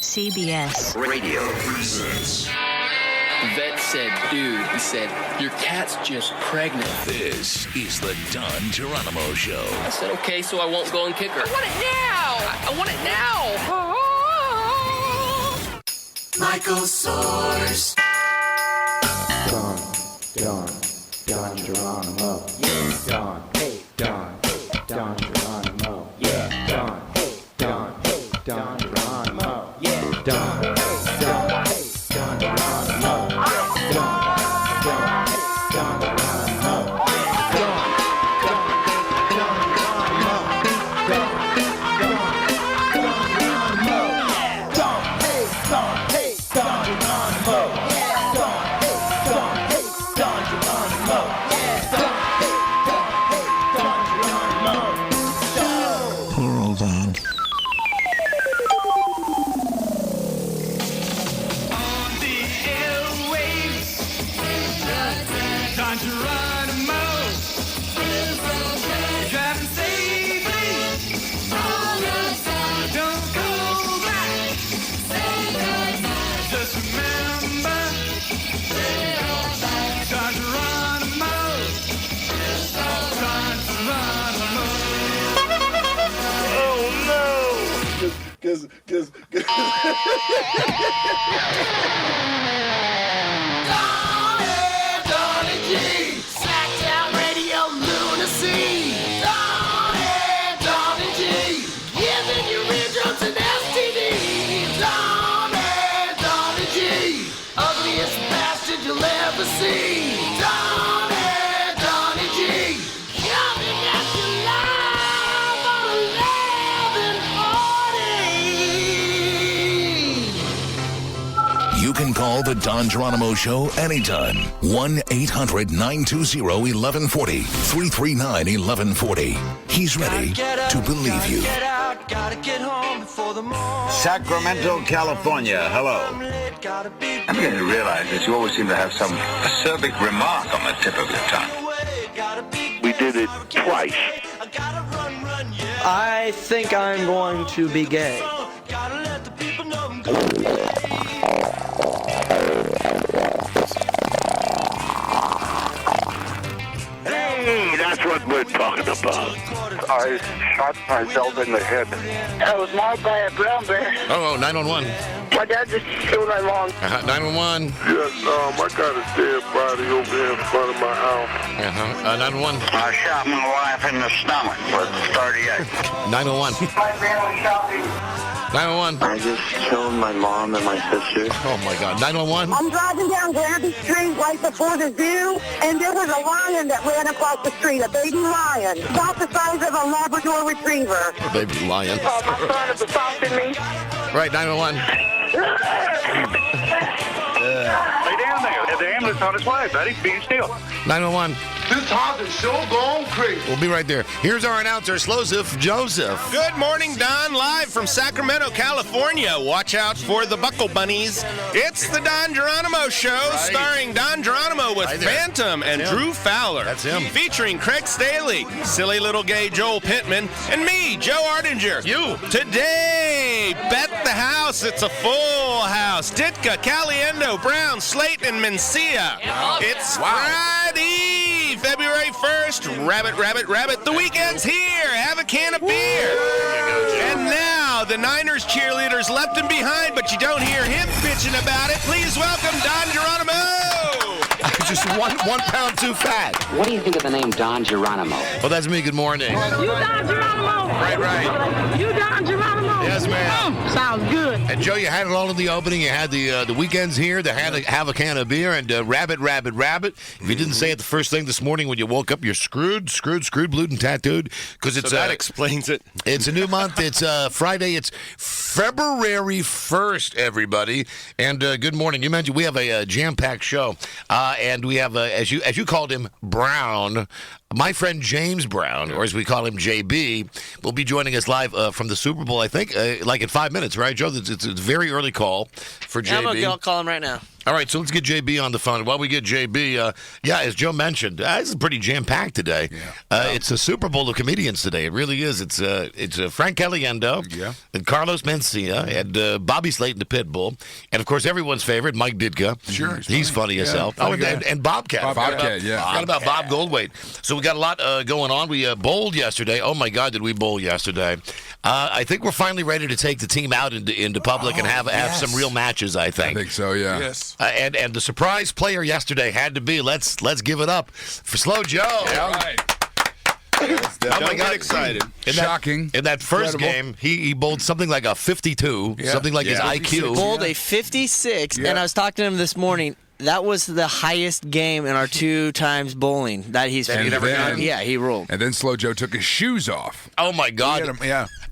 CBS Radio presents. The vet said, dude, he said, your cat's just pregnant. This is the Don Geronimo Show. I said, okay, so I won't go and kick her. I want it now! I want it now! Michael Soares. Don Geronimo. Yeah, Don. Hey, Don. Don Geronimo. Yeah, Don. Hey, Don. Hey, Don Geronimo. Yeah, Don. Hey, Don. Hey, Don Geronimo. Donnie G. Sacktown Radio Lunacy. Donnie G. Giving you eardrums and STDs. Donnie G. Ugliest bastard you'll ever see. Donnie G. Coming at you live on 1140. You can call the Don Geronimo Show anytime. 1-800-920-1140. 339-1140. He's ready to believe you. Sacramento, California. Hello. I'm beginning to realize that you always seem to have some acerbic remark on the tip of your tongue. We did it twice. I think I'm going to be gay. Hey, that's what we're talking about. I shot myself in the head. That was marked by a brown bear. Oh, 911. My dad just killed my mom. 911. Yes, I got a dead body over here in front of my house. 911. I shot my wife in the stomach with 38. 911. My family shot me. 911. I just killed my mom and my sister. Oh, my God. 911. I'm driving down Granby Street right before the zoo, and there was a lion that ran across the street, a baby lion, about the size of a Labrador Retriever. Baby lion. My son is assaulting me. Right, 911. Lay down there. The ambulance on its way, buddy. Be still. 911. This house is so gone crazy. We'll be right there. Here's our announcer, Sloseph Joseph. Good morning, Don, live from Sacramento, California. Watch out for the Buckle Bunnies. It's the Don Geronimo Show, starring Don Geronimo with Phantom and Drew Fowler. That's him. Featuring Craig Staley, silly little gay Joel Pittman, and me, Joe Ardinger. You. Today, Bet the House. It's a full house. Ditka, Caliendo, Brown, Slayton, and Mencia. It's Friday, February 1st. Rabbit. The weekend's here. Have a can of beer. And now, the Niners cheerleaders left him behind, but you don't hear him bitching about it. Please welcome Don Geronimo. Just one pound too fat. What do you think of the name Don Geronimo? Well, that's me. Good morning. You Don Geronimo. Right. You Don Geronimo. Yes, ma'am. Sounds good. And Joe, you had it all in the opening. You had the weekends here. They had have a can of beer and rabbit. If you didn't say it the first thing this morning when you woke up, you're screwed, blued, and tattooed. Because it's So that explains it. It's a new month. It's Friday. It's February 1st, everybody. And good morning. You mentioned we have a jam-packed show, and we have as you called him, Brown. My friend James Brown, or as we call him, JB, will be joining us live from the Super Bowl, I think, like in 5 minutes, right, Joe? It's a very early call for JB. I'll call him right now. All right, so let's get JB on the phone. While we get JB, as Joe mentioned, this is pretty jam-packed today. Yeah. It's a Super Bowl of comedians today. It really is. It's Frank Caliendo, and Carlos Mencia, and Bobby Slayton, the Pitbull, and, of course, everyone's favorite, Mike Ditka. Sure. He's funny as hell. Oh, and Bobcat. Forgot about Bob Goldthwait. So we got a lot going on. We bowled yesterday. Oh, my God, did we bowl yesterday. I think we're finally ready to take the team out into public and have some real matches, I think. I think so, yeah. Yes. And the surprise player yesterday had to be, let's give it up for Slow Joe. Yeah, all right. Oh, my God, excited. Shocking. In that first game, he bowled something like a 52, something like his IQ. He bowled a 56, and I was talking to him this morning. That was the highest game in our 2 times bowling that he's ever done. Yeah, he ruled. And then Slow Joe took his shoes off. Oh, my God.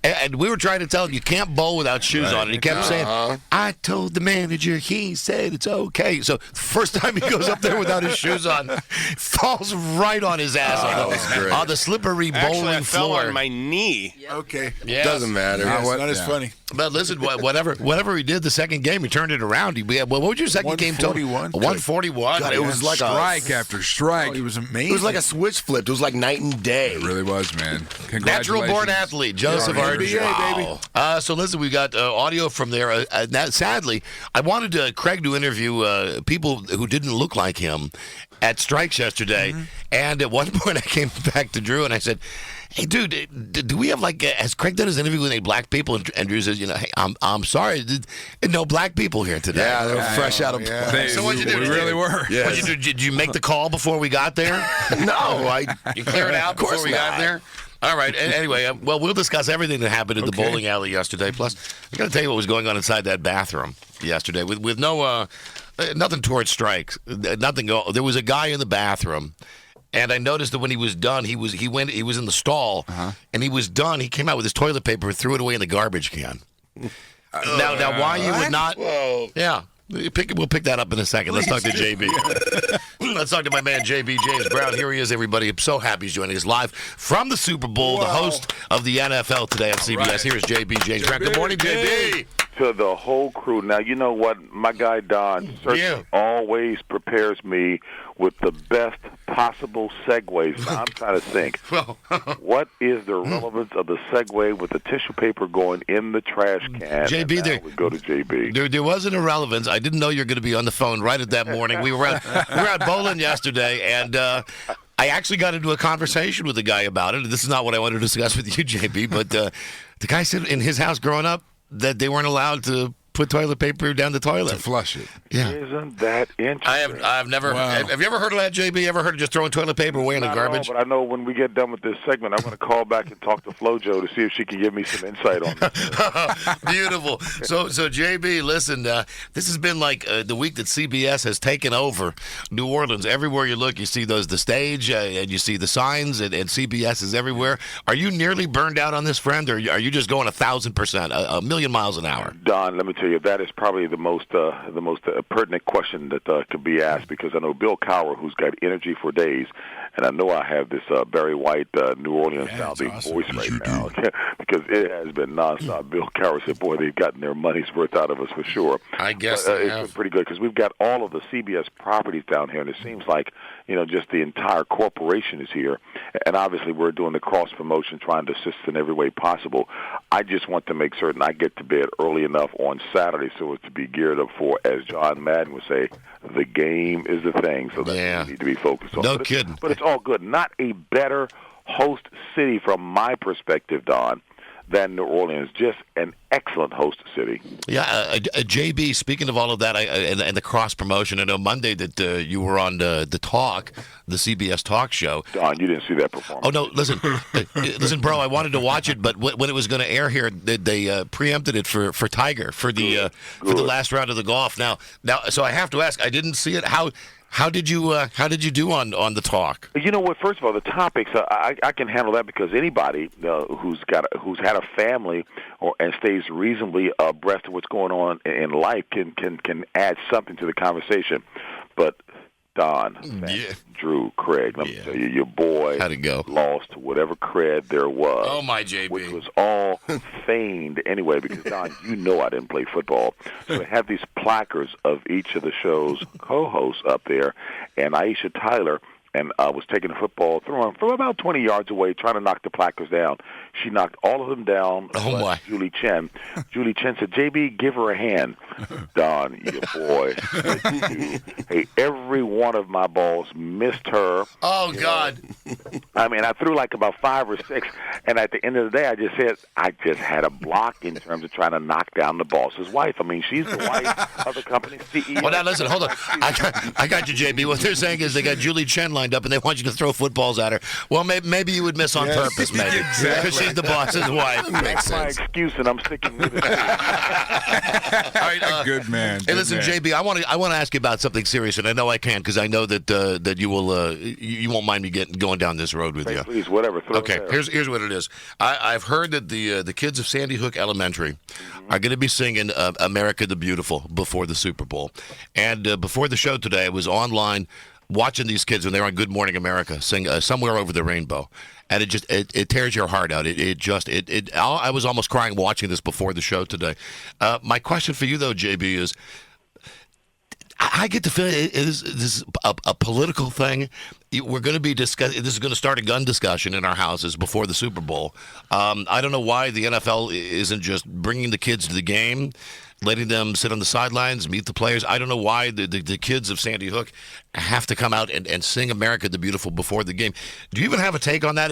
And we were trying to tell him, you can't bowl without shoes on. And he kept saying, I told the manager, he said it's okay. So first time he goes up there without his shoes on, falls right on his ass on the slippery bowling I fell floor. on my knee. Okay. Yes. Doesn't matter. Not as funny. But listen, whatever he did the second game, he turned it around. What was your second game total? 141. God, it was like strike after strike. It was amazing. It was like a switch flip. It was like night and day. It really was, man. Congratulations. Natural-born athlete, Joseph NBA, baby. So listen, we got audio from there. Sadly, I wanted Craig to interview people who didn't look like him at strikes yesterday. And at one point, I came back to Drew and I said, hey, dude, do we have has Craig done his interview with any black people? And Drew says, hey, I'm sorry, no black people here today. Yeah, they were fresh out of. So what'd you do? We really were. Yes. What'd you do? Did you make the call before we got there? No, You cleared out before we got there? All right. Anyway, we'll discuss everything that happened in the bowling alley yesterday. Plus, I got to tell you what was going on inside that bathroom yesterday with no nothing towards strikes. Nothing. There was a guy in the bathroom. And I noticed that when he was done, he was in the stall, and he was done. He came out with his toilet paper and threw it away in the garbage can. Now, why you would not? Whoa. Yeah, we'll pick that up in a second. Let's talk to JB. Let's talk to my man JB James Brown. Here he is, everybody. I'm so happy he's joining us live from the Super Bowl. The host of the NFL today on CBS. Here is JB James Brown. Good morning, JB. To the whole crew. Now, you know what? My guy Don certainly always prepares me with the best possible segues. Now, I'm trying to think, what is the relevance of the segue with the tissue paper going in the trash can? JB, we go to JB. There was an irrelevance. I didn't know you were going to be on the phone right at that morning. We were out bowling yesterday, and I actually got into a conversation with the guy about it. This is not what I wanted to discuss with you, JB, but the guy said in his house growing up that they weren't allowed to put toilet paper down the toilet. To flush it. Yeah. Isn't that interesting? I've never. Wow. Have you ever heard of that, JB? Ever heard of just throwing toilet paper away in the garbage? But I know when we get done with this segment, I'm going to call back and talk to FloJo to see if she can give me some insight on this. Beautiful. So JB, listen, this has been like the week that CBS has taken over New Orleans. Everywhere you look, you see the stage, and you see the signs, and CBS is everywhere. Are you nearly burned out on this, friend, or are you just going 1,000%, a million miles an hour? Don, let me tell you, that is probably the most pertinent question that could be asked, because I know Bill Cowher, who's got energy for days, and I know I have this Barry White New Orleans sounding voice right now because it has been nonstop. Bill Cowher said, boy, they've gotten their money's worth out of us for sure. I guess it's been pretty good because we've got all of the CBS properties down here, and it seems like, just the entire corporation is here. And obviously we're doing the cross-promotion, trying to assist in every way possible. I just want to make certain I get to bed early enough on Saturday so as to be geared up for, as John Madden would say, the game is the thing. So that's what we need to be focused on. No kidding. But it's all good. Not a better host city from my perspective, Don, than New Orleans. Just an excellent host city. Yeah, JB, speaking of all of that and the cross-promotion, I know Monday that you were on the Talk, the CBS Talk show. Don, you didn't see that performance. Oh, no, listen, bro, I wanted to watch it, but when it was going to air here, they preempted it for Tiger, for the last round of the golf. Now, so I have to ask, I didn't see it. How did you do on the Talk? You know what? First of all, the topics I can handle that because anybody who's had a family and stays reasonably abreast of what's going on in life can add something to the conversation. But Don, Drew, Craig, let me tell you, your boy How'd it go? lost whatever cred there was. Oh, my JB. Which was all feigned anyway, because, Don, you know I didn't play football. So they have these placards of each of the show's co-hosts up there, and Aisha Tyler and was taking the football, throwing from about 20 yards away, trying to knock the placards down. She knocked all of them down. Oh, my. Julie Chen. Julie Chen said, JB, give her a hand. Don, your boy. Hey, every one of my balls missed her. Oh, God. I mean, I threw like about 5 or 6, and at the end of the day, I just said, I just had a block in terms of trying to knock down the boss's wife. I mean, she's the wife of the company's CEO. Well, now, listen, hold on. I got you, JB. What they're saying is they got Julie Chen lined up, and they want you to throw footballs at her. Well, maybe you would miss on purpose, maybe. Because she's the boss's wife. That's my excuse, and I'm sticking with it. All right, good man. Hey, listen, JB, I want to ask you about something serious, and I know I can because I know that you will you won't mind me going down this road with you. Please, whatever. Okay, here's what it is. I've heard that the kids of Sandy Hook Elementary are going to be singing "America the Beautiful" before the Super Bowl, and before the show today, I was online watching these kids when they were on Good Morning America sing "Somewhere Over the Rainbow," and it tears your heart out. I was almost crying watching this before the show today. My question for you though, JB, is I get the feeling this is a political thing. We're going to be discussing. This is going to start a gun discussion in our houses before the Super Bowl. I don't know why the NFL isn't just bringing the kids to the game, letting them sit on the sidelines, meet the players. I don't know why the kids of Sandy Hook have to come out and sing America the Beautiful before the game. Do you even have a take on that?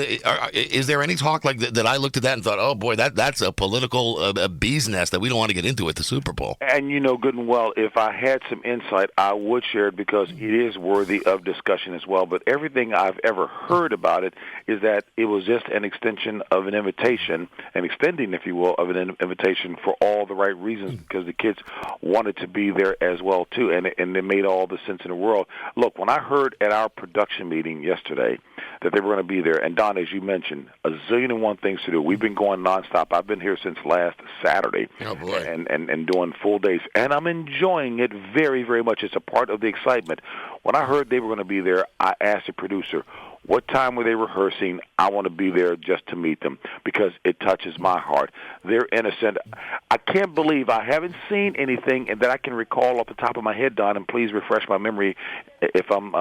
Is there any talk like that I looked at that and thought, oh, boy, that's a political bee's nest that we don't want to get into at the Super Bowl? And you know good and well, if I had some insight, I would share it because it is worthy of discussion as well. But everything I've ever heard about it is that it was just an extension of an invitation, an extending, if you will, of an invitation for all the right reasons because the kids wanted to be there as well, too, and it made all the sense in the world. Look, when I heard at our production meeting yesterday that they were going to be there, and Don, as you mentioned, a zillion and one things to do. We've been going nonstop. I've been here since last Saturday, and doing full days, and I'm enjoying it very, very much. It's a part of the excitement. When I heard they were going to be there, I asked the producer, what time were they rehearsing? I want to be there just to meet them because it touches my heart. They're innocent. I can't believe I haven't seen anything that I can recall off the top of my head, Don, and please refresh my memory if I'm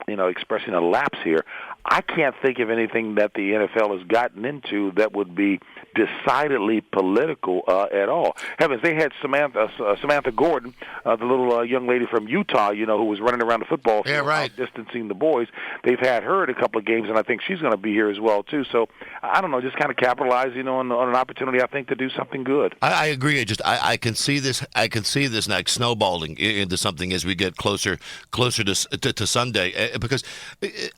expressing a lapse here. I can't think of anything that the NFL has gotten into that would be decidedly political at all. Heavens, they had Samantha Gordon, the little young lady from Utah, who was running around the football field, distancing the boys. They've had her at a couple of games, and I think she's going to be here as well, too. So, I don't know, just kind of capitalizing on an opportunity, I think, to do something good. I agree. I can see this. I can see this like snowballing into something as we get closer to Sunday. Because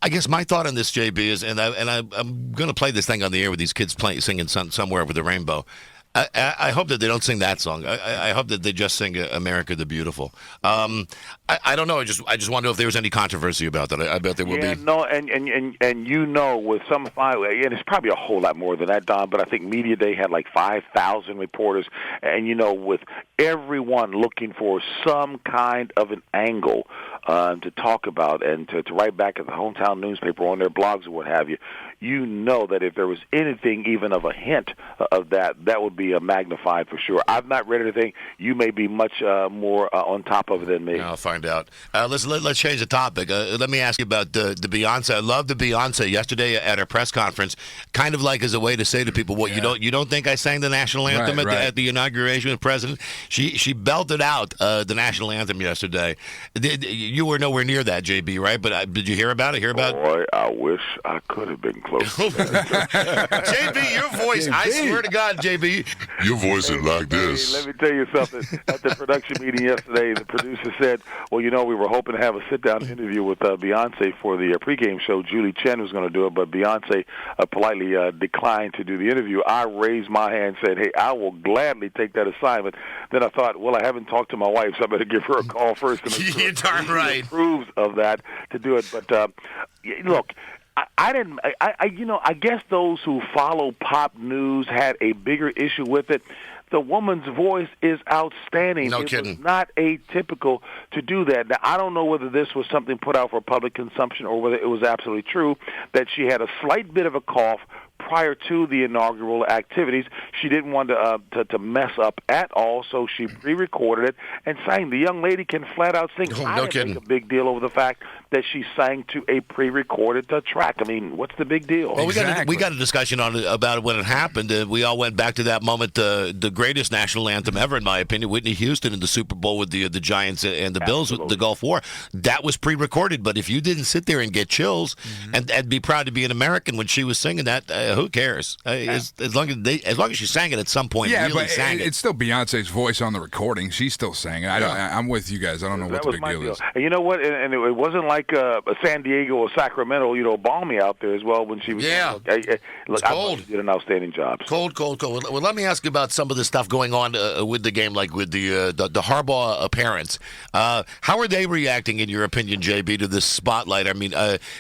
I guess my thought on this, JB, is, and I'm going to play this thing on the air with these kids singing Somewhere Over the Rainbow. I hope that they don't sing that song. I hope that they just sing "America the Beautiful." I don't know. I just want to know if there was any controversy about that. I bet there will be. No, and with some and it's probably a whole lot more than that, Don. But I think Media Day had like 5,000 reporters, and with everyone looking for some kind of an angle to talk about and to write back at the hometown newspaper on their blogs or what have you. That if there was anything even of a hint of that would be magnified for sure. I've not read anything. You may be much more on top of it than me. I'll find out. Let's change the topic. Let me ask you about the Beyonce. I loved the Beyonce yesterday at her press conference, kind of like as a way to say to people, "What you don't think I sang the national anthem at the inauguration of the president?" She belted out the national anthem yesterday. You were nowhere near that, JB, right? But did you hear about it? Boy, I wish I could have been close. JB, your voice, I swear to God, JB, your voice is like this. Let me tell you something. At the production meeting yesterday, the producer said, well, we were hoping to have a sit-down interview with Beyonce for the pregame show. Julie Chen was going to do it, but Beyonce politely declined to do the interview. I raised my hand and said, hey, I will gladly take that assignment. Then I thought, well, I haven't talked to my wife, so I better give her a call first. You're darn right. Approves of that to do it. But, look, I guess those who follow pop news had a bigger issue with it. the woman's voice is outstanding. No it kidding. was not atypical to do that. Now, I don't know whether this was something put out for public consumption or whether it was absolutely true that she had a slight bit of a cough prior to the inaugural activities. She didn't want to mess up at all, so she pre-recorded it and sang. The young lady can flat out sing. I didn't make a big deal over the fact that she sang to a pre-recorded track. I mean, what's the big deal? Well, we got a discussion on it about it when it happened. We all went back to that moment, the greatest national anthem ever, in my opinion, Whitney Houston in the Super Bowl with the Giants and the Bills with the Gulf War. That was pre-recorded, but if you didn't sit there and get chills and be proud to be an American when she was singing that, who cares? As long as she sang it at some point, yeah, really but sang it. It's still Beyonce's voice on the recording. She's still sang it. I'm with you guys. I don't know what the big deal is. And you know what? And it wasn't like San Diego or Sacramento, balmy out there as well when she was. Yeah. Look, I thought she did an outstanding job. Cold. Well, let me ask you about some of the stuff going on with the game, like with the Harbaugh parents. How are they reacting, in your opinion, JB, to this spotlight? I mean,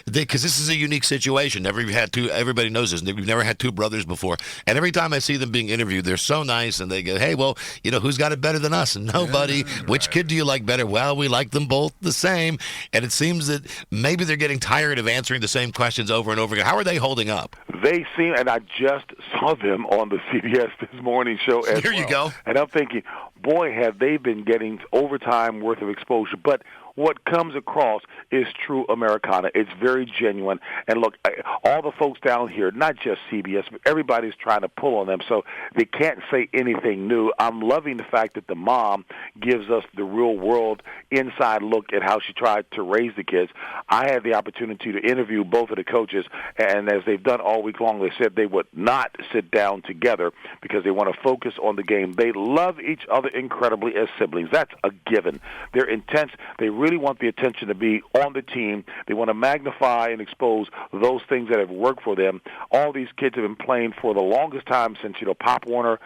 because this is a unique situation. Everybody knows this. We've never had two brothers before, and every time I see them being interviewed, they're so nice, and they go, "Hey, well, who's got it better than us?" And nobody. Which kid do you like better? Well, we like them both the same. And it seems that maybe they're getting tired of answering the same questions over and over again. How are they holding up? They seem, and I just saw them on the CBS This Morning show as There you go. And I'm thinking, boy, have they been getting overtime worth of exposure. But what comes across is true Americana. It's very genuine. And look, all the folks down here, not just CBS, but everybody's trying to pull on them, so they can't say anything new. I'm loving the fact that the mom gives us the real-world inside look at how she tried to raise the kids. I had the opportunity to interview both of the coaches, and as they've done all week long, they said they would not sit down together because they want to focus on the game. They love each other incredibly as siblings. That's a given. They're intense. They really want the attention to be on the team. They want to magnify and expose those things that have worked for them. All these kids have been playing for the longest time since, Pop Warner,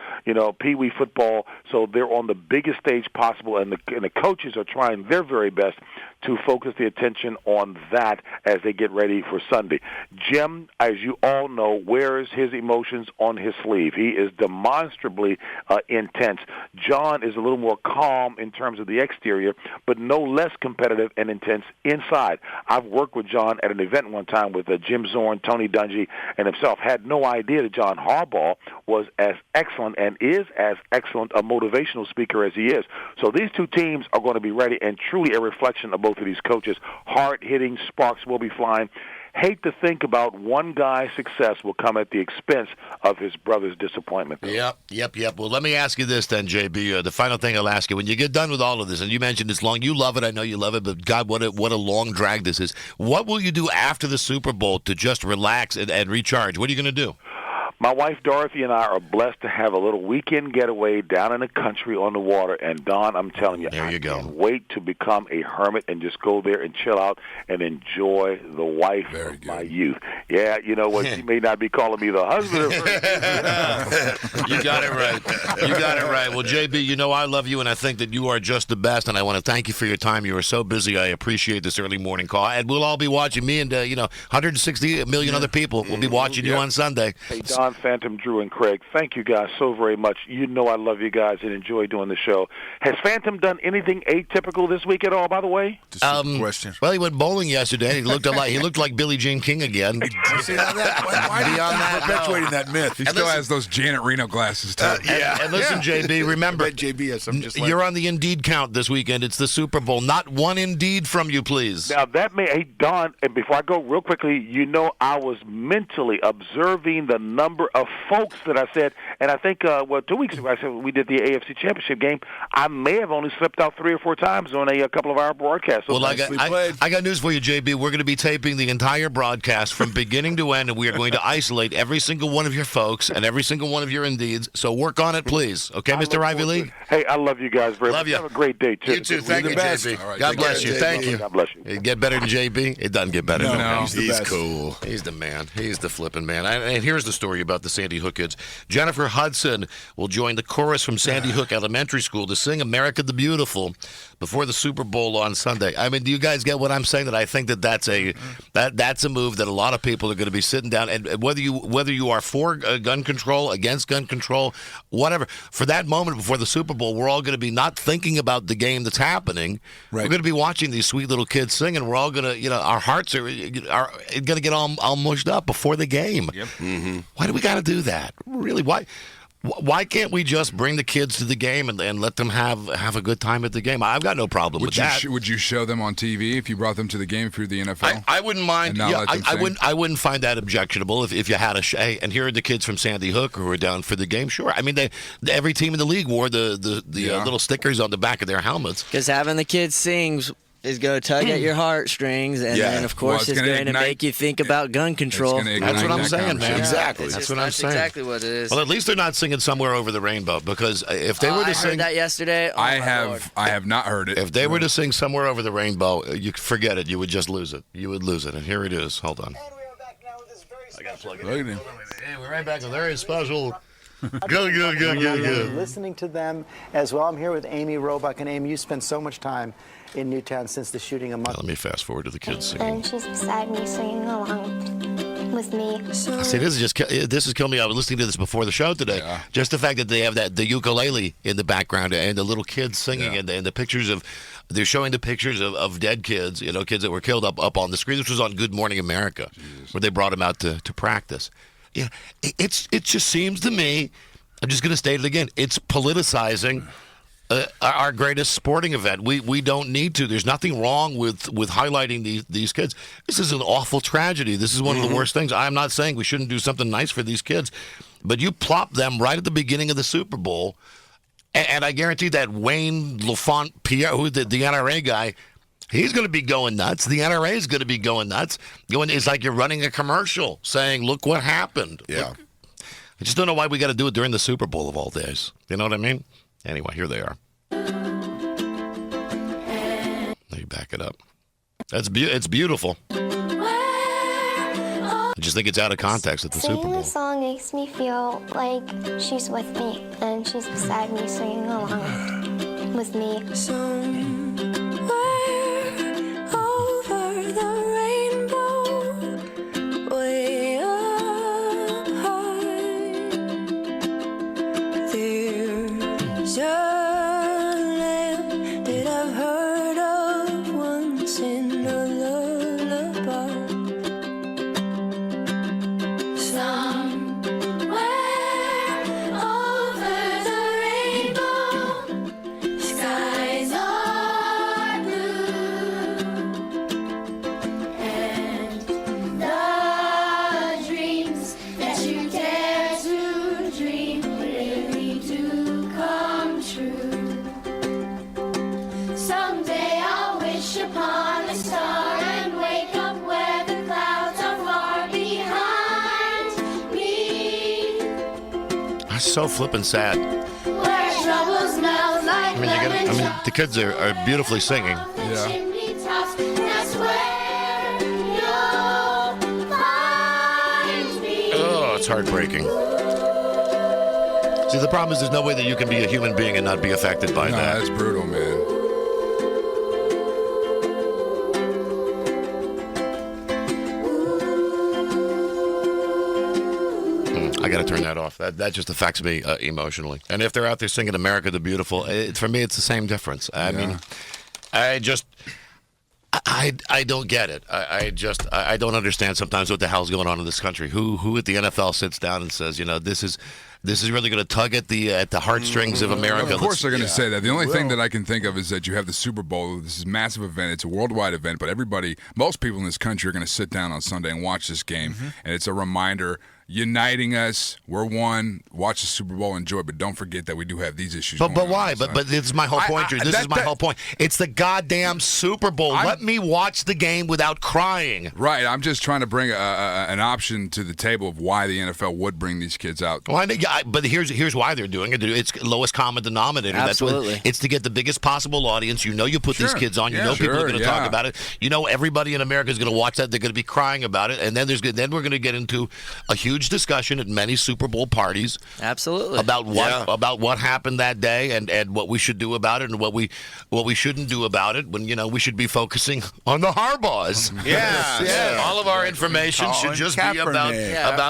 Pee Wee football. So they're on the biggest stage possible, and the coaches are trying their very best to focus the attention on that as they get ready for Sunday. Jim, as you all know, wears his emotions on his sleeve. He is demonstrably intense. John is a little more calm in terms of the exterior, but no less competitive and intense inside. I've worked with John at an event one time with Jim Zorn, Tony Dungy, and himself. Had no idea that John Harbaugh was as excellent and is as excellent a motivational speaker as he is. So these two teams are going to be ready, and truly a reflection of both of these coaches. Hard-hitting, sparks will be flying. Hate to think about one guy's success will come at the expense of his brother's disappointment. Yep. Well, let me ask you this then, JB. The final thing I'll ask you, when you get done with all of this, and you mentioned it's long, you love it, I know you love it, but God, what a long drag this is. What will you do after the Super Bowl to just relax and recharge? What are you going to do? My wife Dorothy and I are blessed to have a little weekend getaway down in the country on the water. And, Don, I'm telling you, I can't wait to become a hermit and just go there and chill out and enjoy the wife of my youth. Yeah, you know what? She may not be calling me the husband of her. You got it right. Well, JB, I love you, and I think that you are just the best, and I want to thank you for your time. You are so busy. I appreciate this early morning call. And we'll all be watching, me and, 160 million other people will be watching you on Sunday. Hey, Don, Phantom, Drew, and Craig, thank you guys so very much. You know I love you guys and enjoy doing the show. Has Phantom done anything atypical this week at all, by the way? Question. Well, he went bowling yesterday. He looked like Billie Jean King again. See how why do you perpetuating that myth? He still has those Janet Reno glasses, too. And listen, JB, remember, you're on the Indeed count this weekend. It's the Super Bowl. Not one Indeed from you, please. Now, hey, Don, and before I go real quickly, I was mentally observing the number of folks that I said, and I think, 2 weeks ago, I said we did the AFC Championship game. I may have only slipped out 3 or 4 times on a couple of our broadcasts. So well, I got news for you, JB. We're going to be taping the entire broadcast from beginning to end, and we are going to isolate every single one of your folks and every single one of your Indeeds. So work on it, please. Okay, Mr. Ivy League? Hey, I love you guys very much. You. Have a great day, too. You too. Thank you, JB. Right, God bless you. Thank you. God bless you. It get better than JB? It doesn't get better. No, he's cool. He's the man. He's the flipping man. And here's the story about about the Sandy Hook kids. Jennifer Hudson will join the chorus from Sandy Hook Elementary School to sing America the Beautiful before the Super Bowl on Sunday. I mean, do you guys get what I'm saying? That I think that's a move that a lot of people are going to be sitting down, and whether you are for gun control, against gun control, whatever, for that moment before the Super Bowl, we're all going to be not thinking about the game that's happening. Right. We're going to be watching these sweet little kids singing. We're all going to, our hearts are going to get all mushed up before the game. Yep. Mm-hmm. Why do we got to do that? Really? Why can't we just bring the kids to the game and let them have a good time at the game? I've got no problem with that. Would you show them on TV if you brought them to the game through the NFL? I wouldn't mind. Yeah, I wouldn't find that objectionable if you had hey, and here are the kids from Sandy Hook who are down for the game. Sure. I mean, every team in the league wore the little stickers on the back of their helmets. Because having the kids sing is going to tug at your heartstrings, and then, of course, it's going to make you think about gun control. That's what I'm saying, man. Exactly. That's what I'm saying. That's exactly what it is. Well, at least they're not singing Somewhere Over the Rainbow, because if they were to sing... I heard that yesterday. I have not heard it. If they were to sing Somewhere Over the Rainbow, you forget it. You would just lose it. You would lose it. And here it is. Hold on. And we are back now with this very I got to plug it in. Hey, we're right back with very special... Go. Listening to them as well. I'm here with Amy Roebuck. And Amy, you spent so much time in Newtown since the shooting a month. Let me fast forward to the kids singing. And she's beside me singing along with me. See, this has killed me. I was listening to this before the show today. Yeah. Just the fact that they have the ukulele in the background and the little kids singing and the pictures of. They're showing the pictures of dead kids, kids that were killed up on the screen. This was on Good Morning America, where they brought them out to practice. Yeah, it just seems to me, I'm just going to state it again, it's politicizing our greatest sporting event. We don't need to. There's nothing wrong with highlighting these kids. This is an awful tragedy. This is one of the worst things. I'm not saying we shouldn't do something nice for these kids, but you plop them right at the beginning of the Super Bowl, and I guarantee that Wayne LaFont-Pierre, who the NRA guy, he's going to be going nuts. The NRA is going to be going nuts. It's like you're running a commercial saying, look what happened. Yeah. Look. I just don't know why we got to do it during the Super Bowl of all days. You know what I mean? Anyway, here they are. Let me back it up. It's beautiful. I just think it's out of context at the Super Bowl. Singing this song makes me feel like she's with me, and she's beside me singing along with me. Over the rainbow, way up high, there's a land that I've heard of once in a lullaby. Somewhere over the rainbow, skies are blue, and the dreams that you dare to dream really do come true. Someday I'll wish upon a star and wake up where the clouds are far behind me, That's so flippin' sad. where troubles melt like The kids are beautifully singing. chimney tops. That's where you'll find me. Oh, it's heartbreaking. See, the problem is there's no way that you can be a human being and not be affected by that. That's brutal, man. I got to turn that off. That just affects me emotionally. And if they're out there singing America the Beautiful, for me, it's the same difference. I mean, I don't get it. I don't understand sometimes what the hell's going on in this country. Who at the NFL sits down and says, this is really going to tug at the heartstrings of America. Of course they're going to say that. The only thing that I can think of is that you have the Super Bowl. This is a massive event. It's a worldwide event, but most people in this country are going to sit down on Sunday and watch this game, and it's a reminder uniting us. We're one. Watch the Super Bowl, enjoy, but don't forget that we do have these issues. But why? But this is my whole point, Drew. This is my whole point. It's the goddamn Super Bowl. Let me watch the game without crying. Right. I'm just trying to bring an option to the table of why the NFL would bring these kids out. Well, but here's why they're doing it. It's lowest common denominator. Absolutely. It's to get the biggest possible audience. You put these kids on. People are going to talk about it. Everybody in America is going to watch that. They're going to be crying about it. And then we're going to get into a huge huge discussion at many Super Bowl parties. Absolutely. About what happened that day and what we should do about it and what we shouldn't do about it. When we should be focusing on the Harbaughs. Yeah. All of our information should just be about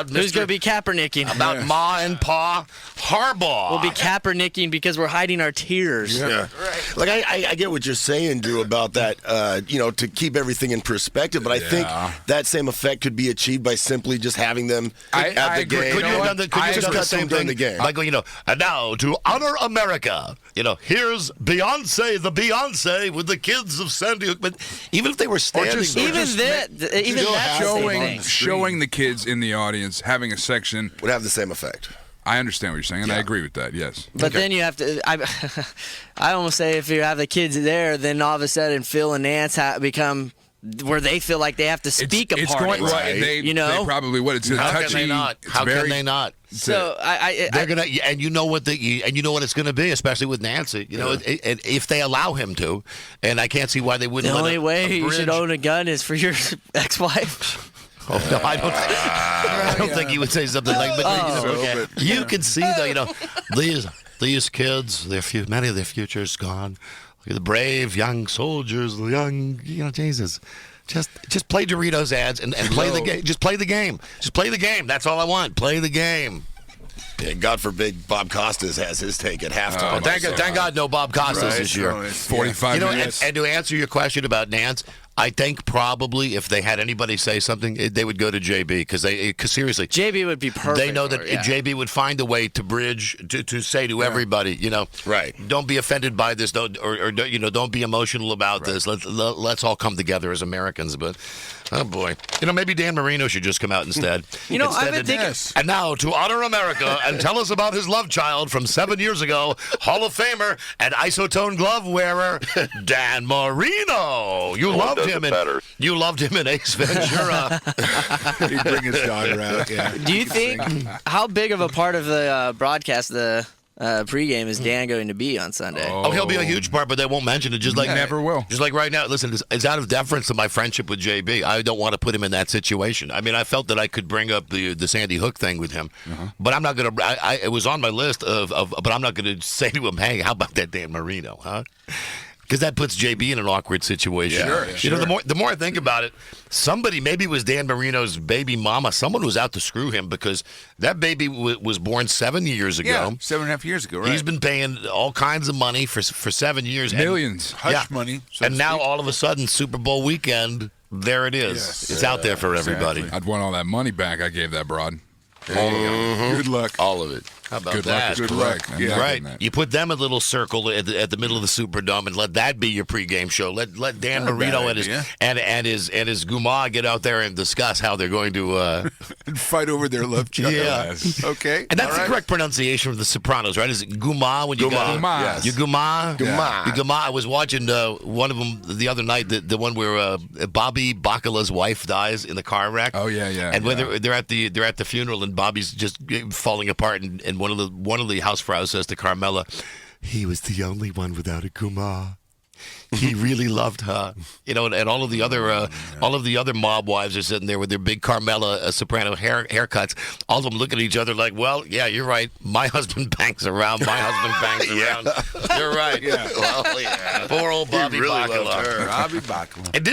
who's going to be Kaepernicking. About Ma and Pa Harbaugh. We'll be Kaepernicking because we're hiding our tears. Yeah. Right. Like I get what you're saying, Drew, about that. To keep everything in perspective, but I think that same effect could be achieved by simply just having them at the game. Could you have done the same thing? The game. Like, and now to honor America, here's Beyonce, the Beyonce with the kids of Sandy Hook. But even if they were standing, showing the kids in the audience, having a section would have the same effect. I understand what you're saying, and I agree with that, yes. But then you have to, I almost say if you have the kids there, then all of a sudden Phil and Nance become where they feel like they have to speak a part. They probably would. It's How touchy. can they not? How can they not? So they're gonna, and you know what it's gonna be, especially with Nancy. If they allow him to, and I can't see why they wouldn't. The only way you should own a gun is for your ex-wife. Oh, no, I don't think he would say something like. But you can see though, these kids, many of their futures gone. Look at the brave young soldiers, the young, Jesus. Just play Doritos ads and play the game. Just play the game. Just play the game. That's all I want. Play the game. Yeah, God forbid Bob Costas has his take at halftime. Thank God no Bob Costas this year. 45 minutes. And to answer your question about Nance, I think probably if they had anybody say something, they would go to JB because seriously, JB would be perfect. They know that JB would find a way to bridge to say to everybody, right? Don't be offended by this, don't be emotional about this. Let's all come together as Americans. But oh boy, maybe Dan Marino should just come out instead. I've been thinking. And now to honor America and tell us about his love child from 7 years ago, Hall of Famer and isotone glove wearer Dan Marino. You loved him in Ace Ventura. He'd bring his daughter out. Yeah. Do you think how big of a part of the broadcast the pregame is Dan going to be on Sunday? Oh, he'll be a huge part, but they won't mention it. Just like never will. Just like right now. Listen, it's out of deference to my friendship with JB. I don't want to put him in that situation. I mean, I felt that I could bring up the Sandy Hook thing with him, but I'm not going to. It was on my list but I'm not going to say to him, "Hey, how about that Dan Marino?" Huh? Because that puts JB in an awkward situation. Sure. The more I think about it, somebody, maybe it was Dan Marino's baby mama, someone was out to screw him because that baby was born 7 years ago. Yeah, 7.5 years ago, right? He's been paying all kinds of money for 7 years. Millions. Hush money. And now all of a sudden, Super Bowl weekend, there it is. Yes. It's out there for everybody. I'd want all that money back I gave that broad. All of it. Good luck. All of it. How about Good that? Luck is correct. Yeah. Right. You put them in a little circle at the middle of the Superdome and let that be your pregame show. Let Dan Marino and his Guma get out there and discuss how they're going to and fight over their love child. Yeah. Okay. And that's the correct pronunciation of The Sopranos, right? Is it Guma when you Guma. Yes. You Guma. Guma. You Guma. I was watching one of them the other night, the one where Bobby Bacala's wife dies in the car wreck. Oh yeah. And when they're at the funeral and Bobby's just falling apart and one of the housefrows says to Carmela, "He was the only one without a Guma. He really loved her." And all of the other mob wives are sitting there with their big Carmela soprano haircuts. All of them look at each other like, "Well, yeah, you're right. My husband bangs around. My husband bangs around. You're right. Yeah. Well, yeah. Poor old Bobby Bacala. Bobby Bacala. And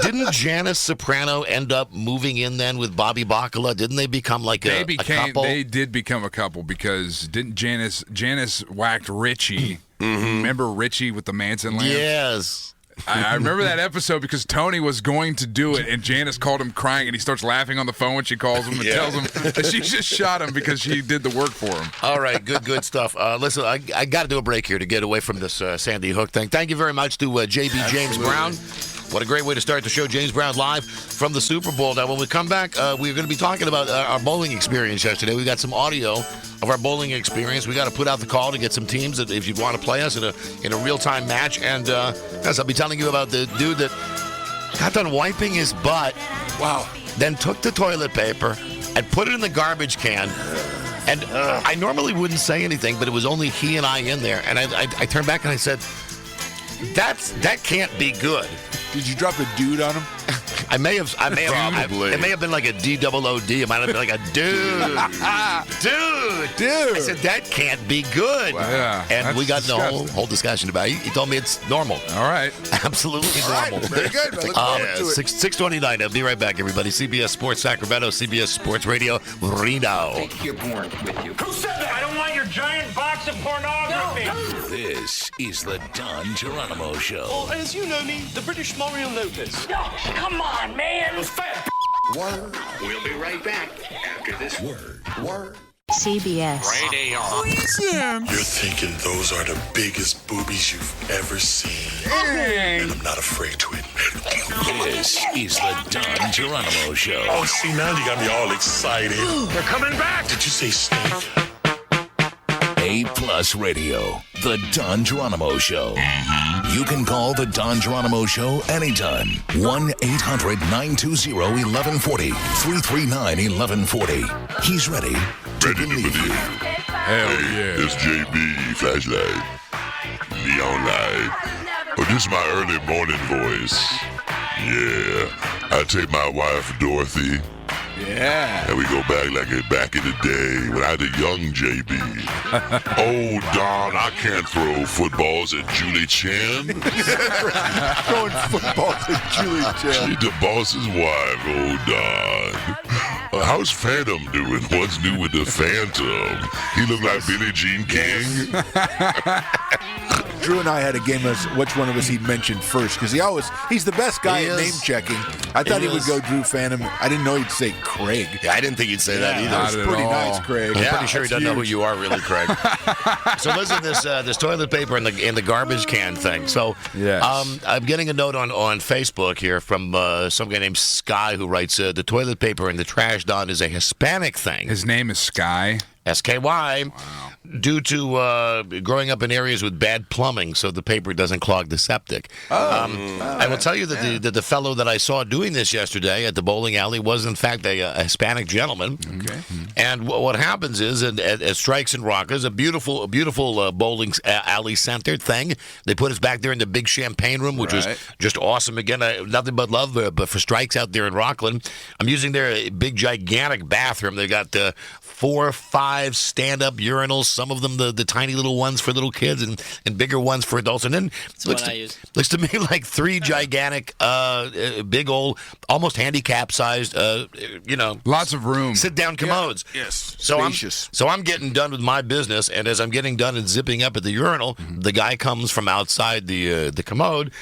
didn't Janice Soprano end up moving in then with Bobby Bacala? Didn't they become like a couple? They did become a couple because didn't Janice whacked Richie? Remember Richie with the Manson lamp? Yes. I remember that episode because Tony was going to do it, and Janice called him crying, and he starts laughing on the phone when she calls him and tells him that she just shot him because she did the work for him. All right, good stuff. Listen, I got to do a break here to get away from this Sandy Hook thing. Thank you very much to JB James Brown. What a great way to start the show. James Brown live from the Super Bowl. Now, when we come back, we're going to be talking about our bowling experience yesterday. We got some audio of our bowling experience. We got to put out the call to get some teams that if you'd want to play us in a real-time match. And yes, I'll be telling you about the dude that got done wiping his butt. Wow. Then took the toilet paper and put it in the garbage can. And I normally wouldn't say anything, but it was only he and I in there. And I turned back and I said, that can't be good. Did you drop a dude on him? It may have been like a D-double-O-D. It might have been like a dude. Dude. I said, that can't be good. Wow. Yeah, and we got in disgusting. a whole discussion about it. He told me it's normal. All right. Absolutely normal. Very good. I look forward to it. 6:29. I'll be right back, everybody. CBS Sports Sacramento, CBS Sports Radio, Reno. Take your porn with you. Who said that? I don't want your giant box of pornography. This is the Don Geronimo Show. Well, as you know me, the British Mario know this. Come on, man. Word. We'll be right back after this word. CBS. Radio. You're thinking those are the biggest boobies you've ever seen. And I'm not afraid to admit it. This is the Don Geronimo Show. Oh, see, now you got me all excited. They're coming back. Did you say snake? A+ Radio, the Don Geronimo Show. You can call the Don Geronimo Show anytime. 1-800-920-1140. 339-1140. He's ready to believe you. Hell yeah. It's JB, flashlight, neon light. Oh, this is my early morning voice. Yeah, I take my wife Dorothy. Yeah. And we go back back in the day when I was a young JB. Oh, Don, I can't throw footballs at Julie Chen. Throwing footballs at Julie Chen. She's the boss's wife, oh, Don. How's Phantom doing? What's new with the Phantom? He look like Billie Jean King. Drew and I had a game of which one of us he'd mentioned first, because he's the best guy at name checking. I thought he would go Drew Phantom. I didn't know he'd say Craig. Yeah, I didn't think he'd say that either. That's pretty nice, Craig. I'm pretty sure he doesn't know who you are, really, Craig. So listen, this toilet paper in the garbage can thing. So yes. I'm getting a note on Facebook here from some guy named Sky who writes, the toilet paper in the trash, Don, is a Hispanic thing. His name is Sky. SKY, due to growing up in areas with bad plumbing, so the paper doesn't clog the septic. I will tell you that the fellow that I saw doing this yesterday at the bowling alley was, in fact, a Hispanic gentleman. Okay. And what happens is, at Strikes and Rockers, a beautiful bowling alley center thing, they put us back there in the big champagne room, which was just awesome. Again, nothing but love, but for Strikes out there in Rockland. I'm using their big, gigantic bathroom. They got 4 or 5 stand-up urinals, some of them the tiny little ones for little kids and bigger ones for adults. And then looks to me like 3 gigantic, big old, almost handicap-sized, lots of room, sit-down commodes. Yeah. Yes, so I'm getting done with my business, and as I'm getting done and zipping up at the urinal, the guy comes from outside the commode,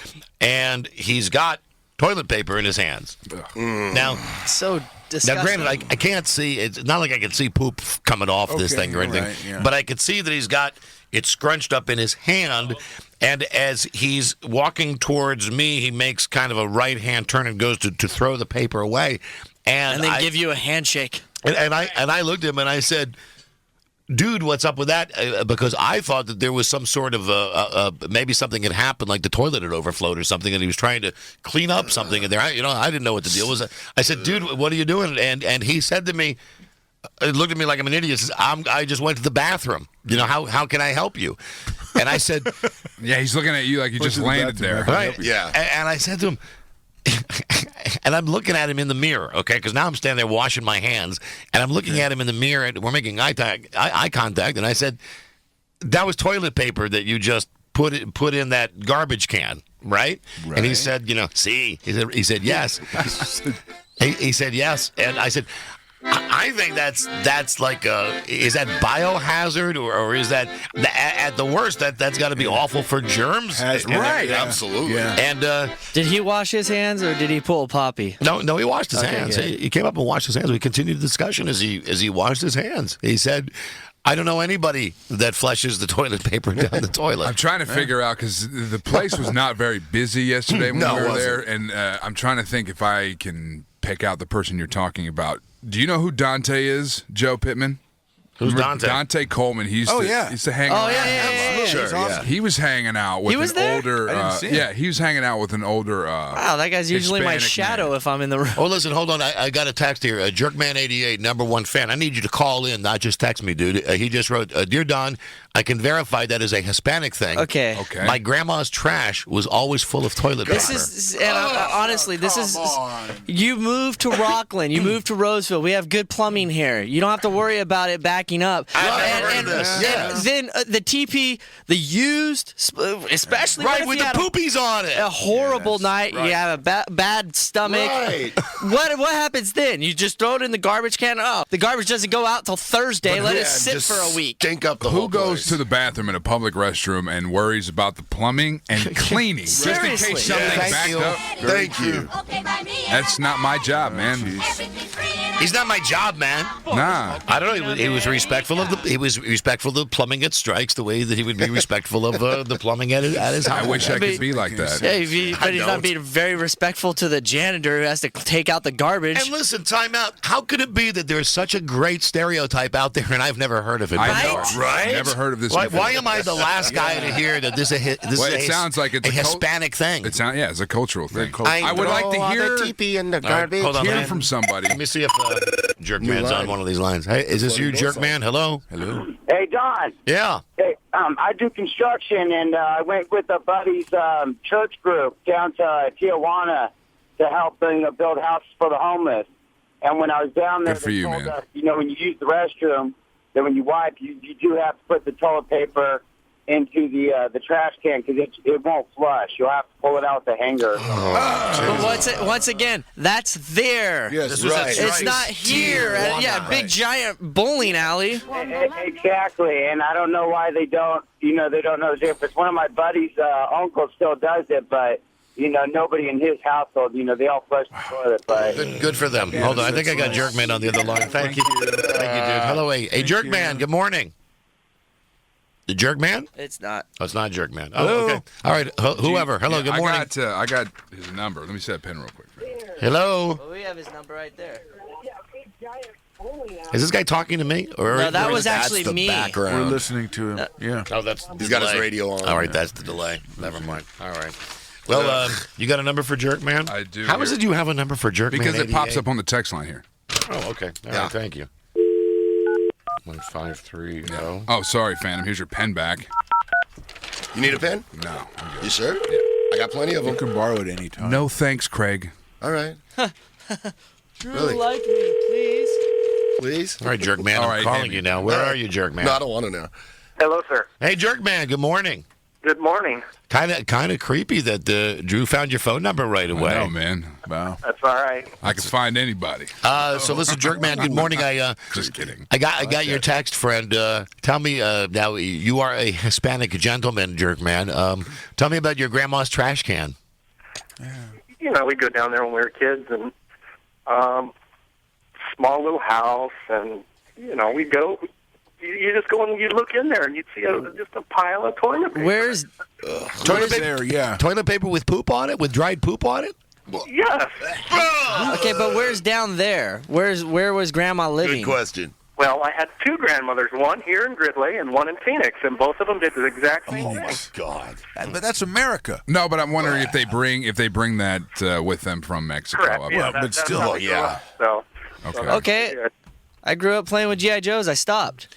and he's got toilet paper in his hands. Now, so disgusting. Now, granted, I can't see. It's not like I can see poop coming off this thing or anything. Right, yeah. But I could see that he's got it scrunched up in his hand. And as he's walking towards me, he makes kind of a right-hand turn and goes to throw the paper away. And then give you a handshake. And I looked at him and I said, dude, what's up with that? Because I thought that there was some sort of maybe something had happened, like the toilet had overflowed or something, and he was trying to clean up something in there. I didn't know what the deal was. I said, dude, what are you doing? And he said to me, looked at me like I'm an idiot. Says, I just went to the bathroom. How can I help you? And I said, yeah, he's looking at you like you just landed there. Right? Yeah. And I said to him, and I'm looking at him in the mirror, okay? Because now I'm standing there washing my hands, and I'm looking at him in the mirror, and we're making eye contact, and I said, that was toilet paper that you just put in that garbage can, right? And he said, see? He said, yes. he said, yes. And I said, I think that's like is that biohazard or is that at the worst that's got to be awful for germs? Right, absolutely. Yeah. And did he wash his hands or did he pull a poppy? No, he washed his hands. Good. He came up and washed his hands. We continued the discussion as he washed his hands. He said, I don't know anybody that flushes the toilet paper down the toilet. I'm trying to figure out, because the place was not very busy yesterday when we were there, and I'm trying to think if I can pick out the person you're talking about. Do you know who Dante is, Joe Pittman? Who's Dante? Dante Coleman. He used to hang out. Yeah. Sure, awesome. He was hanging out with older. He was hanging out with an older. Wow, that guy's usually my shadow if I'm in the room. Oh, listen, hold on. I got a text here. Jerkman88, #1 fan. I need you to call in, not just text me, dude. He just wrote, Dear Don, I can verify that is a Hispanic thing. Okay. My grandma's trash was always full of toilet paper. This is, and honestly, this is. You move to Rockland, you move to Roseville. We have good plumbing here. You don't have to worry about it backing up. I've heard of this. And then the TP, the used, especially Right, if with you the had poopies on it. A horrible night. right. You have a bad stomach. Right. What happens then? You just throw it in the garbage can. Oh, the garbage doesn't go out till Thursday. Let it sit for a week. Stink up the Who whole goes to the bathroom in a public restroom and worries about the plumbing and cleaning just in Seriously. case something's Thank backed you. up? Thank you. That's not my job, man. He's not my job, man. Nah. I don't know. He was respectful of the plumbing at Strikes the way that he would be respectful of the plumbing at his house. I wish I could be like that. Yeah, but he's not being very respectful to the janitor who has to take out the garbage. And listen, time out. How could it be that there's such a great stereotype out there and I've never heard of it I before? know. Right? Never heard of this Why, before. why am I the last guy to hear that this is It sounds like it's a Hispanic thing? It's it's a cultural thing. I I would like to hear TP in the All right, garbage. hold on, hear man. from somebody. Let me see if Jerkman's on one of these lines. Hey, is this you, Jerkman? Hello? Hello? Hey, Don. Yeah. Hey, I do construction, and I went with a buddy's church group down to Tijuana to help build houses for the homeless. And when I was down there, Good for they you, told man. us, when you use the restroom, that when you wipe, you do have to put the toilet paper into the trash can because it won't flush. You'll have to pull it out with the hanger. But once again, that's there. Yes, This was right. It's not here. Big giant bowling alley. Exactly, and I don't know why they don't. They don't know the difference. One of my buddy's uncle still does it, but nobody in his household. They all flush the toilet. But Good for them. Hold on. I think I got Jerkman on the other line. Thank you. Thank you, dude. Hello, hey Jerkman. Good morning. The Jerkman? It's not. Oh, it's not Jerkman. Oh, okay. All right. Whoever. Hello. Good morning. I got his number. Let me set a pen real quick. Hello. Well, we have his number right there. Is this guy talking to me? Or No, that was That's actually the me. background. We're listening to him. Yeah. Oh, that's He's got his radio on. All right, that's the delay. Never mind. All right. Well, you got a number for Jerkman? I do. How is it you have a number for Jerkman? Because it pops 88? up on the text line here. Oh, okay. All right, thank you. 1530. Oh, sorry, Phantom. Here's your pen back. You need a pen? No. You sure? Yeah. I got plenty of them. You can borrow it any time. No thanks, Craig. All right. Drew, Really? like me, please. Please? All right, Jerkman. All I'm right, calling hit me. you now. Where are you, Jerkman? No, I don't want to know. hello, sir. Hey, Jerkman. Good morning. Good morning. Kind of creepy that Drew found your phone number right away. I know, man. Wow. That's all right. I can find anybody. So listen, Jerkman. Good morning. Just kidding. I got your text, friend. Tell me now. You are a Hispanic gentleman, Jerkman. Tell me about your grandma's trash can. We go down there when we were kids, and small little house, and we go. You just go and you look in there, and you'd see just a pile of toilet paper. Where's Toilet paper? There, yeah. Toilet paper with poop on it, with dried poop on it. Yes. okay? But where's down there? Where was Grandma living? Good question. Well, I had two grandmothers, one here in Gridley and one in Phoenix, and both of them did the exact same thing. God. But that's America. No, but I'm wondering if they bring that with them from Mexico. Correct. Up Yeah, there. that- but that's still, how we grew up, So. Okay. Okay. I grew up playing with G.I. Joes. I stopped.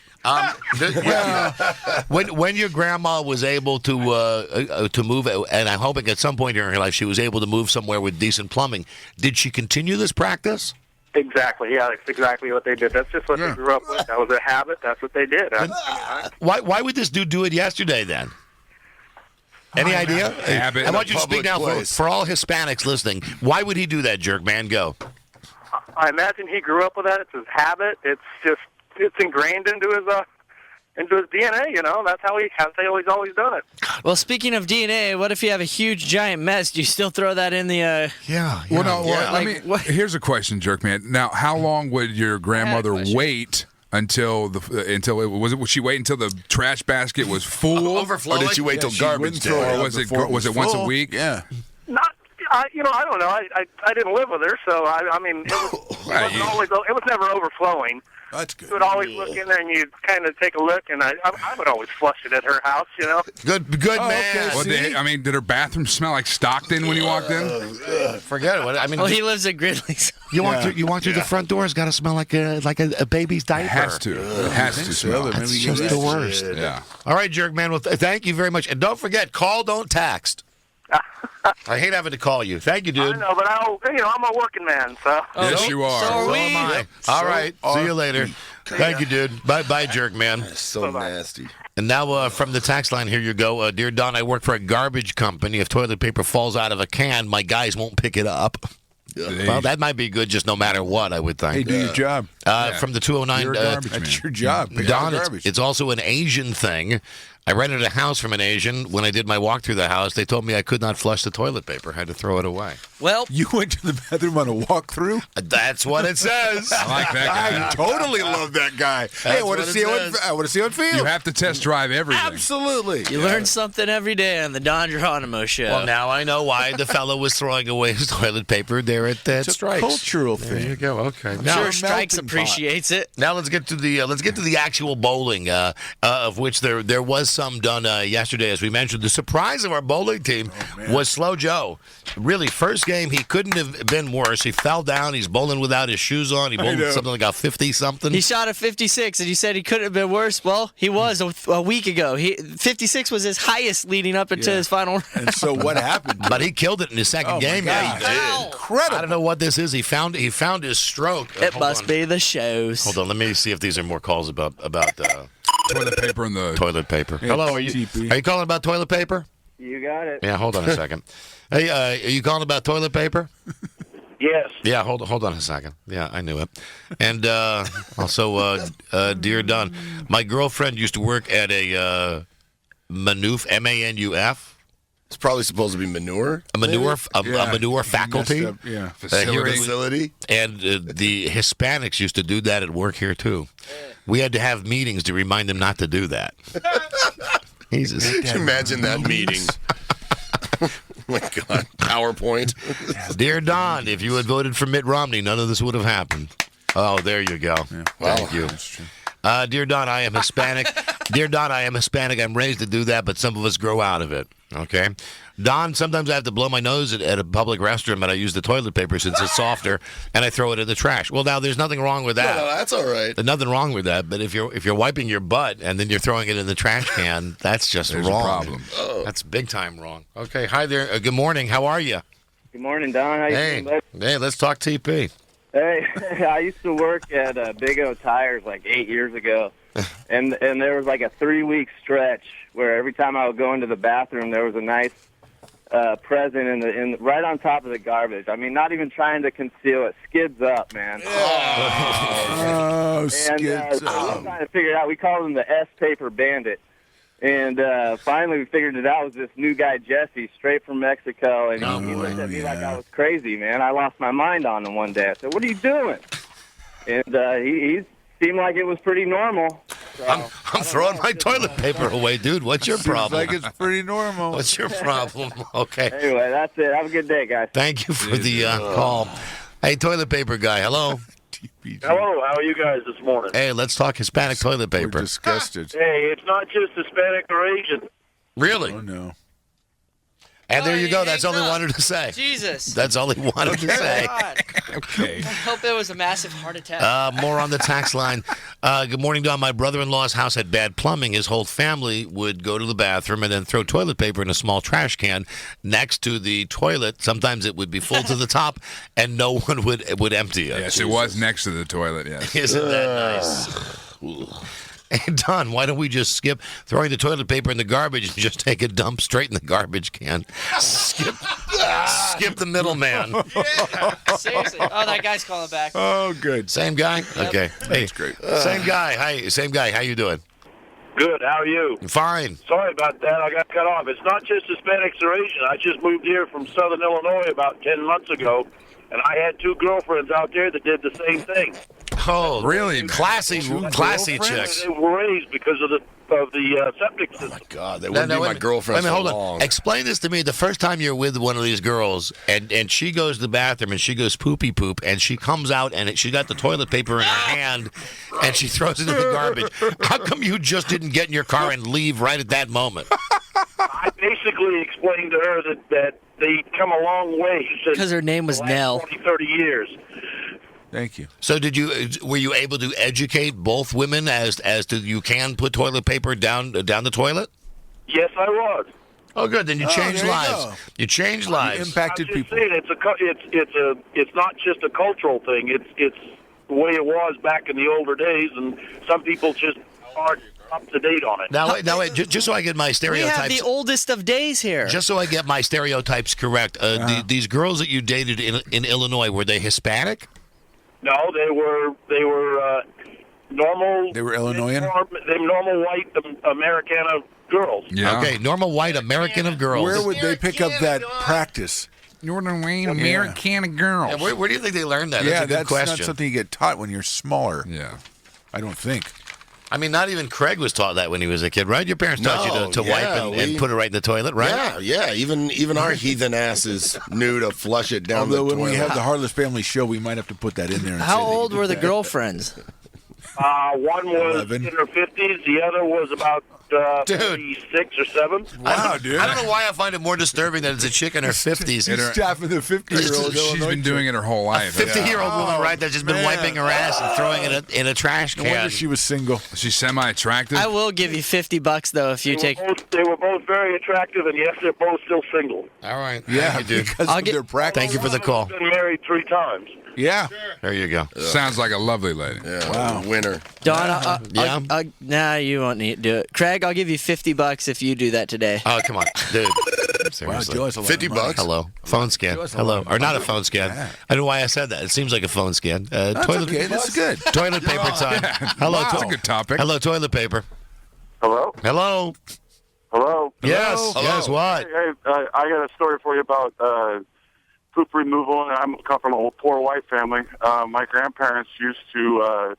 When your grandma was able to move, and I'm hoping at some point in her life she was able to move somewhere with decent plumbing, did she continue this practice? Exactly. Yeah, that's exactly what they did. That's just what they grew up with. That was a habit. That's what they did. Why would this dude do it yesterday then? Any idea? Habit. I want you to Public speak now place. for all Hispanics listening. Why would he do that, Jerkman? Go. I imagine he grew up with that. It's his habit. It's ingrained into his DNA. That's how he's always done it. Well, speaking of DNA, what if you have a huge giant mess? Do you still throw that in the? Yeah. Well, no. Well, Like, here's a question, Jerkman. Now, how long would your grandmother wait until would she wait until the trash basket was full, overflowing? Or did she wait till garbage day? or was it once a week? Yeah. I don't know. I didn't live with her, so I mean, it was never overflowing. That's good. You would always look in there and you'd kind of take a look, and I would always flush it at her house, you know. Good man. Okay, well, did her bathroom smell like Stockton when you walked in? Forget it. I mean, well, he lives at Gridley's. You walk through the front door. It's got to smell like a baby's diaper. It has to. It has to smell. That's just the worst. Yeah. All right, jerk man. Well, thank you very much, and don't forget, call, don't text. I hate having to call you. Thank you, dude. I know, but I'm a working man, so. Yes, you are. So am I. All right. See you later. Thank you, dude. Bye, jerk man. That's so nasty. And now from the text line, here you go. Dear Don, I work for a garbage company. If toilet paper falls out of a can, my guys won't pick it up. Well, that might be good just no matter what, I would think. Hey, do your job. From the 209. You're a garbage man. That's your job. Pick Don, out garbage. it's also an Asian thing. I rented a house from an Asian. When I did my walk through the house, they told me I could not flush the toilet paper. I had to throw it away. Well, you went to the bathroom on a walkthrough? That's what it says. I like that guy. I totally love that guy. Hey, I want to see how it feels. You have to test drive everything. Absolutely. You learn something every day on the Don Geronimo Show. Well, now I know why the fellow was throwing away his toilet paper there at Strikes. Cultural there thing. You go. Okay. I'm sure Strikes appreciates it. Now let's get to the actual bowling, of which there was some done yesterday, as we mentioned. The surprise of our bowling team was Slow Joe. Really, first game he couldn't have been worse. He fell down. He's bowling without his shoes on. He bowled something like a 50 something. He shot a 56, and you said he couldn't have been worse. Well, he was a week ago. 56 was his highest leading up into his final round. And so what happened? But he killed it in his second game. Yeah, he did. Incredible. I don't know what this is. He found his stroke. It must be the shows. Hold on, let me see if these are more calls about toilet paper and the toilet paper. Yeah, Hello, are you calling about toilet paper? You got it. Yeah, hold on a second. Hey, are you calling about toilet paper? Yes. Yeah, hold on a second. Yeah, I knew it. And also, dear Don, my girlfriend used to work at a Manuf, M-A-N-U-F. It's probably supposed to be manure. A manure faculty. Facility. And the Hispanics used to do that at work here, too. We had to have meetings to remind them not to do that. Jesus. Imagine that meeting. Oh my God. PowerPoint. Dear Don, if you had voted for Mitt Romney, none of this would have happened. Oh, there you go. Yeah. Thank you. Dear Don, I am Hispanic. Dear Don, I am Hispanic. I'm raised to do that, but some of us grow out of it. Okay? Don, sometimes I have to blow my nose at a public restroom, and I use the toilet paper since it's softer, and I throw it in the trash. Well, now, there's nothing wrong with that. No, that's all right. There's nothing wrong with that, but if you're wiping your butt and then you're throwing it in the trash can, that's just There's wrong. a problem. Oh. That's big time wrong. Okay, hi there. Good morning. How are you? Good morning, Don. How you doing, bud? Hey, let's talk TP. Hey, I used to work at Big O Tires like 8 years ago, and there was like a 3-week stretch where every time I would go into the bathroom, there was a nice present in right on top of the garbage. I mean, not even trying to conceal it. Skids up, man. Skids up. up. I'm trying to figure it out. We called him the S-Paper Bandit. And finally we figured it out. It was this new guy, Jesse, straight from Mexico. And he looked at me like I was crazy, man. I lost my mind on him one day. I said, what are you doing? And he seemed like it was pretty normal. So, I'm throwing my toilet paper away, dude. What's your problem? Seems like it's pretty normal. What's your problem? Okay. Anyway, that's it. Have a good day, guys. Thank you for the call. Hey, toilet paper guy. Hello. Hello, how are you guys this morning? Hey, let's talk Hispanic toilet paper. We're disgusted. Hey, it's not just Hispanic or Asian. Really? Oh, no. And there you go. That's all he wanted to say. Jesus. That's all he wanted to say. Okay. I hope it was a massive heart attack. More on the tax line. Good morning, Don. My brother-in-law's house had bad plumbing. His whole family would go to the bathroom and then throw toilet paper in a small trash can next to the toilet. Sometimes it would be full to the top, and no one would empty it. Yes, it was next to the toilet, yes. Isn't that nice? Hey, Don, why don't we just skip throwing the toilet paper in the garbage and just take a dump straight in the garbage can? Skip the middleman. Yeah, seriously. Oh, that guy's calling back. Oh, good. Same guy? Yep. Okay. Hey, that's great. Same guy. Hi, same guy. How you doing? Good, how are you? Fine. Sorry about that, I got cut off. It's not just Hispanics or Asian. I just moved here from Southern Illinois about 10 months ago, and I had 2 girlfriends out there that did the same thing. Oh, really? Classy chicks. They were raised because of the the septic system. Oh my God, they wouldn't be my girlfriend hold so long. on. Explain this to me. The first time you're with one of these girls, and she goes to the bathroom, and she goes poopy poop, and she comes out, and she got the toilet paper in her hand, and she throws it in the garbage. How come you just didn't get in your car and leave right at that moment? I basically explained to her that they come a long way. Because her name was Nell. 20, 30 years. Thank you. So were you able to educate both women as to you can put toilet paper down the toilet? Yes, I was. Oh, good. Then you changed lives. You changed lives. You impacted I'm just people. saying it's not just a cultural thing. It's the way it was back in the older days, and some people just aren't up to date on it. Now wait, just so I get my We stereotypes. have the oldest of days here. Just so I get my stereotypes correct, these girls that you dated in Illinois, were they Hispanic? No, they were normal. They were Illinoisan? They were normal white Americana girls. Yeah. Okay, normal white American of girls. Where would they pick up that practice? Northern Wayne American girls. Yeah, where do you think they learned that? Yeah, That's a good question. not something you get taught when you're smaller. Yeah. I don't think. I mean, not even Craig was taught that when he was a kid, right? Your parents taught you to wipe and put it right in the toilet, right? Yeah. Even our heathen asses knew to flush it down Although the when toilet. we have the Heartless Family show, we might have to put that in there. And How say that old you were did the that. girlfriends? One was 11. in her 50s. The other was about Dude. 36 or 7. Wow, dude. I don't know why I find it more disturbing that it's a chick in her 50s. She's staffing the 50-year-old. She's been doing it her whole life. 50-year-old woman, right, that's just been wiping her ass and throwing it in a trash No can. wonder she was single. She's semi-attractive. I will give you $50 though if you take. They were both very attractive, and yes, they're both still single. All right. Yeah, Thank you, dude. because I'll of get- their practice. Thank you for the call. Been married 3 times. Yeah. There you go. Sounds like a lovely lady. Yeah, Wow. winner. Don, Yeah? nah, you won't need to do it. Craig, I'll give you $50 if you do that today. Oh, come on, dude. Wow, Seriously. Joe has a lot of $50 money. Hello. Phone scan. Joe has a Hello. lot of Or not a money. phone scan. Yeah. I don't know why I said that. It seems like a phone scan. That's okay. This is good. Toilet paper time. Hello. Wow. That's a good topic. Hello, toilet paper. Hello? Hello. Hello? Yes. Hello. Yes. What? Hey, I got a story for you about poop removal, and I come from a poor white family. My grandparents used to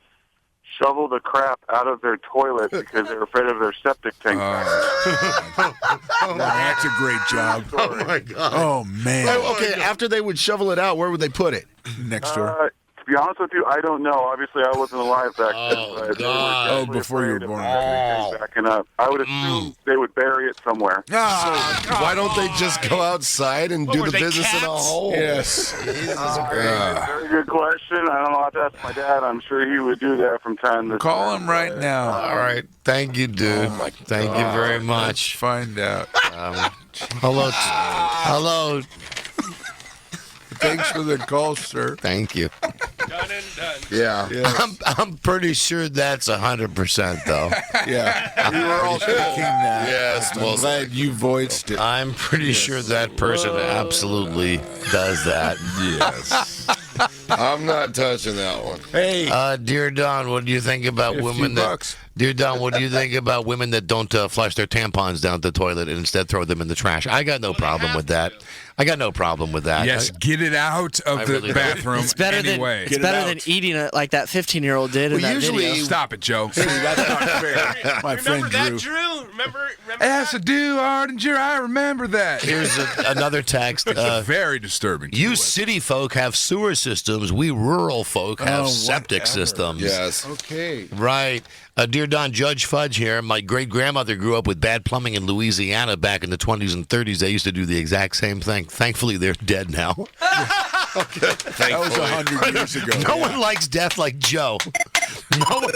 shovel the crap out of their toilet because they were afraid of their septic tank. Well, that's a great job. Oh my God. Oh, man. Okay, after they would shovel it out, where would they put it? Next door. To be honest with you, I don't know. Obviously, I wasn't alive back then. but they were God. Oh, definitely before you were afraid of born. everything backing up. I would assume they would bury it somewhere. Why don't they just go outside and do were the they business in a cats? hole? Yes. Very good question. I don't know. I'll have to ask my dad. I'm sure he would do that from time to time. Call him right now. All right. Thank you, dude. Thank you very much. Find out. Hello. Hello. Thanks for the call, sir. Thank you. Done and done. Yeah. I'm pretty sure that's 100% though. Yeah. We were all thinking that. Yes, I'm well glad you voiced it. I'm pretty sure that person absolutely does that. Yes. I'm not touching that one. Hey. Dear Don, what do you think about women that? Dear Don, what do you think about women that don't flush their tampons down the toilet and instead throw them in the trash? I got no problem with that. I got no problem with that. Yes, get it out of the really bathroom It's better anyway. than eating it like that 15-year-old did in that video. Stop it, Joe. Hey, that's not fair. My friend Remember that, Drew. Drew? Remember Yes, I do, Ardinger. I remember that. Here's another text. Very disturbing. You city folk have sewer systems. We rural folk have septic systems. Yes. Okay. Right. Dear Don, Judge Fudge here. My great-grandmother grew up with bad plumbing in Louisiana back in the 20s and 30s. They used to do the exact same thing. Thankfully, they're dead now. That was 100 years ago. No one likes death like Joe. No one,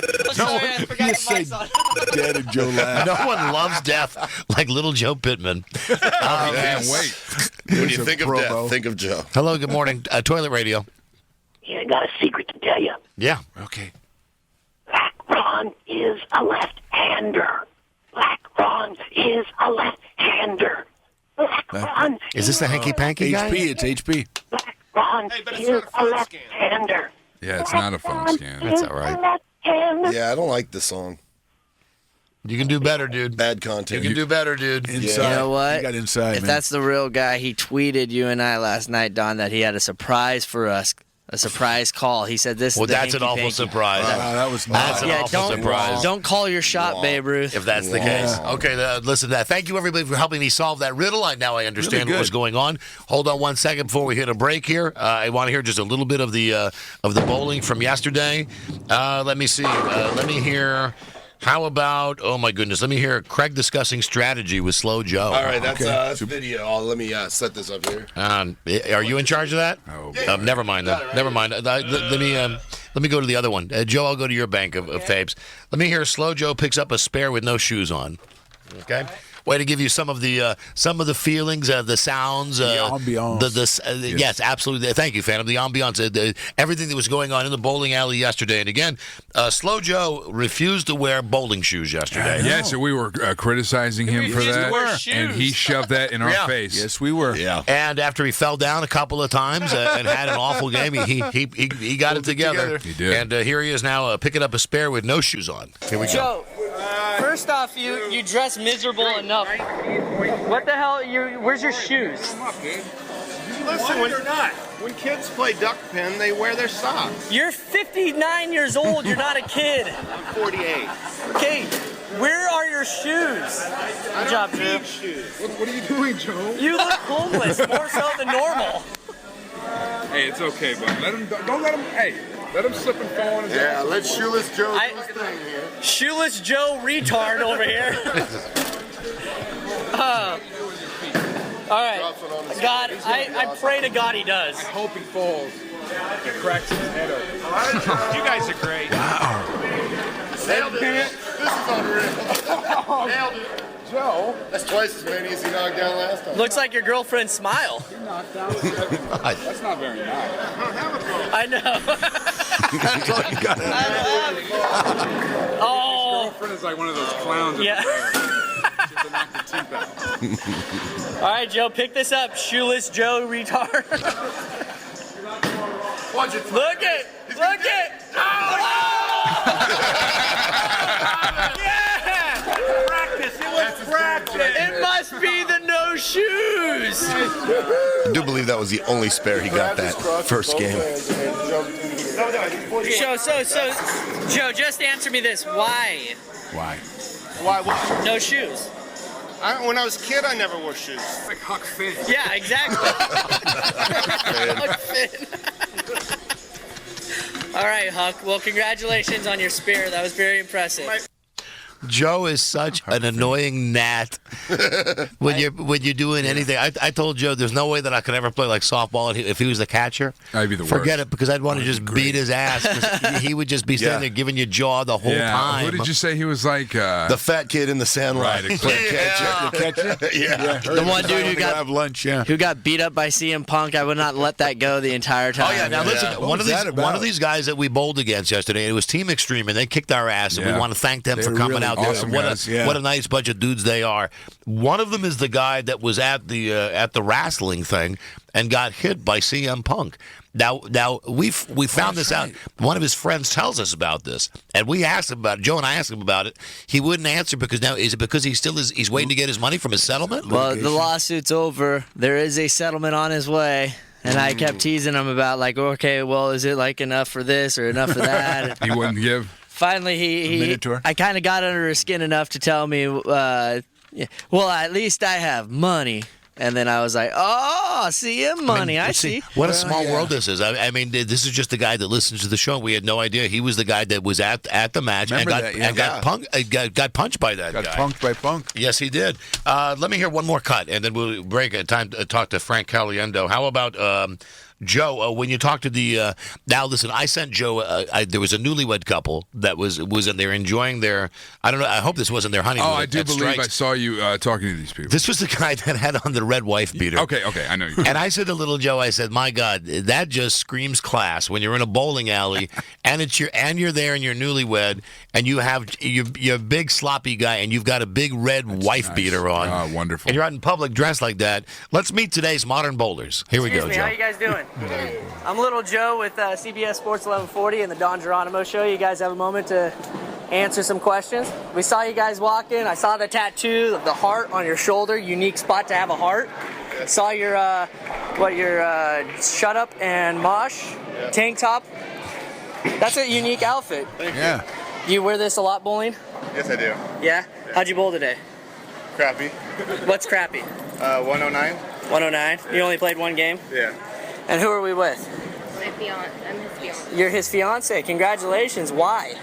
You say Dad and Joe laugh. no one loves death like little Joe Pittman. Can't wait. When you think of promo. death, think of Joe. Hello, good morning. Toilet radio. Yeah, I got a secret to tell you. Yeah. Okay. Black Ron is a left-hander. Black Ron is a left-hander. Black Ron Is this the hanky-panky guy? HP, it's HP. Black Ron Hey, but it's is not a a phone left-hander. Yeah, it's not a phone scan. That's all right. Left-hander. Yeah, I don't like the song. You can do better, dude. Bad You content. can do better, dude. Inside. You know what? You got inside, If man. that's the real guy, he tweeted you and I last night, Don, that he had a surprise for us a surprise call. He said this. Well, is the that's an awful hanky-panky. surprise. That was That's an awful surprise. Don't call your shot, Babe Ruth. If that's the case. Okay, listen to that. Thank you, everybody, for helping me solve that riddle. Now I understand what was going on. Hold on 1 second before we hit a break here. I want to hear just a little bit of the bowling from yesterday. Let me see. Let me hear. How about, oh my goodness, let me hear Craig discussing strategy with Slow Joe. All right, that's video. Let me set this up here. Are you in charge of that? Oh, never mind then. Never mind. Let me go to the other one. Joe, I'll go to your bank of tapes. Let me hear Slow Joe picks up a spare with no shoes on. Okay? Way to give you some of the feelings, the sounds, the ambiance. Yes, absolutely. Thank you, Phantom. The ambiance, everything that was going on in the bowling alley yesterday. And again, Slow Joe refused to wear bowling shoes yesterday. Yeah, so we were criticizing him for that, and he shoved that in our face. Yes, we were. Yeah. And after he fell down a couple of times and had an awful game, he got it together. He did. And here he is now picking up a spare with no shoes on. Here we go. Joe, first off, you dress miserable enough. What the hell? Where's your shoes? Listen, when kids play duck pin, they wear their socks. You're 59 years old. You're not a kid. I'm 48. Okay, where are your shoes? Good job, Joe. What are you doing, Joe? You look homeless, more so than normal. Hey, it's okay, but don't let him. Hey, let him slip and fall on his. Yeah, let Shoeless Joe do his thing here. Shoeless Joe retard over here. All right. God, I pray to God he does. I hope he falls. He cracks his head open. You guys are great. Wow. Nailed it. This is unreal. Nailed it. Joe. That's twice as many as he knocked down last time. Looks like your girlfriend's smile. He knocked down 7. That's not very nice. I don't have a girlfriend. I know. That's all you got. Oh. His girlfriend is like one of those clowns. Yeah. To knock the teeth out. All right, Joe, pick this up. Shoeless Joe retard. Watch it. Look it. Look it. Yeah. Practice. It was practice. It must be the no shoes. I do believe that was the only spare he got that first game. So, Joe, just answer me this. Why? Why? Why? What? No shoes. When I was a kid, I never wore shoes. It's like Huck Finn. Yeah, exactly. Huck Finn. All right, Huck. Well, congratulations on your spear. That was very impressive. Joe is such an annoying gnat when you're doing anything. I told Joe there's no way that I could ever play like softball if he was the catcher. I'd be the worst. Forget it, because I'd want to just beat his ass. 'Cause he would just be standing there giving you jaw the whole time. Who did you say he was like? The fat kid in the sandlot. Right, Catcher? Yeah. The one dude who have lunch. Yeah. who got beat up by CM Punk. I would not let that go the entire time. Oh yeah, now listen. One of these guys that we bowled against yesterday, it was Team Extreme, and they kicked our ass, and we want to thank them for coming out there. awesome What guys. a nice bunch of dudes they are. One of them is the guy that was at the wrestling thing and got hit by CM Punk. Now we found this out. One of his friends tells us about this, and we asked him about it. Joe and I asked him about it. He wouldn't answer because now is it because he's waiting to get his money from his settlement? Well, the lawsuit's over. There is a settlement on his way. And I kept teasing him about, like, okay, well, is it like enough for this or enough for that? He wouldn't give. Finally, I kind of got under his skin enough to tell me, well, at least I have money. And then I was like, oh, CM money, I see. What a small world this is. I mean, this is just the guy that listens to the show. We had no idea. He was the guy that was at the match and got punched by that guy. Got punked by Punk. Yes, he did. Let me hear one more cut, and then we'll break it. Time to talk to Frank Caliendo. How about Joe, when you talk to the now listen, I sent Joe. There was a newlywed couple that was in there enjoying their. I don't know. I hope this wasn't their honeymoon. Oh, I do believe Strikes. I saw you talking to these people. This was the guy that had on the red wife beater. Okay, I know you. And I said to little Joe, I said, "My God, that just screams class when you're in a bowling alley and you're there and you're newlywed and you're a big sloppy guy and you've got a big red wife beater on. Oh, wonderful. And you're out in public dressed like that. Let's meet today's modern bowlers. Here we go, Joe. How you guys doing? I'm Little Joe with CBS Sports 1140 and the Don Geronimo Show. You guys have a moment to answer some questions? We saw you guys walk in. I saw the tattoo of the heart on your shoulder. Unique spot to have a heart. Saw your What, your shut up and mosh tank top? That's a unique outfit. Thank you. Yeah. Do you wear this a lot bowling? Yes, I do. Yeah? How'd you bowl today? Crappy. What's crappy? 109. 109? You only played one game? Yeah. And who are we with? My fiance. I'm his fiance. You're his fiance. Congratulations. Why?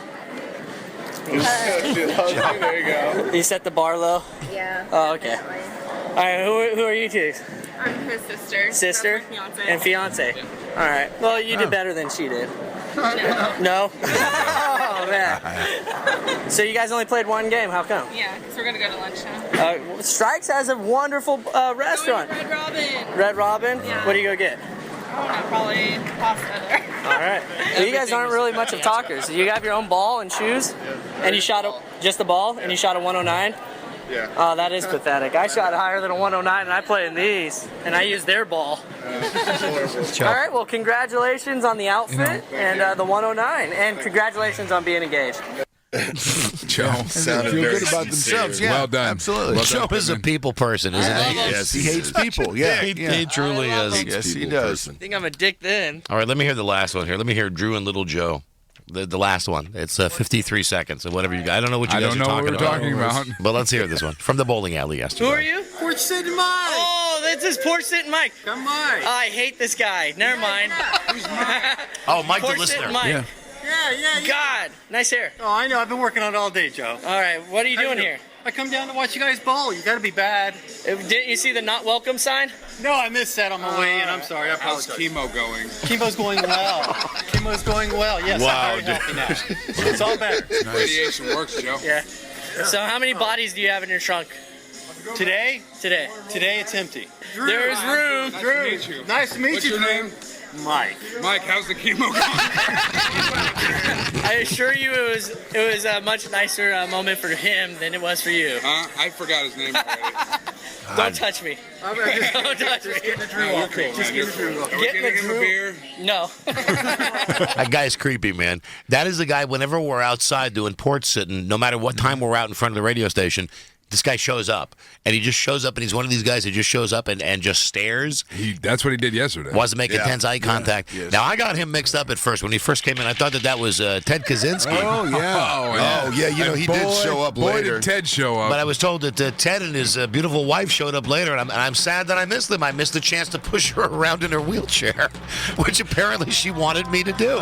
There you go. You set the bar low? Yeah. Oh, okay. All right, who are you two? I'm his sister. Sister? That's my fiance. And fiance? All right. Well, you did better than she did. No. No? Oh, man. So you guys only played one game. How come? Yeah, because we're going to go to lunch now. Strikes has a wonderful restaurant. Red Robin. Red Robin? Yeah. What do you go get? I don't know, probably pasta there. All right. Well, you guys aren't really much of talkers. You have your own ball and shoes, and you shot just the ball, and you shot a 109? Yeah. Oh, that is pathetic. I shot higher than a 109, and I play in these, and I use their ball. All right, well, congratulations on the outfit and the 109, and congratulations on being engaged. Joe sounded feel good about themselves. Yeah, well done. Absolutely. Well Joe done, is a Pittman. people person, isn't he? Yes, he hates people. Yeah, He truly is. Yes, he does. I think I'm a dick then. All right, let me hear the last one here. Let me hear Drew and Little Joe. The last one. It's 53 seconds or whatever you got. I don't know what you guys are talking about. I don't know what we're talking about. But let's hear this one. From the bowling alley yesterday. Who are you? Porch Sit Mike. Oh, that's his Porch Sit Mike. Come on. I hate this guy. Never mind. Oh, Mike Porch the listener. Sit Mike. Yeah. Yeah. God, nice hair. Oh, I know. I've been working on it all day, Joe. All right, what are you doing here? I come down to watch you guys bowl. You got to be bad. Didn't you see the not welcome sign? No, I missed that on my way in. I'm sorry. I How's apologize. chemo going? Chemo's going well. Chemo's going well. Yes, Wow, I'm very healthy now. It's all better. Radiation works, Joe. Yeah. So how many bodies do you have in your trunk Today today? it's empty. There's room. Drew, nice to meet What's you, your Drew. name? Mike. Mike, how's the chemo going? I assure you it was a much nicer moment for him than it was for you. I forgot his name already. Don't touch me. Don't touch me. Get the Drew off me. Just get the Drew off. Are we Get getting the him a Drew. beer? No. That guy's creepy, man. That is the guy, whenever we're outside doing porch sitting, no matter what time we're out in front of the radio station, this guy shows up. And he just shows up, and he's one of these guys that just shows up and just stares. That's what he did yesterday. Wasn't making intense eye contact. Yes. Now, I got him mixed up at first. When he first came in, I thought that was Ted Kaczynski. Oh yeah. Oh, yeah, you know, he did show up Boy, later. did Ted show up. But I was told that Ted and his beautiful wife showed up later, and I'm sad that I missed them. I missed the chance to push her around in her wheelchair, which apparently she wanted me to do.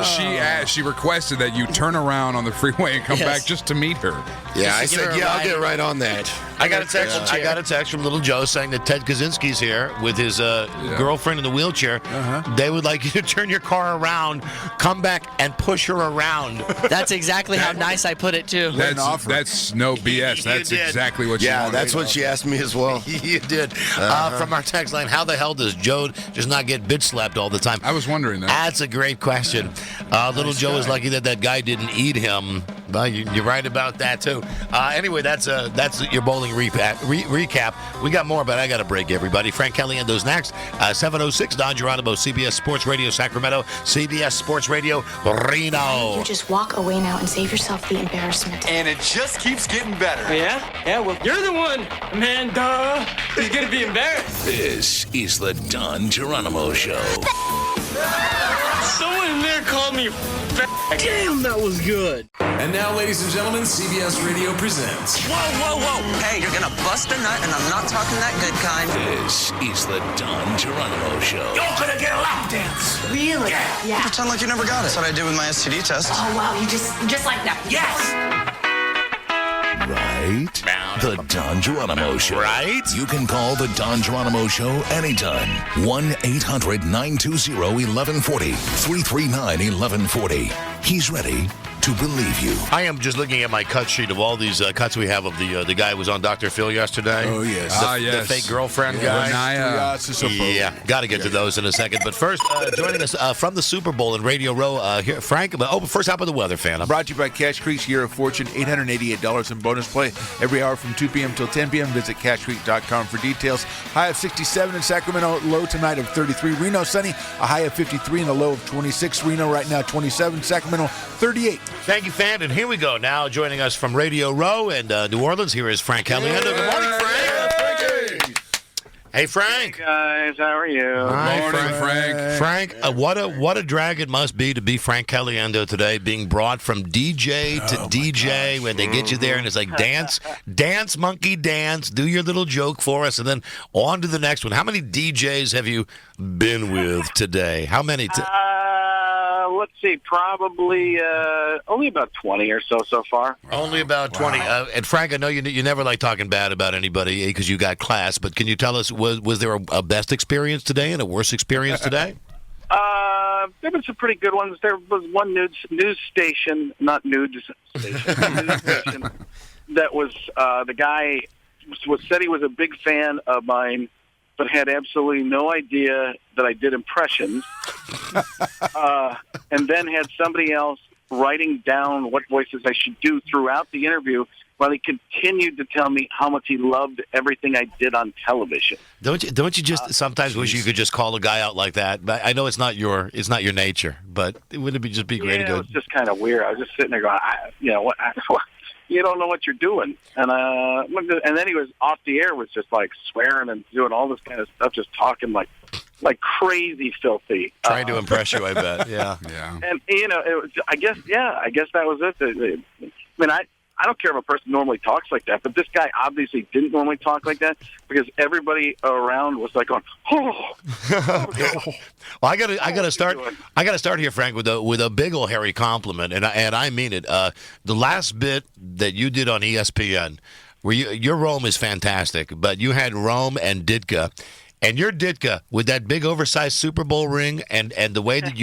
She requested that you turn around on the freeway and come Yes. back just to meet her. Yeah, I Just to give her said, a yeah, I'll ride. get right on that. I got a text. I got a text from Little Joe saying that Ted Kaczynski's here with his girlfriend in the wheelchair. They would like you to turn your car around, come back, and push her around. That's exactly how nice I put it too. That's no BS. That's did. exactly what she Yeah, wanted. that's what she asked me as well. You did. From our text line, how the hell does Joe just not get bitch slapped all the time? I was wondering that. That's a great question. Little Joe is lucky that guy didn't eat him. Well, you're right about that too. Anyway, that's your bowling recap. We got more, but I got to break everybody. Frank Caliendo's next. 7:06. Don Geronimo, CBS Sports Radio Sacramento, CBS Sports Radio Reno. You just walk away now and save yourself the embarrassment. And it just keeps getting better. Yeah. Well, you're the one, Amanda. Who's gonna be embarrassed? This is the Don Geronimo Show. Someone in there called me. Damn, that was good. And now, ladies and gentlemen, CBS Radio presents. Whoa. Hey, you're gonna bust a nut, and I'm not talking that good kind. This is the Don Geronimo Show. You're gonna get a lap dance. Really? Yeah. Pretend like you never got it. That's what I did with my STD test. Oh, wow. You just like that. Yes. Right? The Don Geronimo Show. Right? You can call the Don Geronimo Show anytime. 1-800-920-1140. 339-1140. He's ready to believe you. I am just looking at my cut sheet of all these cuts we have of the guy who was on Dr. Phil yesterday. Oh, yes. The fake girlfriend guy. Yeah, got to get to those in a second. But first, joining us from the Super Bowl in Radio Row, here, Frank. First, how about the weather, Phantom? Brought to you by Cash Creek's Year of Fortune, $888 in bonus play every hour from 2 p.m. till 10 p.m. Visit cashcreek.com for details. High of 67 in Sacramento, low tonight of 33. Reno, sunny, a high of 53 and a low of 26. Reno right now, 27. Sacramento, 38. Thank you, Fan. And here we go. Now joining us from Radio Row and New Orleans, here is Frank Caliendo. Good morning, Frank. Hey, Frank. Hey, guys. How are you? Hi, Morning, Frank. Frank, what a drag it must be to be Frank Caliendo today, being brought from DJ to DJ when they get you there, and it's like dance, monkey, dance, do your little joke for us, and then on to the next one. How many DJs have you been with today? How many? Let's see. Probably only about 20 or so far. Only about 20. And Frank, I know you never like talking bad about anybody because you got class, but can you tell us, was there a best experience today and a worst experience today? There been some pretty good ones. There was one news station, not nude station, news station that was the guy said he was a big fan of mine, but had absolutely no idea that I did impressions, and then had somebody else writing down what voices I should do throughout the interview while he continued to tell me how much he loved everything I did on television. Don't you just sometimes wish you could just call a guy out like that? I know it's not your nature, but wouldn't it just be great to go? It was just kind of weird. I was just sitting there going, you don't know what you're doing. And then he was off the air, was just like swearing and doing all this kind of stuff, just talking like crazy filthy. Trying to impress you, I bet. Yeah. And it was, I guess that was it. I mean, I don't care if a person normally talks like that, but this guy obviously didn't normally talk like that because everybody around was like going, oh. Well, I gotta start here, Frank, with a big ol' hairy compliment, and I mean it. The last bit that you did on ESPN, where your Rome is fantastic, but you had Rome and Ditka. And your Ditka with that big oversized Super Bowl ring, and the way that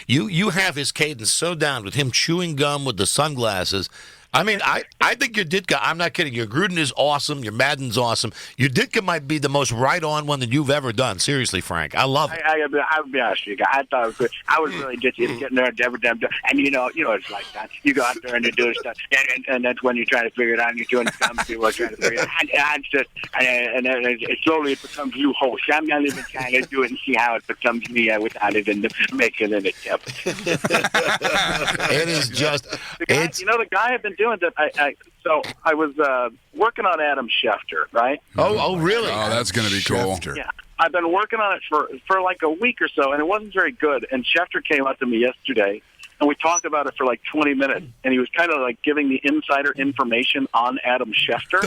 you have his cadence so down with him chewing gum with the sunglasses. I mean, I think your Ditka, I'm not kidding, your Gruden is awesome, your Madden's awesome. Your Ditka might be the most right-on one that you've ever done. Seriously, Frank. I love it. I would be honest with you, I thought it was good. I was really ditchy getting there every damn time. And you know it's like that. You go out there and you do stuff, and that's when you try to figure it out, and you're doing dumb people are trying to figure it out. And then slowly it becomes you host. I'm not even trying to do it and see how it becomes me without even making an attempt. It is just... the guy I've been doing that. I was working on Adam Schefter, right? Oh, really? Oh, that's going to be cool. Yeah, I've been working on it for like a week or so, and it wasn't very good. And Schefter came up to me yesterday, and we talked about it for like 20 minutes. And he was kind of like giving me insider information on Adam Schefter.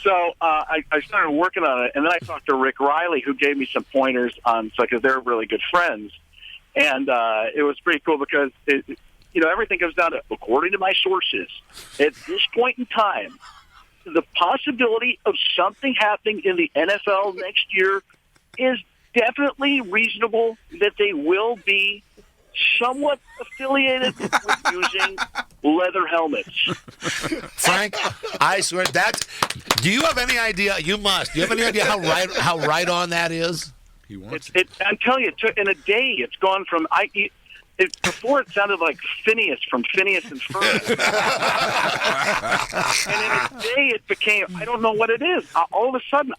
So I started working on it, and then I talked to Rick Riley, who gave me some pointers on, because they're really good friends, and it was pretty cool because everything comes down to, according to my sources, at this point in time, the possibility of something happening in the NFL next year is definitely reasonable, that they will be somewhat affiliated with using leather helmets. Frank, I swear do you have any idea? You must. Do you have any idea how right on that is? He wants it. I'm telling you, in a day, it's gone from before it sounded like Phineas from Phineas and Ferb. And in a day it became, I don't know what it is. All of a sudden,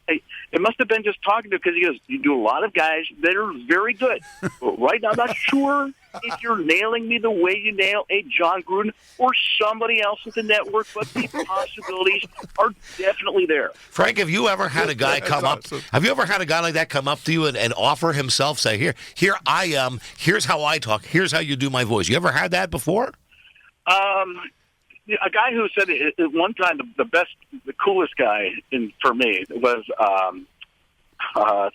it must have been just talking to him, because he goes, you do a lot of guys that are very good. But right now, I'm not sure if you're nailing me the way you nail a John Gruden or somebody else at the network, but the possibilities are definitely there. Frank, have you ever had a guy come up? Have you ever had a guy like that come up to you and offer himself, say, here I am, here's how I talk, here's how you do my voice? You ever had that before? A guy who said at one time the coolest guy for me was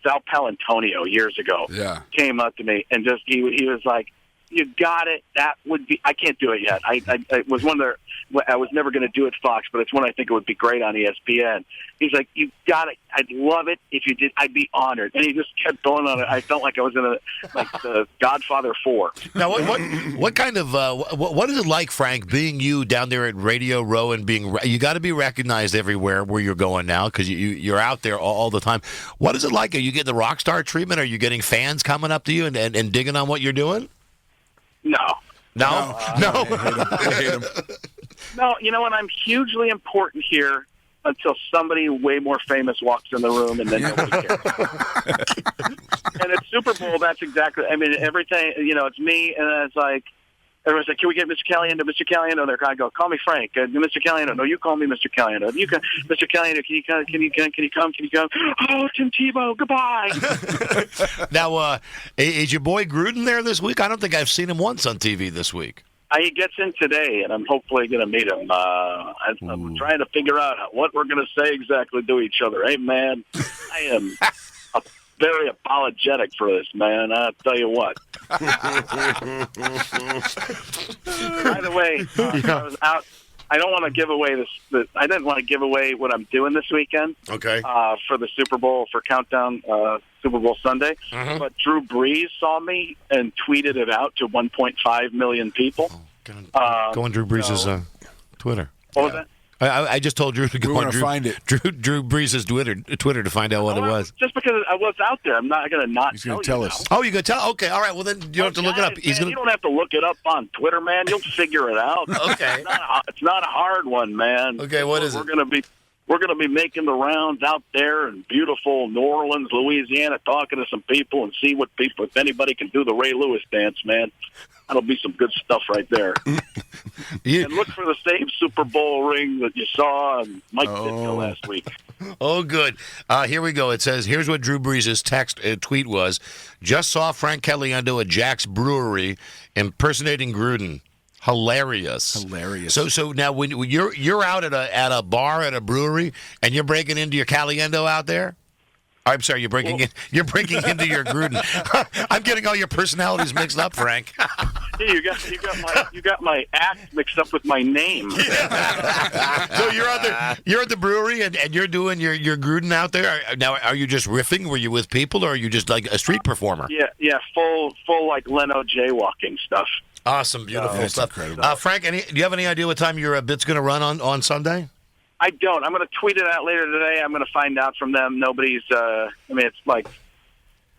Sal Palantonio years ago. Yeah, came up to me and just he was like, "You got it. That would be. I can't do it yet. I was one of I was never going to do it, Fox, but it's one I think it would be great on ESPN." He's like, "You got it. I'd love it if you did. I'd be honored." And he just kept going on it. I felt like I was in the Godfather 4. Now, what kind of what is it like, Frank, being you down there at Radio Row and you got to be recognized everywhere where you're going now, because you're out there all the time. What is it like? Are you getting the rock star treatment? Are you getting fans coming up to you and digging on what you're doing? No. I hate him. No, you know what? I'm hugely important here until somebody way more famous walks in the room, and then nobody cares. And at Super Bowl, that's exactly. I mean, everything. It's me, and then it's like, everyone's like, can we get Mr. Caliendo? Mr. Caliendo. They're I go, call me Frank. Mr. Caliendo. No, you call me Mr. Caliendo. You can, Mr. Caliendo. Can you come? Can you come? Oh, Tim Tebow. Goodbye. Now, is your boy Gruden there this week? I don't think I've seen him once on TV this week. He gets in today, and I'm hopefully going to meet him. I'm trying to figure out what we're going to say exactly to each other. Hey, man, I am very apologetic for this, man. I'll tell you what. By the way, I was out. I don't want to give away this. I didn't want to give away what I'm doing this weekend. Okay. For the Super Bowl, for Countdown Super Bowl Sunday. But Drew Brees saw me and tweeted it out to 1.5 million people. Go on Drew Brees' Twitter. What was that? I just told Drew to go on find it. Drew Brees' Twitter to find out what it was. Just because I was out there, I'm not going to not. He's going to tell us. Oh, you're going to tell? Okay, all right. Well, then you don't have to look it up. You don't have to look it up on Twitter, man. You'll figure it out. Okay. It's not a hard one, man. Okay, what is it? We're going to be making the rounds out there in beautiful New Orleans, Louisiana, talking to some people and see what people, if anybody can do the Ray Lewis dance, man. That'll be some good stuff right there. And look for the same Super Bowl ring that you saw on Mike Ditka last week. Oh, good. Here we go. It says, here's what Drew Brees' tweet was. Just saw Frank Caliendo at Jack's Brewery impersonating Gruden. Hilarious. So now when you're out at a bar at a brewery and you're breaking into your Caliendo out there. I'm sorry, you're breaking into your Gruden. I'm getting all your personalities mixed up, Frank. Yeah, you got my act mixed up with my name. So you're at the brewery and you're doing your Gruden out there. Now, are you just riffing? Were you with people, or are you just like a street performer? Yeah, full like Leno jaywalking stuff. Awesome, beautiful stuff. Incredible. Frank, do you have any idea what time your bit's going to run on Sunday? I don't. I'm going to tweet it out later today. I'm going to find out from them. Nobody's. It's like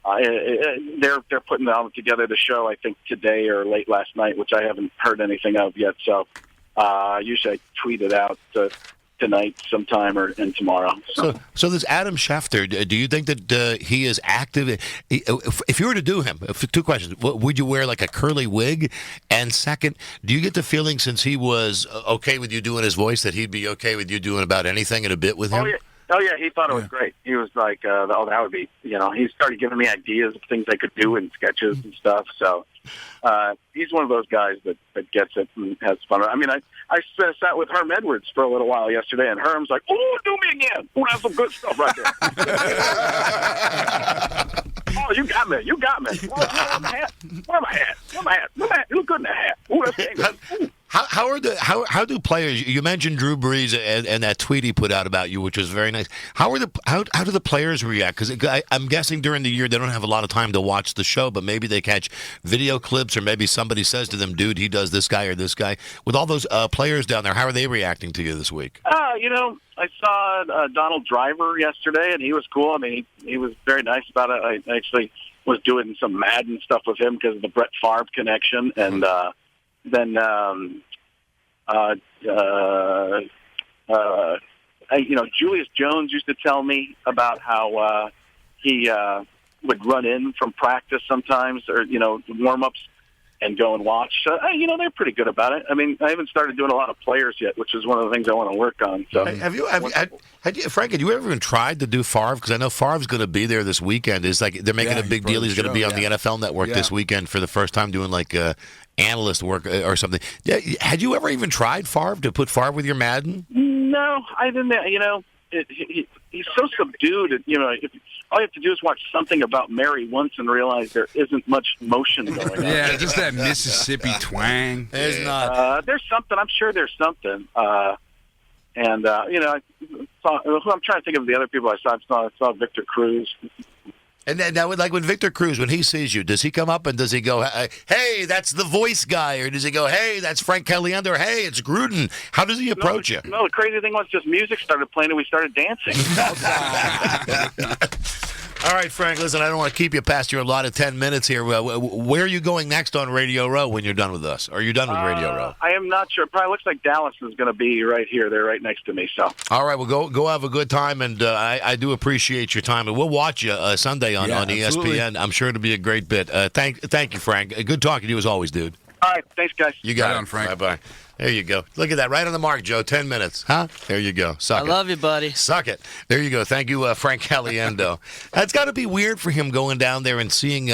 they're putting together the show. I think today or late last night, which I haven't heard anything of yet. So usually I tweet it out tonight sometime and tomorrow. So this Adam Schefter, do you think that he is active? If you were to do him, two questions. Would you wear like a curly wig? And second, do you get the feeling, since he was okay with you doing his voice, that he'd be okay with you doing about anything and a bit with him? Oh, yeah, he thought it was great. He was like, that would be, he started giving me ideas of things I could do in sketches and stuff. So he's one of those guys that gets it and has fun. I mean, I sat with Herm Edwards for a little while yesterday, and Herm's like, oh, do me again. Oh, that's some good stuff right there. Oh, you got me. Where's my hat? Where's my hat? You look good in the hat. Oh, that's good. How do players? You mentioned Drew Brees and that tweet he put out about you, which was very nice. How do the players react? Because I'm guessing during the year they don't have a lot of time to watch the show, but maybe they catch video clips, or maybe somebody says to them, "Dude, he does this guy or this guy." With all those players down there, how are they reacting to you this week? I saw Donald Driver yesterday, and he was cool. I mean, he was very nice about it. I actually was doing some Madden stuff with him because of the Brett Favre connection, and then Julius Jones used to tell me about how he would run in from practice sometimes, or warm-ups, and go and watch. They're pretty good about it. I mean, I haven't started doing a lot of players yet, which is one of the things I want to work on. So, Frank, had you ever even tried to do Favre? Because I know Favre's going to be there this weekend. It's like they're making a big deal. He's going to be on the NFL Network this weekend for the first time, doing like analyst work or something. Yeah, had you ever even tried Favre, to put Favre with your Madden? No, I didn't. He's so subdued. All you have to do is watch Something About Mary once and realize there isn't much motion going on. Yeah, just that Mississippi twang. There's not. There's something. I'm sure there's something. I'm trying to think of the other people I saw. I saw Victor Cruz. And then, now, like when Victor Cruz, when he sees you, does he come up and does he go, "Hey, that's the voice guy," or does he go, "Hey, that's Frank Caliendo," or "Hey, it's Gruden"? How does he approach you? No, the crazy thing was just music started playing and we started dancing. All right, Frank, listen, I don't want to keep you past your allotted 10 minutes here. Where are you going next on Radio Row when you're done with us? Are you done with Radio Row? I am not sure. Probably looks like Dallas is going to be right here. They're right next to me. So. All right, well, go have a good time, and I do appreciate your time. And we'll watch you Sunday on ESPN. I'm sure it'll be a great bit. Thank you, Frank. Good talking to you as always, dude. All right, thanks, guys. You got Right it. on, Frank. Bye-bye. There you go. Look at that. Right on the mark, Joe. 10 minutes. Huh? There you go. Suck it. I love you, buddy. Suck it. There you go. Thank you, Frank Caliendo. That's got to be weird for him going down there and seeing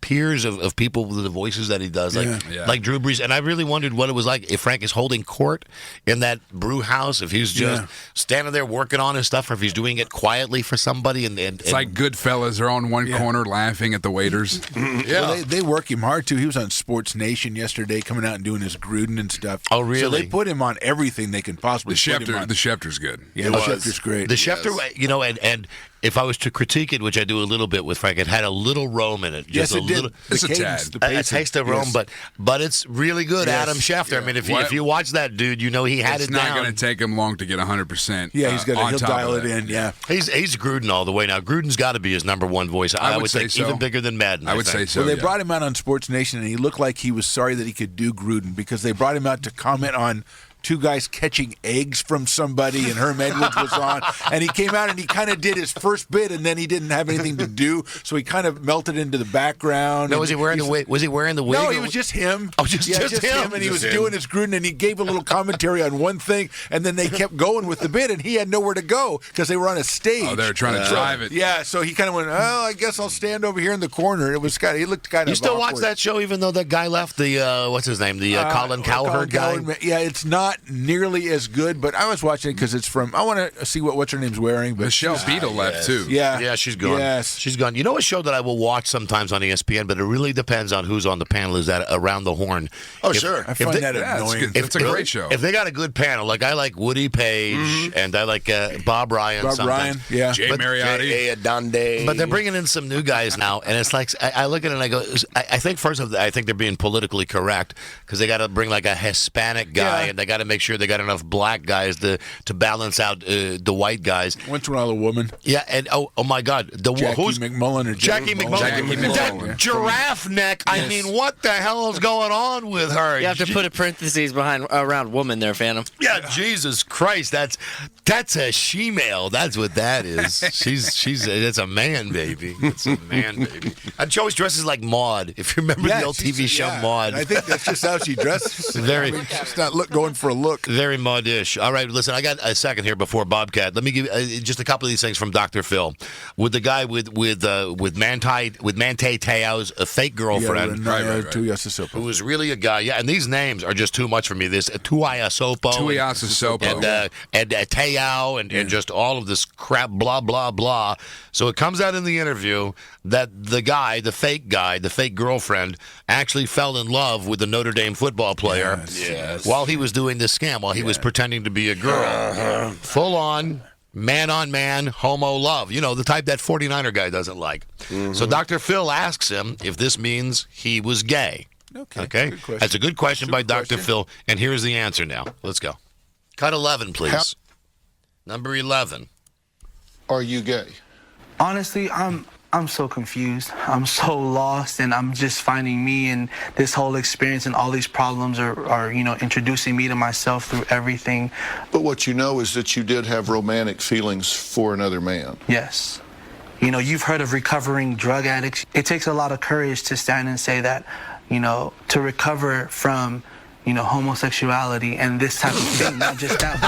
peers of people with the voices that he does, like Drew Brees. And I really wondered what it was like if Frank is holding court in that brew house, if he's just standing there working on his stuff, or if he's doing it quietly for somebody. It's like Goodfellas. They're on one corner laughing at the waiters. Well, they work him hard, too. He was on Sports Nation yesterday coming out and doing his Gruden and stuff. Oh, really? So they put him on everything they can possibly put him on. The Schefter's good. Yeah, the Schefter's great. The Schefter, and if I was to critique it, which I do a little bit with Frank, it had a little Rome in it. Just Yes, it did. It's a tad. A taste of Rome, but it's really good. Yes. Adam Schefter. I mean, if you watch that dude, you know he had it's it down. not going to take him long to get 100%. Yeah, he'll dial it in. Yeah, he's Gruden all the way now. Gruden's got to be his number one voice. I would say so. Even bigger than Madden. I would say so. Well, they brought him out on Sports Nation, and he looked like he was sorry that he could do Gruden because they brought him out to comment on two guys catching eggs from somebody, and Herm Edwards was on, and he came out and he kind of did his first bit, and then he didn't have anything to do, so he kind of melted into the background. No, was he wearing the wig? Was he wearing the wig? No, he was just him. Oh, just him. And he was doing his Gruden, and he gave a little commentary on one thing, and then they kept going with the bit, and he had nowhere to go because they were on a stage. Oh, they were trying to drive it. Yeah, so he kind of went, oh, I guess I'll stand over here in the corner. It was he looked kind of. You still awkward. watch that show, even though that guy left? The what's his name? The Colin Cowherd guy. Yeah, it's not nearly as good, but I was watching it because it's from. I want to see what's her name's wearing. But Michelle Beadle left too. Yeah, she's gone. Yes, she's gone. You know a show that I will watch sometimes on ESPN, but it really depends on who's on the panel. Is that Around the Horn? Oh, sure. I find that annoying. It's a great show. If they got a good panel, like I like Woody Page and I like Bob Ryan. Bob Ryan, yeah. Jay Mariotti, Adonde. But they're bringing in some new guys now, and it's like I look at it and I go, I think first of all, I think they're being politically correct because they got to bring like a Hispanic guy, and they got to make sure they got enough black guys to balance out the white guys. Once in a while, a woman. Yeah, and oh my God, Jackie who's McMullen or Jackie McMullen? Jackie McMullen. That giraffe neck. I mean, what the hell is going on with her? You have to put a parentheses behind around woman there, Phantom. Yeah, Jesus Christ, that's a she-male. That's what that is. It's a man baby. It's a man baby. And she always dresses like Maude. If you remember the old TV show Maude. I think that's just how she dresses. She's not going for a look. Very Maude-ish. All right, listen, I got a second here before Bobcat. Let me give just a couple of these things from Dr. Phil. With the guy with Manti Te'o's a fake girlfriend, who was really a guy. Yeah, and these names are just too much for me. This Tuiasopo, and Te'o, and just all of this crap, blah blah blah. So it comes out in the interview that the fake girlfriend, actually fell in love with the Notre Dame football player while he was doing this scam, while he was pretending to be a girl. Full on, man-on-man, homo love. You know, the type that 49er guy doesn't like. So Dr. Phil asks him if this means he was gay. Okay? That's a good question by Dr. Phil, and here's the answer now. Let's go. Cut 11, please. Number 11. Are you gay? Honestly, I'm so confused. I'm so lost, and I'm just finding me, and this whole experience and all these problems are introducing me to myself through everything. But what you know is that you did have romantic feelings for another man. Yes. You know, you've heard of recovering drug addicts. It takes a lot of courage to stand and say that, to recover from homosexuality and this type of thing, not just that.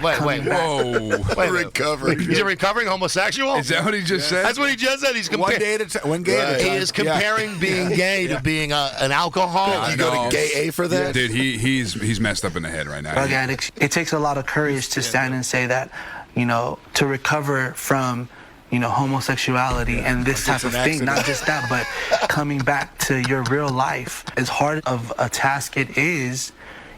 Wait. Whoa. Recovering. He's a recovering homosexual? Is that what he just said? That's what he just said. He's one day at a time. He is comparing being gay to being an alcoholic. You go to gay A for that? Dude, he's messed up in the head right now. Drug addicts. It takes a lot of courage to stand and say that, to recover from homosexuality and this type of thing, not just that, but coming back to your real life. As hard of a task it is,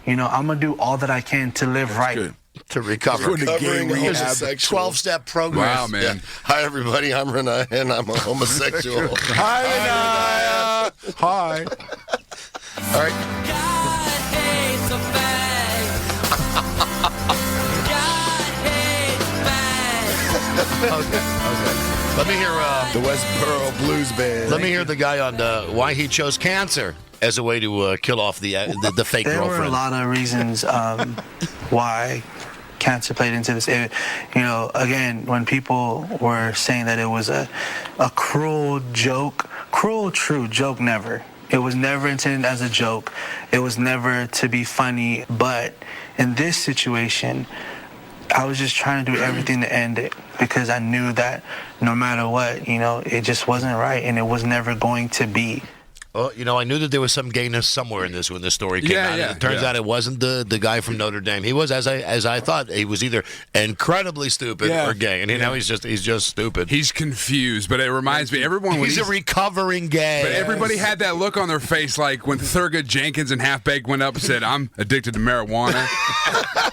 I'm going to do all that I can to live right. Good. To recover. Recovering homosexual. 12-step program. Wow, man. Yeah. Hi, everybody. I'm Renee, and I'm a homosexual. Hi, Renee. Hi. All right. Okay. Let me hear the Westboro Blues Band. Let me hear the guy on why he chose cancer as a way to kill off the fake there girlfriend. There were a lot of reasons why cancer played into this. Again, when people were saying that it was a cruel joke, true joke never. It was never intended as a joke. It was never to be funny. But in this situation, I was just trying to do everything to end it because I knew that no matter what, it just wasn't right and it was never going to be. Well, I knew that there was some gayness somewhere in this when the story came out. Yeah, it turns out it wasn't the guy from Notre Dame. He was, as I thought, he was either incredibly stupid or gay, and now he's just stupid. He's confused, but it reminds me, he's a recovering gay. But everybody had that look on their face, like when Thurgood Jenkins and Half Baked went up and said, "I'm addicted to marijuana."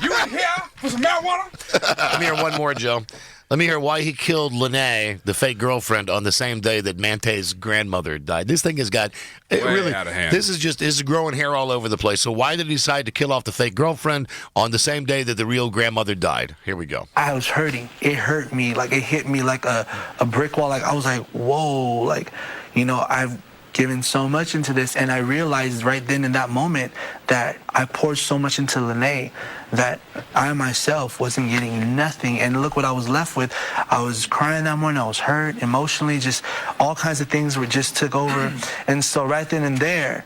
You in here for some marijuana? Let me hear one more, Joe. Let me hear why he killed Lene, the fake girlfriend, on the same day that Mante's grandmother died. This thing has got really out of hand. This is growing hair all over the place. So why did he decide to kill off the fake girlfriend on the same day that the real grandmother died? Here we go. I was hurting. It hurt me. Like, it hit me like a brick wall. Like, I was like, whoa. Like, I've given so much into this, and I realized right then in that moment that I poured so much into Lene that I myself wasn't getting nothing. And look what I was left with. I was crying that morning. I was hurt emotionally. Just all kinds of things just took over. And so right then and there,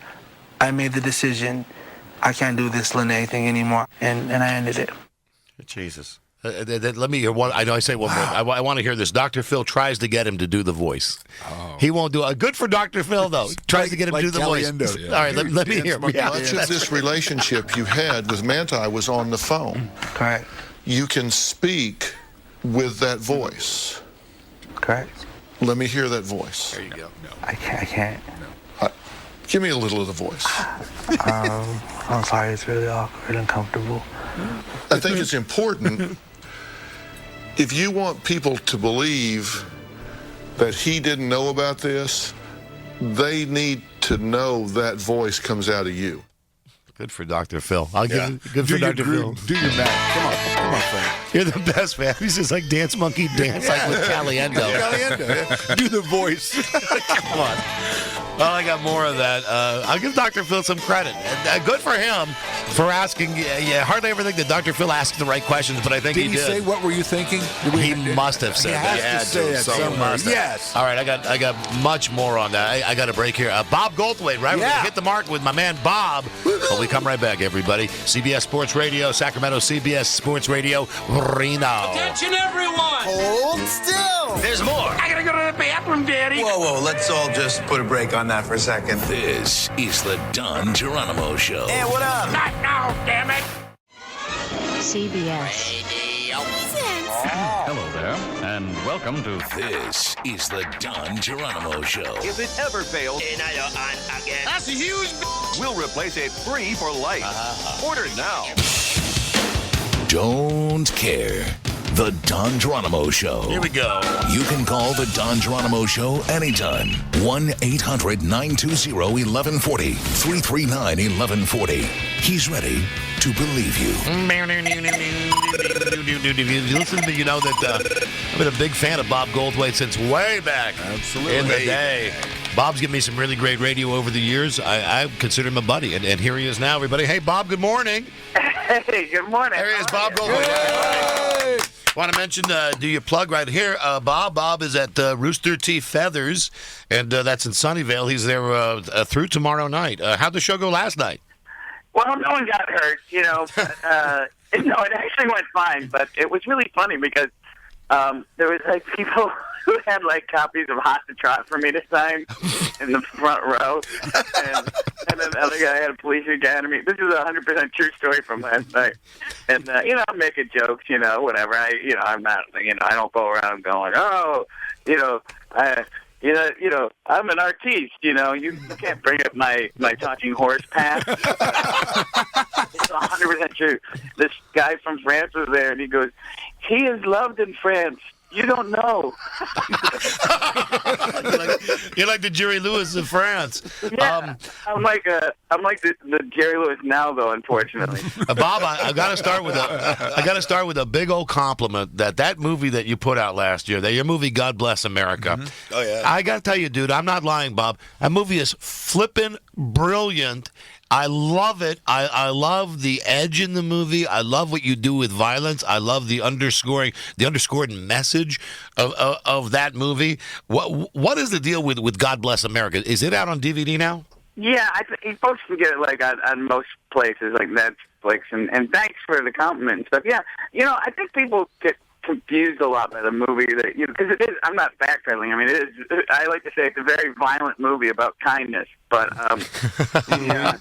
I made the decision, I can't do this Lene thing anymore, and I ended it. Jesus. Let me hear one. I know I say one more. I want to hear this. Dr. Phil tries to get him to do the voice. Oh. He won't do it. Good for Dr. Phil, though. Tries to get him to do the voice. Yeah. All right, let me hear. Much of this relationship you had with Manti was on the phone. Correct. You can speak with that voice. Correct. Let me hear that voice. There you go. No. I can't. Give me a little of the voice. I'm sorry. It's really awkward and uncomfortable. I think it's important. If you want people to believe that he didn't know about this, they need to know that voice comes out of you. Good for Dr. Phil. I'll give him good for Dr. Phil. Do your math. Come on, friend. You're the best, man. He's just like dance monkey dance, like with Caliendo. Caliendo. Do the voice. Come on. Well, I got more of that. I'll give Dr. Phil some credit. Good for him for asking. Yeah, hardly ever think that Dr. Phil asked the right questions, but I think he did. Did he say what were you thinking? He must have said that. He has to say that somewhere. Yes. All right, I got much more on that. I got a break here. Bob Goldthwait, right? We're going to hit the mark with my man Bob. But we come right back, everybody. CBS Sports Radio, Sacramento, CBS Sports Radio, Reno. Attention, everyone! Hold still! There's more. I gotta go to the bathroom, Daddy. Whoa, let's all just put a break on that for a second. This is the Don Geronimo Show. Hey, what up? Not now, damn it! CBS. Hello there, and welcome to... This is the Don Geronimo Show. If it ever fails, again. that's a huge... We'll replace it free for life. Order now. Don't care. The Don Geronimo Show. Here we go. You can call the Don Geronimo Show anytime. 1-800-920-1140. 339-1140. He's ready to believe you. Listen to, you know that I've been a big fan of Bob Goldthwait since way back in the day. Bob's given me some really great radio over the years. I consider him a buddy, and here he is now, everybody. Hey, Bob, good morning. Hey, good morning. There he is, Bob Goldthwait. Want to mention, do your plug right here, Bob. Bob is at Rooster Teeth Feathers, and that's in Sunnyvale. He's there through tomorrow night. How'd the show go last night? Well, no one got hurt, no, it actually went fine, but it was really funny because there was like people who had like copies of Hot to Trot for me to sign in the front row, and then the other guy had a police academy. This is a 100% true story from last night, and I'm making jokes, whatever. I'm not, I don't go around going, I'm an artiste, you can't bring up my talking horse past. It's 100% true. This guy from France was there, and he goes, he is loved in France. You don't know. You're like the Jerry Lewis of France. Yeah, I'm like the Jerry Lewis now, though. Unfortunately, Bob, I got to start with a big old compliment that movie that you put out last year, your movie God Bless America. Mm-hmm. Oh yeah. I got to tell you, dude, I'm not lying, Bob. That movie is flippin' brilliant. I love it. I love the edge in the movie. I love what you do with violence. I love the underscored message of that movie. What is the deal with God Bless America? Is it out on DVD now? Yeah, folks can get it like on most places like Netflix, and thanks for the compliment and stuff. Yeah, I think people get confused a lot by the movie that because it is. I'm not backpedaling. I mean, it is. I like to say it's a very violent movie about kindness, but yeah.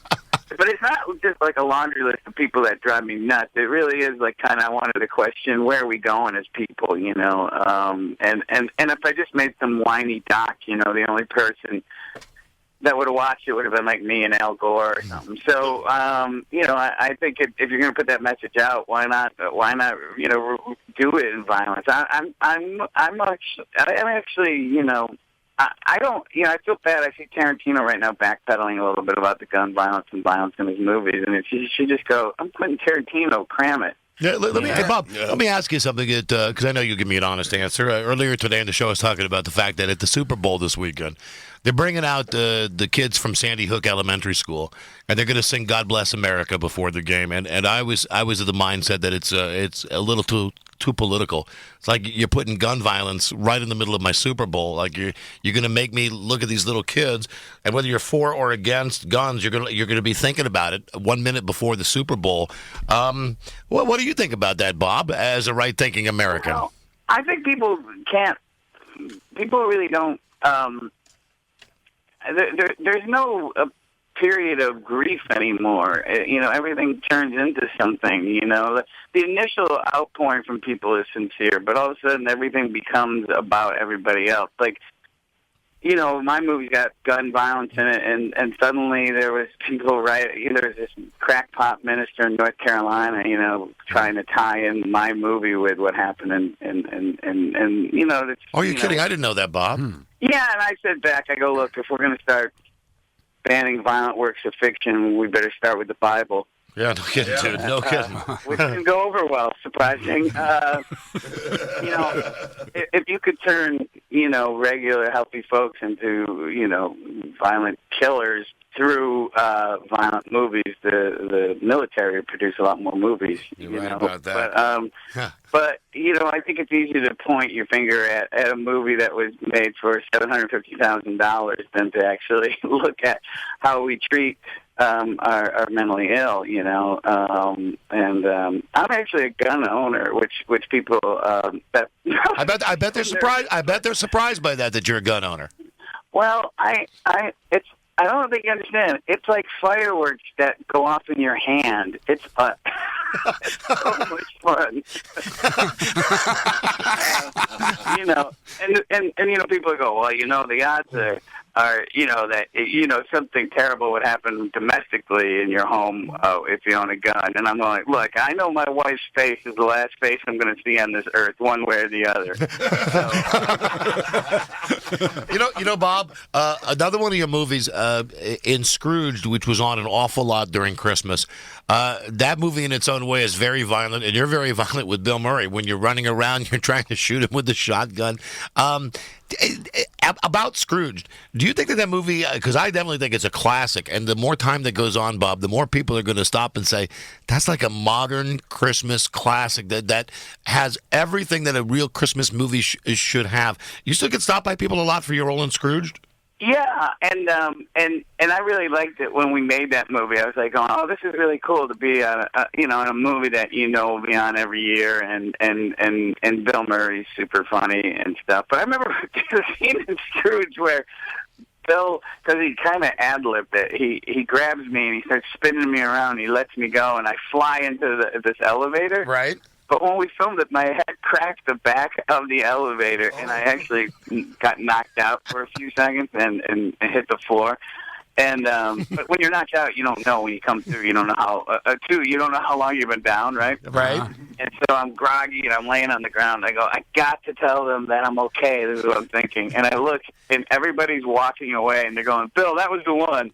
But it's not just like a laundry list of people that drive me nuts. It really is like kind of I wanted to question where are we going as people, and if I just made some whiny doc, the only person that would have watched it would have been like me and Al Gore or something. So, I think if you're going to put that message out, why not, do it in violence? I'm actually, I don't, I feel bad. I see Tarantino right now backpedaling a little bit about the gun violence and violence in his movies, and if you should just go, I'm putting Tarantino, cram it. Yeah, hey, Bob, let me ask you something, because I know you'll give me an honest answer. Earlier today in the show, I was talking about the fact that at the Super Bowl this weekend, they're bringing out the kids from Sandy Hook Elementary School, and they're going to sing "God Bless America" before the game. And I was of the mindset that it's a little too political. It's like you're putting gun violence right in the middle of my Super Bowl. Like you're going to make me look at these little kids, and whether you're for or against guns, you're going to be thinking about it 1 minute before the Super Bowl. What do you think about that, Bob, as a right-thinking American? Well, I think people really don't. There's no period of grief anymore. Everything turns into something. The initial outpouring from people is sincere, but all of a sudden everything becomes about everybody else. Like, my movie got gun violence in it, and suddenly there was people there's this crackpot minister in North Carolina, trying to tie in my movie with what happened, Oh, you're kidding? I didn't know that, Bob. Yeah, and I said back, I go, look, if we're going to start banning violent works of fiction, we better start with the Bible. Yeah, no kidding, dude. No kidding. Which didn't go over well, surprising. If you could turn, regular healthy folks into, violent killers through violent movies, the military would produce a lot more movies. You're right about that. But I think it's easy to point your finger at a movie that was made for $750,000 than to actually look at how we treat are mentally ill, and I'm actually a gun owner, which people I bet they're surprised. I bet they're surprised by that you're a gun owner. Well, I don't think you understand. It's like fireworks that go off in your hand. It's it's so much fun. And people go, well, the odds are that something terrible would happen domestically in your home if you own a gun. And I'm going, look, I know my wife's face is the last face I'm going to see on this earth, one way or the other. Bob, another one of your movies, in Scrooged, which was on an awful lot during Christmas. That movie in its own way is very violent, and you're very violent with Bill Murray. When you're running around, you're trying to shoot him with the shotgun. About Scrooged, do you think that movie, because I definitely think it's a classic, and the more time that goes on, Bob, the more people are going to stop and say, that's like a modern Christmas classic that has everything that a real Christmas movie should have. You still get stopped by people a lot for your role in Scrooged? Yeah, and I really liked it when we made that movie. I was like, oh, this is really cool to be on a movie that will be on every year, and Bill Murray's super funny and stuff. But I remember the scene in Scrooge where Bill, because he kind of ad-libbed it, he grabs me and he starts spinning me around. And he lets me go, and I fly into this elevator. Right. But when we filmed it, my head cracked the back of the elevator, and I actually got knocked out for a few seconds and hit the floor. And but when you're knocked out, you don't know when you come through. You don't know how. You don't know how long you've been down, right? Right. And so I'm groggy and I'm laying on the ground. I go, I got to tell them that I'm okay. This is what I'm thinking. And I look, and everybody's walking away, and they're going, Bill, that was the one.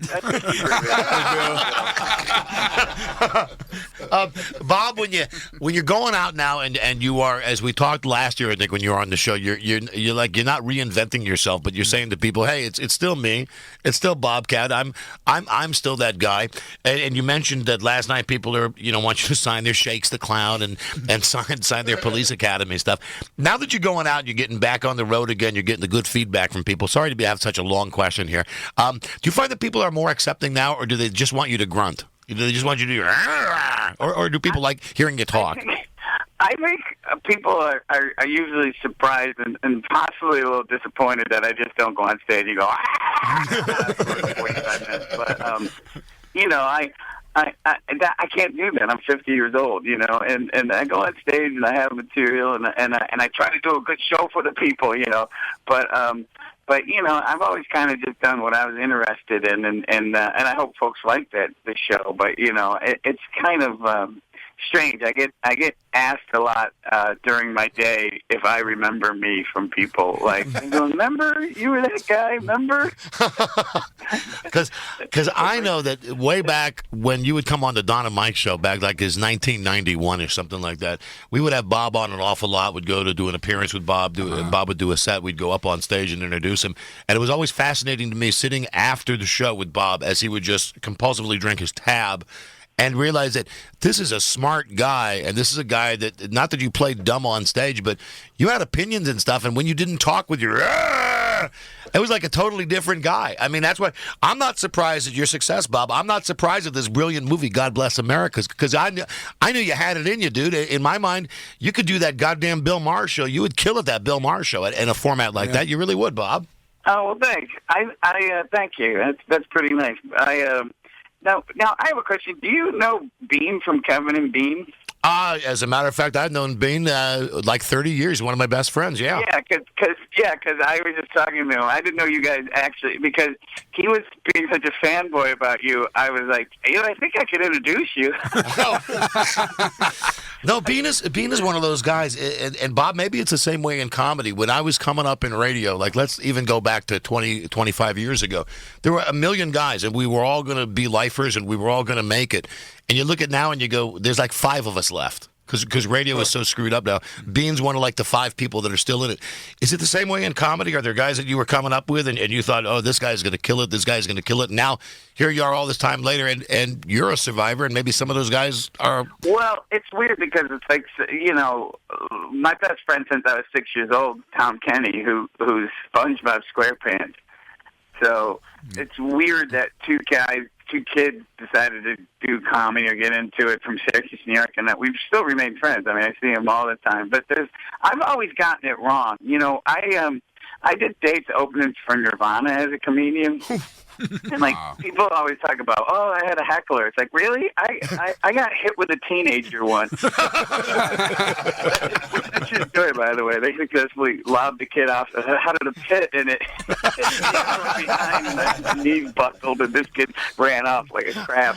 Bob, when you're going out now, and you are, as we talked last year, I think when you were on the show, you're like, you're not reinventing yourself, but you're saying to people, hey, it's still me, it's still Bobcat. that. I'm still that guy. And you mentioned that last night people are want you to sign their Shakes the Clown and sign their Police Academy stuff. Now that you're going out, you're getting back on the road again. You're getting the good feedback from people. Sorry to have such a long question here. Do you find that people are more accepting now, or do they just want you to grunt? Do they just want you to do, or do people like hearing you talk? I think people are usually surprised and possibly a little disappointed that I just don't go on stage and go, for 45 minutes. But, I can't do that. I'm 50 years old, and I go on stage and I have material and I try to do a good show for the people, But I've always kind of just done what I was interested in, and I hope folks like the show. But it's kind of strange. I get asked a lot during my day if I remember me from people. Like, remember you were that guy? Remember? Because I know that way back when you would come on the Don and Mike show back like his 1991 or something like that, we would have Bob on an awful lot. We'd go to do an appearance with Bob. Bob would do a set. We'd go up on stage and introduce him. And it was always fascinating to me sitting after the show with Bob as he would just compulsively drink his tab and realize that this is a smart guy, and this is a guy that, not that you played dumb on stage, but you had opinions and stuff, and when you didn't talk with your, it was like a totally different guy. I mean, that's why I'm not surprised at your success, Bob. I'm not surprised at this brilliant movie, God Bless America, because I knew you had it in you, dude. In my mind, you could do that goddamn Bill Maher show. You would kill at that Bill Maher show in a format like that. You really would, Bob. Oh, well, thanks. I thank you. That's pretty nice. Now, I have a question. Do you know Bean from Kevin and Bean? As a matter of fact, I've known Bean like 30 years. One of my best friends, yeah. Yeah, because I was just talking to him. I didn't know you guys actually, because he was being such a fanboy about you. I was like, I think I could introduce you. No, Bean is one of those guys, and Bob, maybe it's the same way in comedy. When I was coming up in radio, like let's even go back to 20, 25 years ago, there were a million guys, and we were all going to be lifers, and we were all going to make it. And you look at now and you go, there's like 5 of us left. Because radio is so screwed up now. Bean's one of like the 5 people that are still in it. Is it the same way in comedy? Are there guys that you were coming up with and you thought, oh, this guy's going to kill it, this guy's going to kill it. And now here you are all this time later and you're a survivor and maybe some of those guys are... Well, it's weird because it's like, my best friend since I was 6 years old, Tom Kenny, who's SpongeBob SquarePants. So it's weird that two kids decided to do comedy or get into it from Syracuse, New York, and that we've still remained friends. I mean, I see them all the time. But I've always gotten it wrong. I did dates openings for Nirvana as a comedian. And people always talk about, oh, I had a heckler. It's like, really? I got hit with a teenager once. That's just good, by the way. They successfully lobbed the kid out of the pit, and it behind the knees buckled, and this kid ran off like a crab.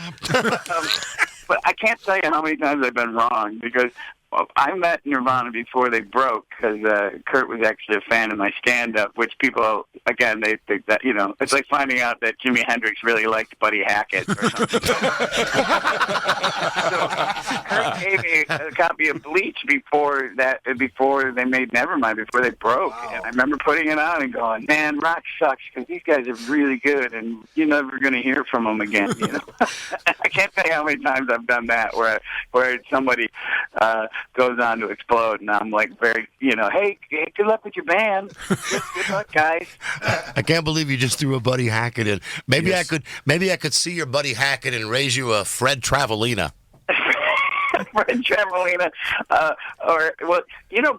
But I can't tell you how many times I've been wrong because I met Nirvana before they broke because Kurt was actually a fan of my stand-up, which people, again, they think that, it's like finding out that Jimi Hendrix really liked Buddy Hackett or something. So Kurt gave me a copy of Bleach before they made Nevermind, before they broke. Wow. And I remember putting it on and going, man, rock sucks because these guys are really good and you're never going to hear from them again. I can't tell you how many times I've done that where somebody... goes on to explode, and I'm like very, hey, good luck with your band. Good luck, guys. I can't believe you just threw a Buddy Hackett in. Maybe I could see your Buddy Hackett and raise you a Fred Travelina. Fred Travelina,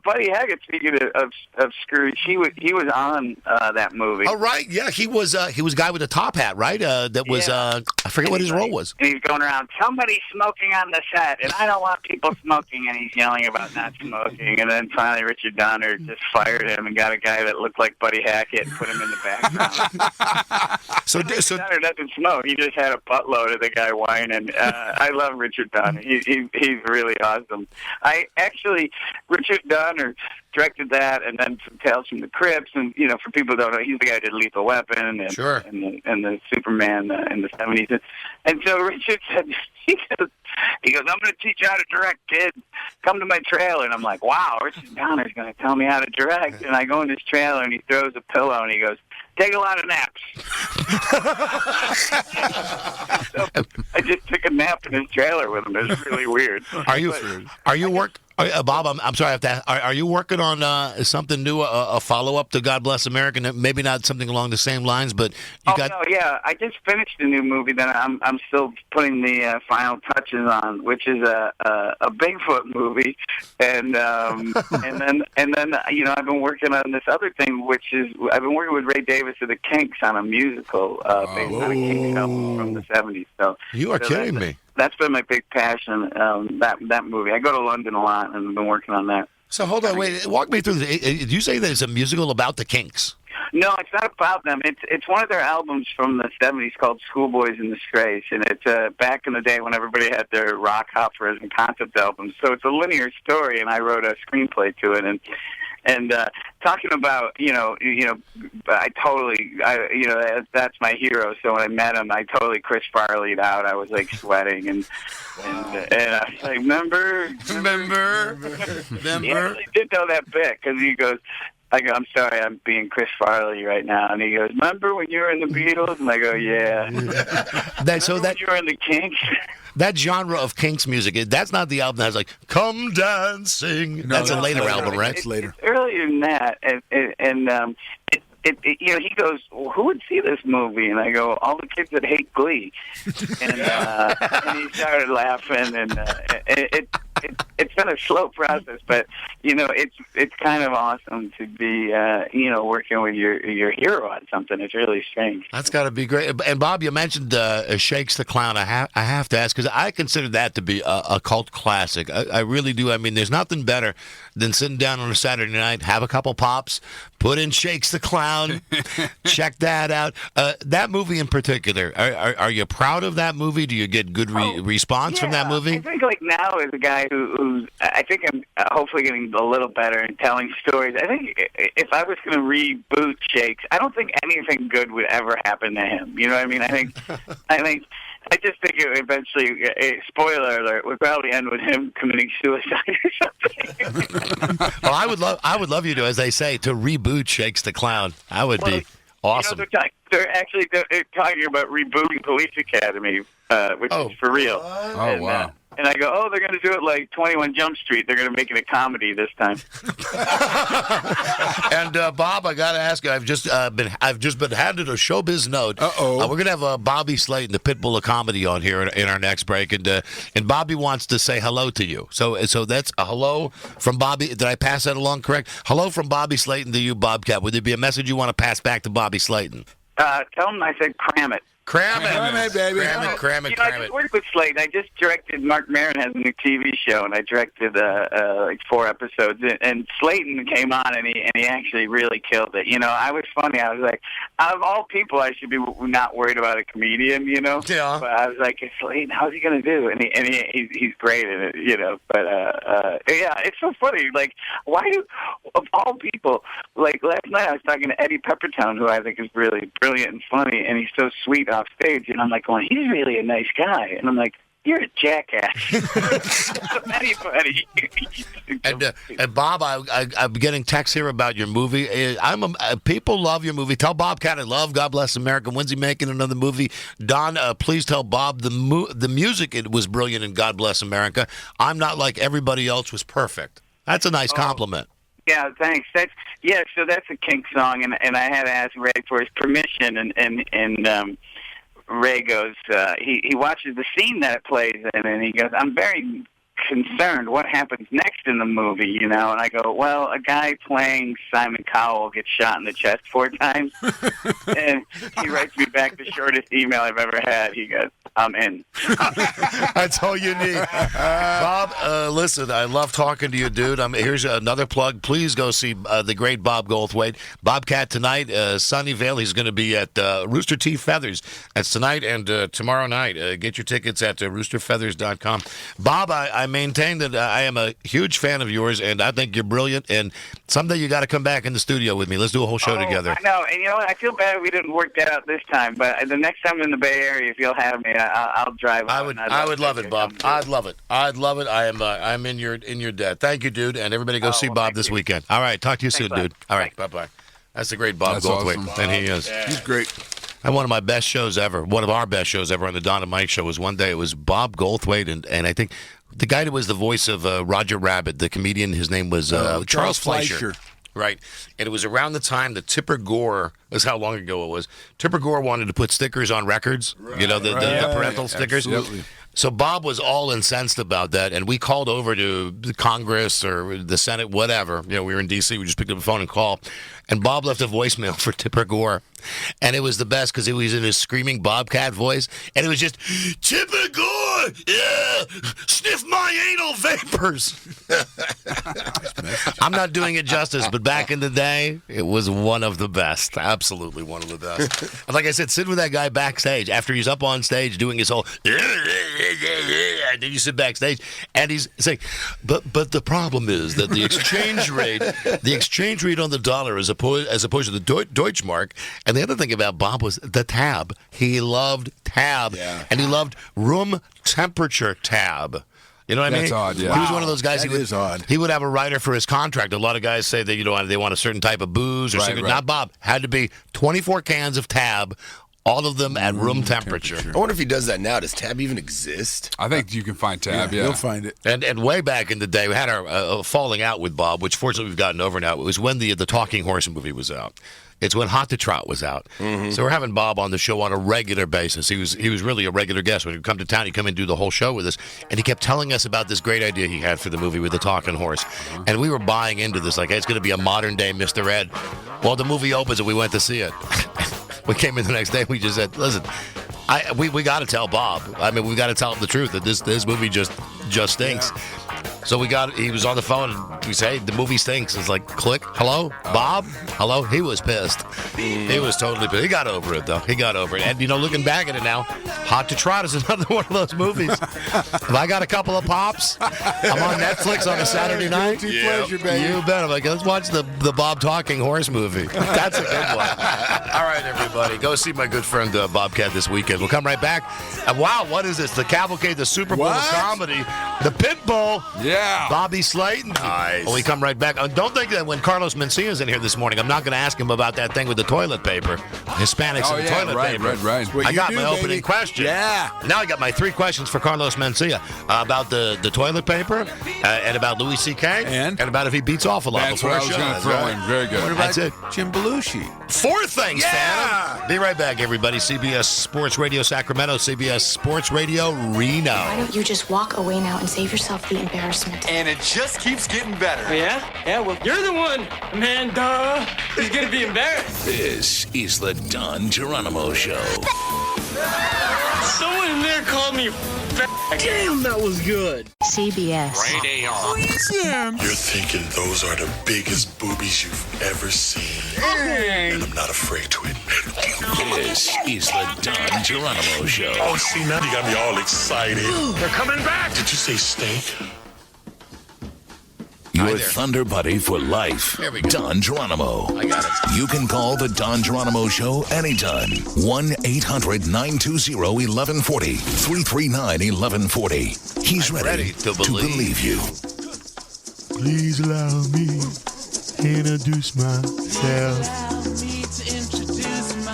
Buddy Hackett. Speaking of Scrooge, he was on that movie. Oh right, yeah, he was a guy with a top hat, right? That was I forget what his role was. And he's going around, somebody's smoking on the set, and I don't want people smoking, and he's yelling about not smoking. And then finally, Richard Donner just fired him and got a guy that looked like Buddy Hackett and put him in the background. so Donner doesn't smoke. He just had a buttload of the guy whining. I love Richard Donner. He's really awesome. Richard Donner directed that, and then some Tales from the Crypts, and for people who don't know, he's the guy who did Lethal Weapon and the Superman in the 70s, and so Richard said he goes, I'm going to teach you how to direct, kid. Come to my trailer, and I'm like, wow, Richard Donner's going to tell me how to direct, and I go in his trailer, and he throws a pillow, and he goes, take a lot of naps. So I just took a nap in his trailer with him. It was really weird. Are you Bob? I'm sorry. I have to ask, are you working on something new, a follow up to God Bless America? Maybe not something along the same lines, but No, yeah. I just finished a new movie that I'm still putting the final touches on, which is a Bigfoot movie, and then I've been working on this other thing, which is I've been working with Ray Davis of the Kinks on a musical based on a Kinks album from the 70s. So you are kidding me. That's been my big passion, that movie. I go to London a lot, and I've been working on that. So hold on, wait. Walk me through this. Did you say that it's a musical about the Kinks? No, it's not about them. It's one of their albums from the 70s called Schoolboys in Disgrace, and it's back in the day when everybody had their rock operas and concept albums. So it's a linear story, and I wrote a screenplay to it, and talking about that's my hero. So when I met him, I totally Chris Farley'd out. I was like sweating and I was like, remember. He actually did know that bit because he goes, I go, I'm sorry, I'm being Chris Farley right now. And he goes, remember when you were in the Beatles? And I go, yeah. When you were in the Kinks? That genre of Kinks music, that's not the album that's like, come dancing. That's a later album, right? It's later. It's earlier than that. He goes, well, who would see this movie? And I go, all the kids that hate Glee. And he started laughing, and it's been a slow process, but it's kind of awesome to be working with your hero on something. It's really strange. That's got to be great. And Bob, you mentioned Shakes the Clown. I have to ask because I consider that to be a cult classic. I really do. I mean, there's nothing better than sitting down on a Saturday night, have a couple pops, put in Shakes the Clown, check that out. That movie in particular, are you proud of that movie? Do you get good response from that movie? I think now as a guy who's I think I'm hopefully getting a little better in telling stories. I think if I was going to reboot Shakes, I don't think anything good would ever happen to him. You know what I mean? I just think it eventually, spoiler alert, would probably end with him committing suicide or something. Well, I would love you to, as they say, to reboot Shakes the Clown. That would be awesome. They're talking about rebooting Police Academy, which is for real. Wow. And I go, they're going to do it like 21 Jump Street. They're going to make it a comedy this time. And Bob, I got to ask you, I've just been handed a showbiz note. We're going to have Bobby Slayton, the Pitbull of comedy, on here in our next break, and Bobby wants to say hello to you. So that's a hello from Bobby. Did I pass that along correct? Hello from Bobby Slayton to you, Bobcat. Would there be a message you want to pass back to Bobby Slayton? Tell him I said cram it. Cram it, baby. Cram it. I just worked with Slade. I just directed. Mark Maron has a new TV show, and I directed like 4 episodes. And Slayton came on, and he actually really killed it. I was funny. I was like, out of all people, I should be not worried about a comedian. Yeah. But I was like, Slayton, how's he gonna do? And he's great in it. But yeah, it's so funny. Like, why do of all people? Like last night, I was talking to Eddie Peppertone, who I think is really brilliant and funny, and he's so sweet off stage, and I'm like going, he's really a nice guy, and I'm like, you're a jackass. Anybody. And Bob, I'm getting texts here about your movie. People love your movie. Tell Bobcat I love God Bless America. When's he making another movie? Don, please tell Bob the music was brilliant in God Bless America. I'm not like everybody else was perfect. That's a nice compliment. Yeah, thanks. So that's a Kink song, and I had to ask Ray for his permission, and Ray goes, he watches the scene that it plays in, and he goes, I'm very concerned what happens next in the movie, And I go, well, a guy playing Simon Cowell gets shot in the chest 4 times. And he writes me back the shortest email I've ever had. He goes, I'm in. That's all you need. Bob, listen, I love talking to you, dude. Here's another plug. Please go see the great Bob Goldthwait. Bobcat tonight, Sunnyvale. He's going to be at Rooster T. Feathers. That's tonight and tomorrow night. Get your tickets at roosterfeathers.com. Bob, I maintain that I am a huge fan of yours, and I think you're brilliant. And someday you got to come back in the studio with me. Let's do a whole show together. I know, and you know what? I feel bad we didn't work that out this time, but the next time I'm in the Bay Area, if you'll have me, I'll drive. I would love it, Bob. I'd love it. I'm in your debt. Thank you, dude. And everybody go see Bob this weekend. All right, talk to you soon, dude. All right, bye-bye. That's the great Bob Goldthwait, awesome. and he is. Yeah. He's great. And one of my best shows ever, one of our best shows ever on the Don and Mike show was one day. It was Bob Goldthwait, and I think the guy that was the voice of Roger Rabbit, the comedian, his name was Charles Fleischer. Right. And it was around the time that Tipper Gore, that's how long ago it was, Tipper Gore wanted to put stickers on records, the parental stickers. Absolutely. So Bob was all incensed about that, and we called over to the Congress or the Senate, whatever. We were in D.C., we just picked up the phone and called, and Bob left a voicemail for Tipper Gore. And it was the best because it was in his screaming Bobcat voice, and it was just, Tipper Gore, yeah, sniff my anal vapors. I'm not doing it justice, but back in the day, it was one of the best. Absolutely one of the best. And like I said, sit with that guy backstage after he's up on stage doing his whole, and then you sit backstage, and he's saying, but the problem is that the exchange rate on the dollar as opposed to the Deutschmark. And the other thing about Bob was the tab. He loved tab, and he loved room temperature tab. You know what I mean? That's odd, yeah. He was one of those guys. That is odd. He would have a writer for his contract. A lot of guys say that they want a certain type of booze or something. Not Bob. Had to be 24 cans of tab. All of them at room temperature. I wonder if he does that now. Does tab even exist? I think you can find tab, You'll find it. And way back in the day, we had our falling out with Bob, which fortunately we've gotten over now. It was when the Talking Horse movie was out. It's when Hot to Trot was out. Mm-hmm. So we're having Bob on the show on a regular basis. He was really a regular guest. When he'd come to town, he'd come and do the whole show with us. And he kept telling us about this great idea he had for the movie with the Talking Horse. Mm-hmm. And we were buying into this, like, hey, it's going to be a modern-day Mr. Ed. Well, the movie opens and we went to see it. We came in the next day and we just said, listen, we got to tell Bob. I mean, we got to tell him the truth that this movie just stinks. Yeah. So he was on the phone and we say, hey, the movie stinks. It's like, click, hello, Bob? Hello? He was pissed. He was totally pissed. He got over it, though. He got over it. And, looking back at it now, Hot to Trot is another one of those movies. If I got a couple of pops, I'm on Netflix on a Saturday night. Pleasure, baby. You bet. I'm like, let's watch the Bob Talking Horse movie. That's a good one. All right, everybody. Go see my good friend Bobcat this weekend. We'll come right back. Wow, what is this? The Cavalcade, the Super Bowl of comedy, the Pit Bull. Yeah. Bobby Slayton. Nice. When we come right back. Don't think that when Carlos Mencia's in here this morning, I'm not going to ask him about that thing with the toilet paper. Hispanics and toilet paper. Right. I got my opening question. Yeah. Now I got my 3 questions for Carlos Mencia about the toilet paper and about Louis C.K. and about if he beats off a lot That's before what I was going to throw in. Very good. What about That's it. Jim Belushi? 4 things, Phantom. Be right back, everybody. CBS Sports Radio Sacramento, CBS Sports Radio Reno. Why don't you just walk away now and save yourself the embarrassment? And it just keeps getting better. Oh, yeah? Yeah, well, you're the one, Amanda. He's going to be embarrassed. This is the Don Geronimo Show. Someone in there called me Damn, that was good. CBS Radio. You're thinking those are the biggest boobies you've ever seen. And I'm not afraid to admit it. This is the Don Geronimo Show. Oh, see, now you got me all excited. They're coming back. Did you say steak? Your Thunder Buddy for life, Don Geronimo. I got it. You can call the Don Geronimo Show anytime. 1-800-920-1140. 339-1140. He's ready to believe you. Please allow me to introduce myself.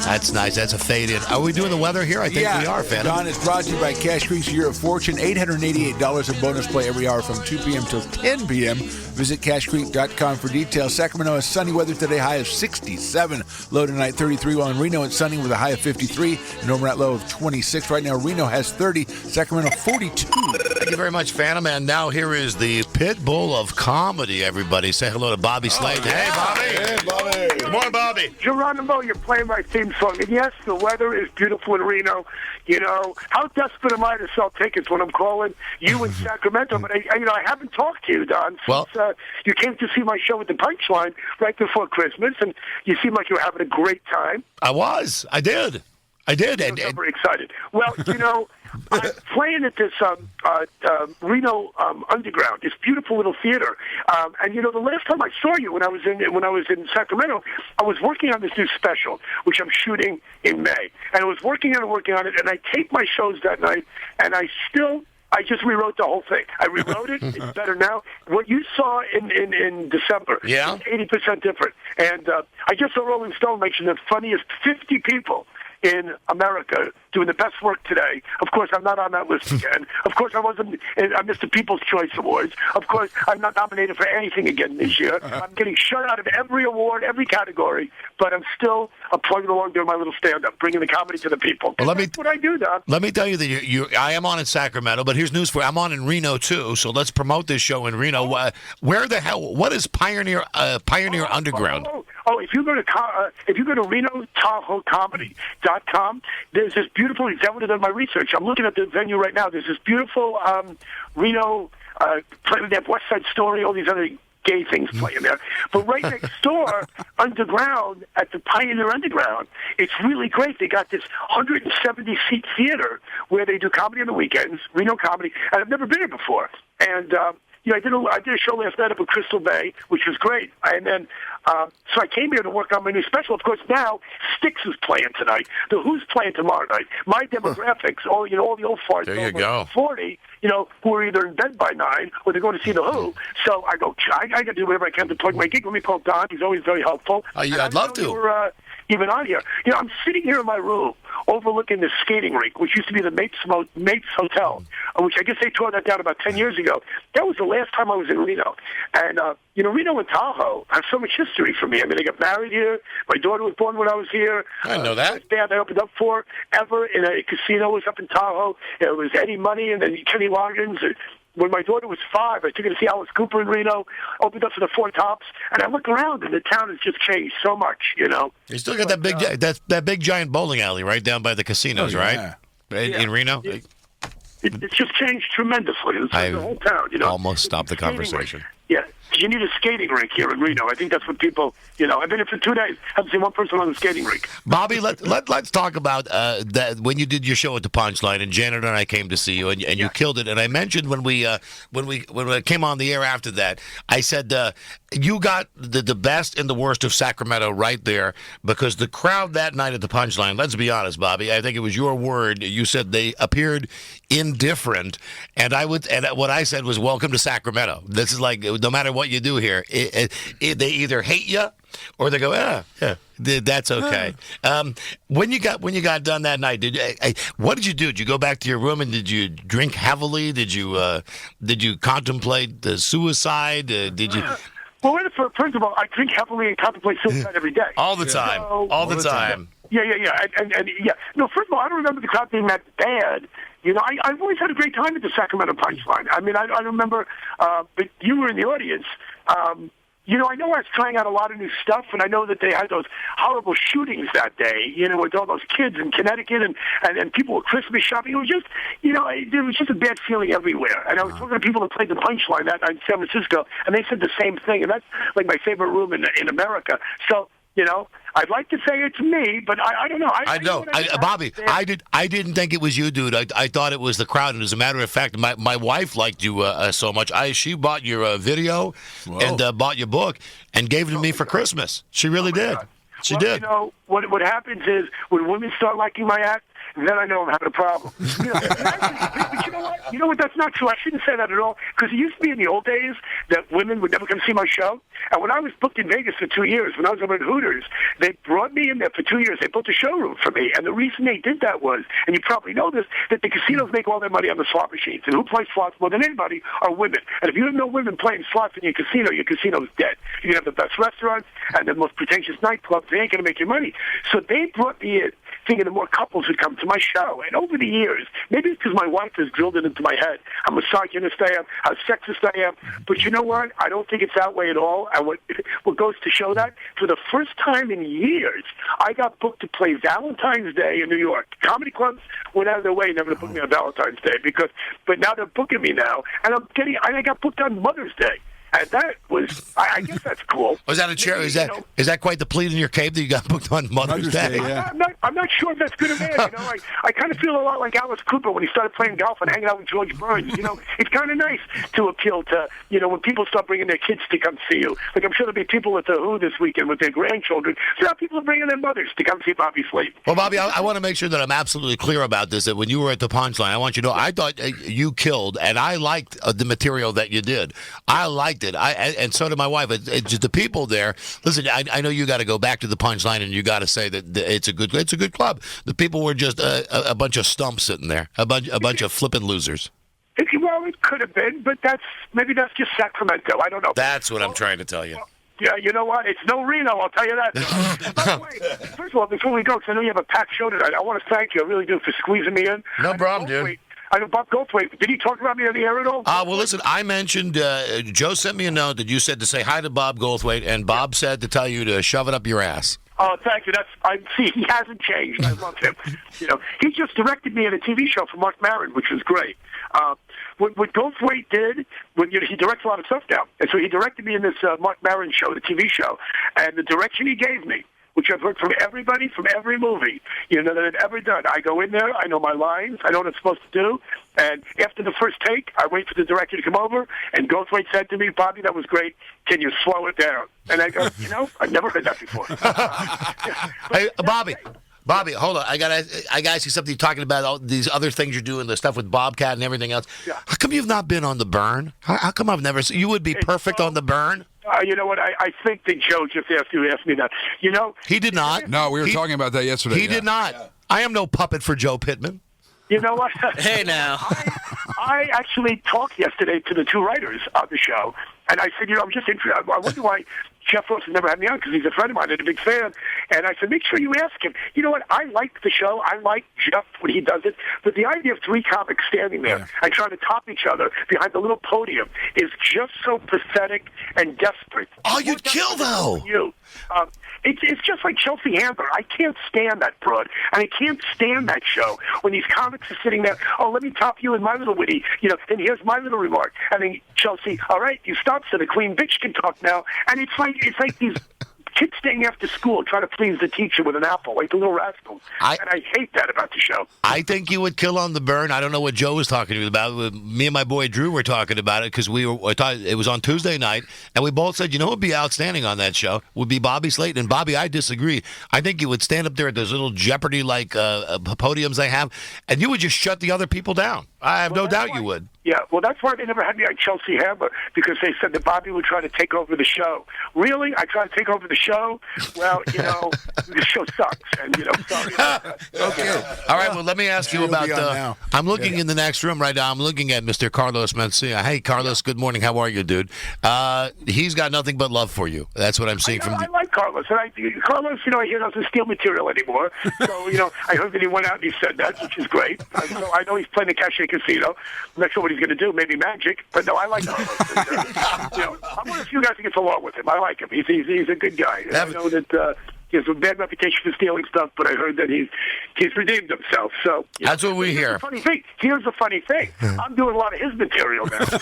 That's nice. That's a fade in. Are we doing the weather here? I think we are, Phantom. Don, it's brought to you by Cash Creek's Year of Fortune. $888 in bonus play every hour from 2 p.m. till 10 p.m. Visit cashcreek.com for details. Sacramento has sunny weather today, high of 67. Low tonight, 33. While in Reno, it's sunny with a high of 53. And overnight low of 26. Right now, Reno has 30. Sacramento, 42. Thank you very much, Phantom. And now here is the pit bull of comedy, everybody. Say hello to Bobby Slade. Hey, Bobby. Hey, Bobby. Good morning, Bobby. Geronimo, you're playing my theme song. And yes, the weather is beautiful in Reno. You know, how desperate am I to sell tickets when I'm calling you in Sacramento? But, I haven't talked to you, Don, since you came to see my show at the Punchline right before Christmas, and you seem like you were having a great time. I was. I did. I'm very excited. Well, I'm playing at this Reno Underground, this beautiful little theater. And the last time I saw you when I was in Sacramento, I was working on this new special, which I'm shooting in May. And I was working on it, and I taped my shows that night, and I just rewrote the whole thing. I rewrote it. It's better now. What you saw in December is 80% different. And I just saw Rolling Stone mention the funniest 50 people in America doing the best work today. Of course, I'm not on that list again. Of course, I missed the People's Choice Awards. Of course, I'm not nominated for anything again this year. I'm getting shut out of every award, every category, but I'm still plugging along doing my little stand-up, bringing the comedy to the people. Well, that's what I do, Don. Let me tell you that I am on in Sacramento, but here's news for you. I'm on in Reno, too, so let's promote this show in Reno. Where the hell, what is Pioneer Underground? If you go to RenoTahoeComedy.com, there's this beautiful. I would have done my research. I'm looking at the venue right now. There's this beautiful Reno. They have West Side Story, all these other gay things playing there. But right next door, underground, at the Pioneer Underground, it's really great. They got this 170-seat theater where they do comedy on the weekends, Reno comedy, and I've never been here before. And I did a show last night up at Crystal Bay, which was great. And then, so I came here to work on my new special. Of course, now Styx is playing tonight. The Who's playing tomorrow night. My demographics, all the old farts, there you go. 40, who are either in bed by 9 or they're going to see the Who. So I go, I got to do whatever I can to plug my gig. Let me call Don. He's always very helpful. I'd love to. You're, even on here. I'm sitting here in my room overlooking the skating rink, which used to be the Mapes Hotel, which I guess they tore that down about 10 years ago. That was the last time I was in Reno. And, Reno and Tahoe have so much history for me. I mean, I got married here. My daughter was born when I was here. I know that. The band I opened up for ever in a casino was up in Tahoe. It was Eddie Money and then Kenny Loggins. When my daughter was 5, I took her to see Alice Cooper in Reno, opened up for the Four Tops, and I look around, and the town has just changed so much, You still got that big giant bowling alley right down by the casinos, right? In Reno? It's just changed tremendously. It's the whole town, Almost stopped the conversation. Yeah. You need a skating rink here in Reno. I think that's what people, I've been here for 2 days. Haven't seen one person on the skating rink. Bobby, let's talk about that when you did your show at the Punchline, and Janet and I came to see you, and you killed it. And I mentioned when we came on the air after that, I said you got the best and the worst of Sacramento right there, because the crowd that night at the Punchline, let's be honest, Bobby, I think it was your word. You said they appeared indifferent, and what I said was, welcome to Sacramento. This is like, no matter what you do here, they either hate you or they go, yeah, that's okay. When you got done that night, what did you do? Did you go back to your room and did you drink heavily? Did you contemplate the suicide? Did you? Well, first of all, I drink heavily and contemplate suicide every day. All the time. All the time. Yeah. And yeah. No, first of all, I don't remember the crowd being that bad. I've always had a great time at the Sacramento Punchline. I mean, I remember, but you were in the audience. I know I was trying out a lot of new stuff, and I know that they had those horrible shootings that day, with all those kids in Connecticut and people were Christmas shopping. It was just, there was just a bad feeling everywhere. And I was talking to people that played the Punchline that night in San Francisco, and they said the same thing. And that's like my favorite room in America. So, I'd like to say it's me, but I don't know. I know. Bobby, I didn't think it was you, dude. I thought it was the crowd. And as a matter of fact, my wife liked you so much. She bought your video and bought your book and gave it to me for Christmas. She really did. God. She did. What happens is when women start liking my act, then I know I'm having a problem. But you know what? You know what? That's not true. I shouldn't say that at all, because it used to be in the old days that women would never come see my show. And when I was booked in Vegas for 2 years, when I was over at Hooters, they brought me in there for 2 years. They built a showroom for me. And the reason they did that was, and you probably know this, that the casinos make all their money on the slot machines. And who plays slots more than anybody are women. And if you have no women playing slots in your casino's dead. You can have the best restaurants and the most pretentious nightclubs. They ain't going to make you money. So they brought me in thinking that more couples would come to my show. And over the years, maybe it's because my wife has drilled it into my head how misogynist I am, how sexist I am. But you know what? I don't think it's that way at all. And what goes to show that, for the first time in years, I got booked to play Valentine's Day in New York. Comedy clubs went out of their way never to book me on Valentine's Day, but now they're booking me now, and I got booked on Mother's Day. And that was, I guess that's cool. Was that a chair? Is that quite the pleat in your cape that you got booked on Mother's Day? Yeah. I'm not sure if that's good or bad. You know, I kind of feel a lot like Alice Cooper when he started playing golf and hanging out with George Burns. You know, it's kind of nice to appeal to, you know, when people start bringing their kids to come see you. Like, I'm sure there'll be people at the Who this weekend with their grandchildren. So now people are bringing their mothers to come see Bobby Slayton. Well, Bobby, I want to make sure that I'm absolutely clear about this, that when you were at the Punchline, I want you to know, I thought you killed, and I liked the material that you did. I liked it. And so did my wife. It's just the people there. Listen, I know you got to go back to the Punchline, and you got to say that it's a good club. The people were just a bunch of stumps sitting there, a bunch of flipping losers. Well, it could have been, but maybe that's just Sacramento. I don't know. That's what I'm trying to tell you. Yeah, you know what? It's no Reno, I'll tell you that. By the way, first of all, before we go, because I know you have a packed show tonight, I want to thank you. I really do for squeezing me in. No problem, dude. I know Bob Goldthwait. Did he talk about me on the air at all? Well, listen, I mentioned, Joe sent me a note that you said to say hi to Bob Goldthwait, and Bob said to tell you to shove it up your ass. Oh, thank you. See, he hasn't changed. I love him. You know, he just directed me in a TV show for Mark Maron, which was great. What Goldthwait did, he directs a lot of stuff now, and so he directed me in this Mark Maron show, the TV show, and the direction he gave me, which I've heard from everybody, from every movie, you know, that I've ever done. I go in there, I know my lines, I know what I'm supposed to do, and after the first take, I wait for the director to come over, and Goldthwait said to me, Bobby, that was great. Can you slow it down? And I go, you know, I've never heard that before. Hey, Bobby, hold on. I gotta ask you something. You're talking about all these other things you're doing, the stuff with Bobcat and everything else. Yeah. How come you've not been on The Burn? How come I've never seen you? Would be perfect on The Burn. You know what? I think that Joe just asked me that. You know, he did not. No, we were talking about that yesterday. He did not. Yeah. I am no puppet for Joe Pittman. You know what? Hey, now. I actually talked yesterday to the two writers of the show, and I said, you know, I'm just interested. I wonder why Jeff Ross has never had me on, because he's a friend of mine and a big fan. And I said, make sure you ask him. You know what? I like the show. I like Jeff when he does it. But the idea of three comics standing there and trying to top each other behind the little podium is just so pathetic and desperate. Oh, you'd kill, though. It's just like Chelsea Handler. I can't stand that broad, and I can't stand that show when these comics are sitting there. Oh, let me top you in my little witty, you know. And here's my little remark. And then Chelsea, all right, you stop, so the queen bitch can talk now. And it's like these kids staying after school trying to please the teacher with an apple, like the little rascals. And I hate that about the show. I think you would kill on The Burn. I don't know what Joe was talking to you about. Me and my boy Drew were talking about it because I thought it was on Tuesday night, and we both said, you know what would be outstanding on that show would be Bobby Slayton. And Bobby, I disagree. I think you would stand up there at those little Jeopardy-like podiums they have, and you would just shut the other people down. I have no doubt you would. Yeah, well, that's why they never had me on Chelsea Handler, because they said that Bobby would try to take over the show. Really? I try to take over the show? Well, you know, the show sucks, and, you know, sorry. Okay. All right, well, let me ask you about I'm looking in the next room right now. I'm looking at Mr. Carlos Mencia. Hey, Carlos, good morning. How are you, dude? He's got nothing but love for you. That's what I'm seeing from I like Carlos. And Carlos, you know, he doesn't steal material anymore. So, you know, I heard that he went out and he said that, which is great. I know he's playing the Cache Casino. I'm not sure what he's going to do, maybe magic, but no, I like Carlos. You know, I'm one of the few guys that gets along with him. I like him. He's a good guy. I know that he has a bad reputation for stealing stuff, but I heard that he's redeemed himself. So that's what we hear. Here's the funny thing. I'm doing a lot of his material now. If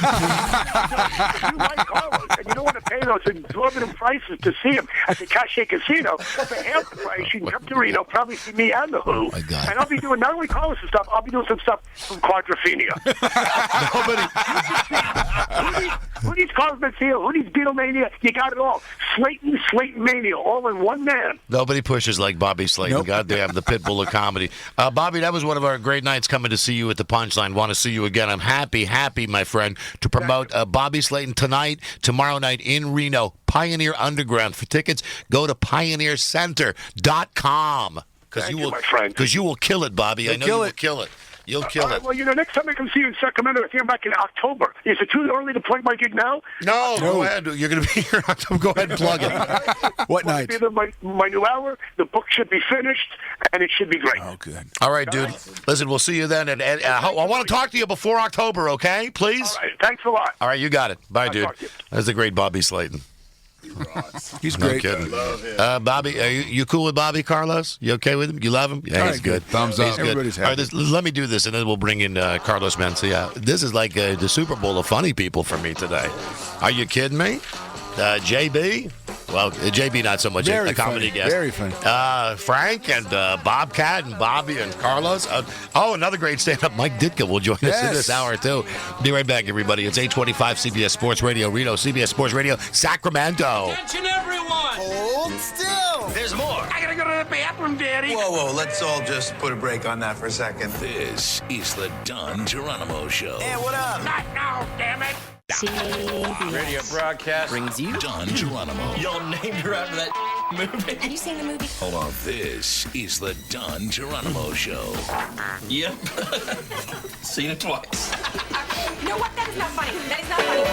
you like Carlos and you don't want to pay those exorbitant prices to see him at the Cache Casino, for half the price, you can come to Reno, probably see me and the Who. Oh, God. And I'll be doing not only Carlos' stuff, I'll be doing some stuff from Quadrophenia. Who needs Carlos Mencia? Who needs Beatlemania? You got it all. Slayton Mania, all in one man. Nobody pushes like Bobby Slayton. Nope. Goddamn, the pit bull of comedy. Bobby, that was one of our great nights coming to see you at the Punchline. Want to see you again. I'm happy, my friend, to promote Bobby Slayton tonight, tomorrow night in Reno, Pioneer Underground. For tickets, go to pioneercenter.com. Thank you, my friend. Because you will kill it, Bobby. I know you will kill it. You'll kill it. Well, next time I come see you in Sacramento, I think I'm back in October. Is it too early to plug my gig now? No, go ahead. You're going to be here in October. Go ahead and plug it. What night? My new hour. The book should be finished, and it should be great. Oh, good. All right, dude. Listen, we'll see you then. And I want to talk to you before October, okay? Please? All right, thanks a lot. All right, you got it. Bye, dude. That's the great Bobby Slayton. He's No great. kidding. Bobby, are you cool with Bobby, Carlos? You okay with him? You love him? Yeah, All he's right, good. Thumbs up. He's good. Everybody's All right, happy. let me do this, and then we'll bring in Carlos Mencia. This is like the Super Bowl of funny people for me today. Are you kidding me? JB? Well, JB not so much Very a comedy funny. guest. Very funny. Frank and Bobcat and Bobby and Carlos. Another great stand-up. Mike Ditka will join us in this hour, too. Be right back, everybody. It's 825 CBS Sports Radio Reno, CBS Sports Radio Sacramento. Attention, everyone! Hold still! There's more. I gotta go to the bathroom, Daddy. Whoa, let's all just put a break on that for a second. This is the Don Geronimo Show. Hey, what up? Not now, damn it! Radio broadcast Brings you Don Geronimo. Y'all named her after that movie. Have you seen the movie? Hold on. This is the Don Geronimo Show. Yep. Seen it twice. You know what? That is not funny. That is not funny.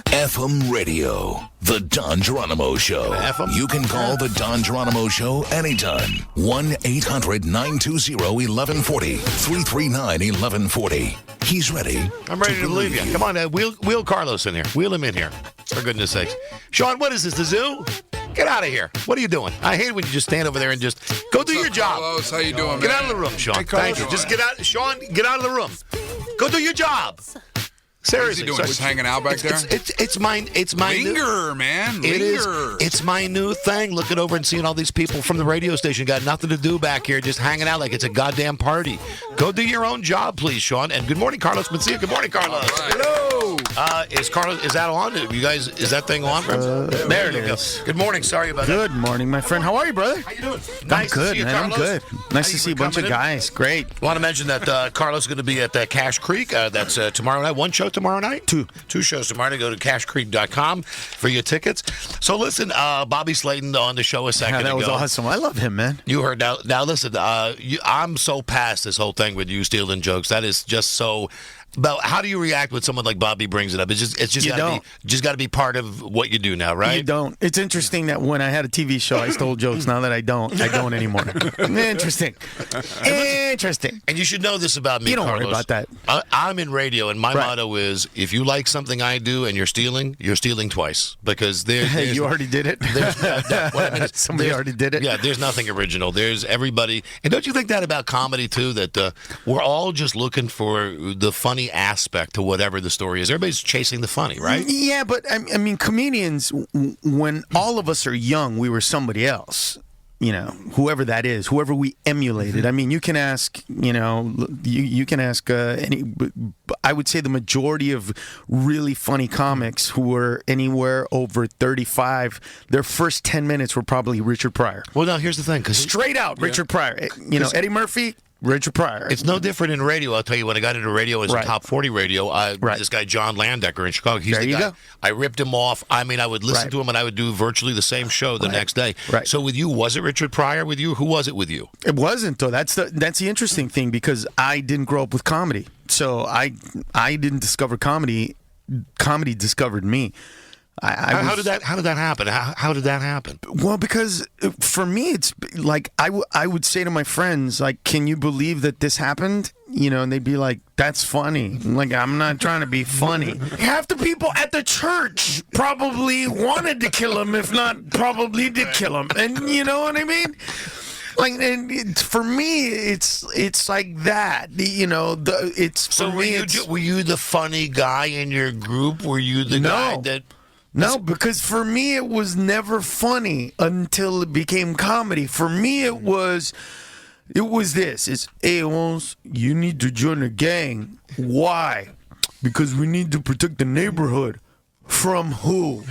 FM radio, the Don Geronimo Show. FM? You can call the Don Geronimo Show anytime. 1-800-920-1140. 339-1140. He's ready. I'm ready to believe you. Come on, wheel Carlos in here. Wheel him in here. For goodness sakes. Sean, what is this, the zoo? Get out of here. What are you doing? I hate when you just stand over there and just go do your job. Carlos, how you doing, Get man? out of the room, Sean. Hey, Carlos. Thank you. Just get out. Sean, get out of the room. Go do your job. Seriously. What is he doing? Just hanging out back there? It's my Linger, man. It is. Linger. It's my new thing. Looking over and seeing all these people from the radio station got nothing to do back here, just hanging out like it's a goddamn party. Go do your own job, please, Sean. And good morning, Carlos Mencia. Good morning, Carlos. Right. Hello. Is that on? You guys, is that thing on? There it is. Good morning. Sorry about that. Good morning, my friend. How are you, brother? How you doing? I'm Nice to good, see you, man. I'm Carlos. good. Nice to see a bunch of guys. Great. Want to mention that Carlos is going to be at Cache Creek. That's tomorrow night. One show tomorrow night? Two shows tomorrow night. Go to cashcreek.com for your tickets. So listen, Bobby Slayton on the show a second ago. That was awesome. I love him, man. You heard. Now listen, I'm so past this whole thing with you stealing jokes. That is just so... But how do you react when someone like Bobby brings it up? It's just got to be part of what you do now, right? You don't. It's interesting that when I had a TV show, I stole jokes. Now that I don't anymore. Interesting. And you should know this about me, You don't Carlos. worry about that. I'm in radio, and my motto is: if you like something I do and you're stealing twice. Because there's you already did it. Somebody already did it. Yeah, there's nothing original. There's everybody. And don't you think that about comedy too? That we're all just looking for the funny aspect to whatever the story is. Everybody's chasing the funny, right? Yeah, but I mean, comedians, when all of us are young, we were somebody else. You know, whoever that is, whoever we emulated. I mean, you can ask, you can ask any. I would say the majority of really funny comics who were anywhere over 35, their first 10 minutes were probably Richard Pryor. Well, now here's the thing, because straight out Richard Pryor. Eddie Murphy. Richard Pryor. It's no different in radio. I'll tell you, when I got into radio as a top 40 radio, this guy John Landecker in Chicago, he's the guy. Go. I ripped him off. I mean, I would listen to him, and I would do virtually the same show the next day. Right. So with you, was it Richard Pryor with you? Who was it with you? It wasn't, though. That's the interesting thing, because I didn't grow up with comedy. So I didn't discover comedy. Comedy discovered me. How did that happen? How did that happen? Well, because for me, it's like I would say to my friends, like, "Can you believe that this happened?" And they'd be like, "That's funny." Like, I'm not trying to be funny. Half the people at the church probably wanted to kill him, if not probably did kill him. And you know what I mean? Like, and for me, it's like that. Were you the funny guy in your group? Were you the guy that? No, because for me, it was never funny until it became comedy. For me, it was this. It's, "Hey, Owens, you need to join a gang." Why? Because we need to protect the neighborhood. From who?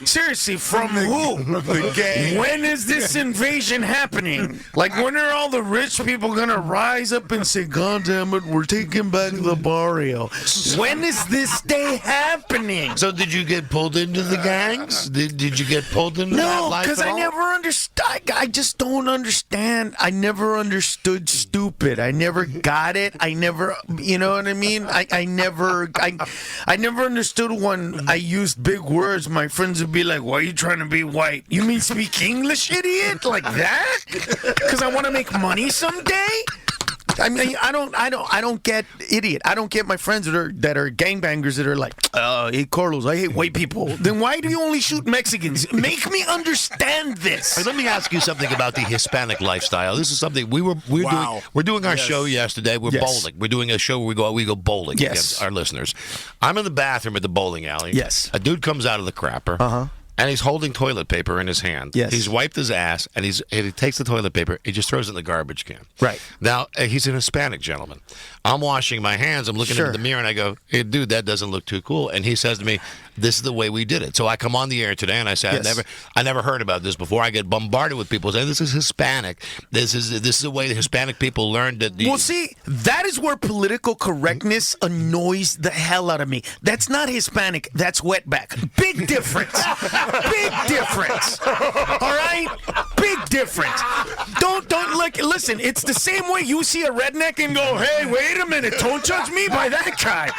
Seriously, from who? The gang. When is this invasion happening? Like, when are all the rich people gonna rise up and say, "God damn it, we're taking back the barrio"? When is this day happening? So did you get pulled into the gangs? Did you get pulled into that No, life because at I all? never understood. I just don't understand. I never understood stupid. I never got it. I never, you know what I mean? I never understood when I used big words. My friends would be like, "Why are you trying to be white? You mean speak English, idiot? Like that? Because I want to make money someday." I mean, I don't get idiot. I don't get my friends that are gangbangers that are like, "Hey, Carlos, I hate white people." Then why do you only shoot Mexicans? Make me understand this. Let me ask you something about the Hispanic lifestyle. This is something we're doing our show yesterday. We're bowling. We're doing a show where we go bowling against our listeners. I'm in the bathroom at the bowling alley. Yes. A dude comes out of the crapper. And he's holding toilet paper in his hand. Yes. He's wiped his ass, and he takes the toilet paper. He just throws it in the garbage can. Right. Now, he's an Hispanic gentleman. I'm washing my hands. I'm looking into the mirror, and I go, "Hey, dude, that doesn't look too cool." And he says to me, "This is the way we did it." So I come on the air today, and I say, I never heard about this before. I get bombarded with people saying, "This is Hispanic. This is the way the Hispanic people learned that." Well, see, that is where political correctness annoys the hell out of me. That's not Hispanic. That's wetback. Big difference. Big difference. All right? Big difference. Don't listen, it's the same way you see a redneck and go, "Hey, wait a minute, don't judge me by that guy."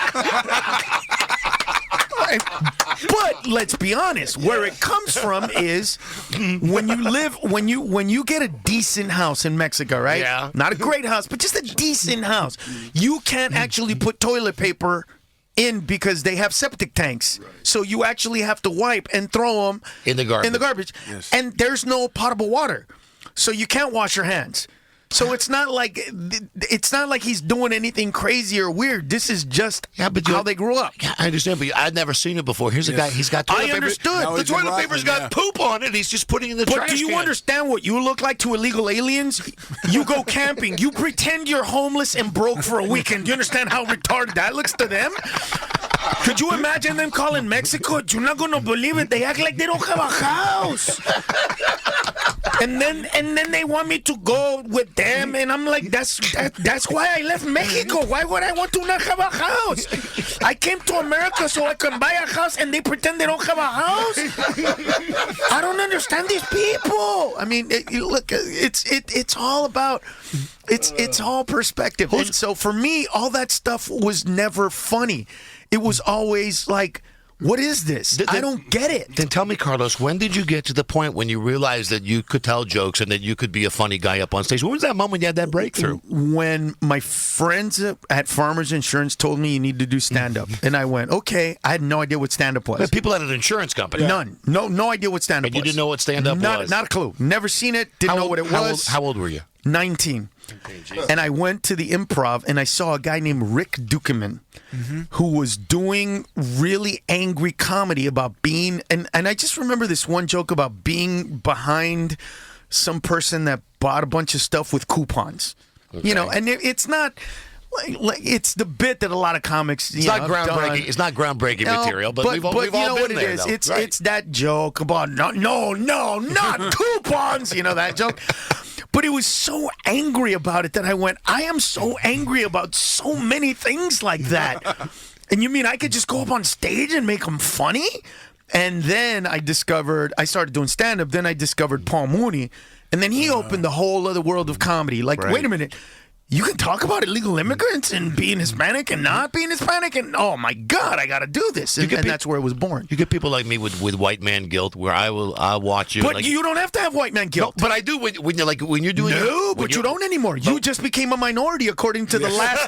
But let's be honest, where it comes from is when you get a decent house in Mexico, right? Yeah. Not a great house, but just a decent house. You can't actually put toilet paper in because they have septic tanks. Right. So you actually have to wipe and throw them in the garbage. Yes. And there's no potable water. So you can't wash your hands. So it's not like he's doing anything crazy or weird. This is just how they grew up. Yeah, I understand, but I'd never seen it before. Here's a guy. He's got toilet paper. I understood. The toilet paper's got poop on it. He's just putting it in the trash can. But do you understand what you look like to illegal aliens? You go camping. You pretend you're homeless and broke for a weekend. Do you understand how retarded that looks to them? Could you imagine them calling Mexico? You're not going to believe it. They act like they don't have a house. And then they want me to go with them, and I'm like, that's why I left Mexico. Why would I want to not have a house? I came to America so I can buy a house, and they pretend they don't have a house. I don't understand these people. I mean, it's all about it's all perspective. And so for me, all that stuff was never funny. It was always like, what is this? I don't get it. Then tell me, Carlos, when did you get to the point when you realized that you could tell jokes and that you could be a funny guy up on stage? When was that moment you had that breakthrough? When my friends at Farmers Insurance told me you need to do stand-up. And I went, okay. I had no idea what stand-up was. But people at an insurance company. None. No idea what stand-up was. And you didn't know what stand-up was? Not a clue. Never seen it. Didn't know what it was. How old were you? 19. And I went to the Improv and I saw a guy named Rick Dukeman who was doing really angry comedy about being, and I just remember this one joke about being behind some person that bought a bunch of stuff with coupons. Okay. You know, and it's not like it's the bit that a lot of comics it's not groundbreaking. It's not groundbreaking material, but we've all you know been what there. It is. Though. It's that joke about not coupons. You know that joke. But it was so angry about it that I went, I am so angry about so many things like that. And you mean I could just go up on stage and make them funny? And then I started doing stand-up. Then I discovered Paul Mooney. And then he opened the whole other world of comedy. Like, wait a minute. You can talk about illegal immigrants and being Hispanic and not being Hispanic, and oh my God, I got to do this, and that's where it was born. You get people like me with white man guilt, where I'll watch you. But you don't have to have white man guilt. No, but I do when you're doing. No, but you don't anymore. You just became a minority according to the last.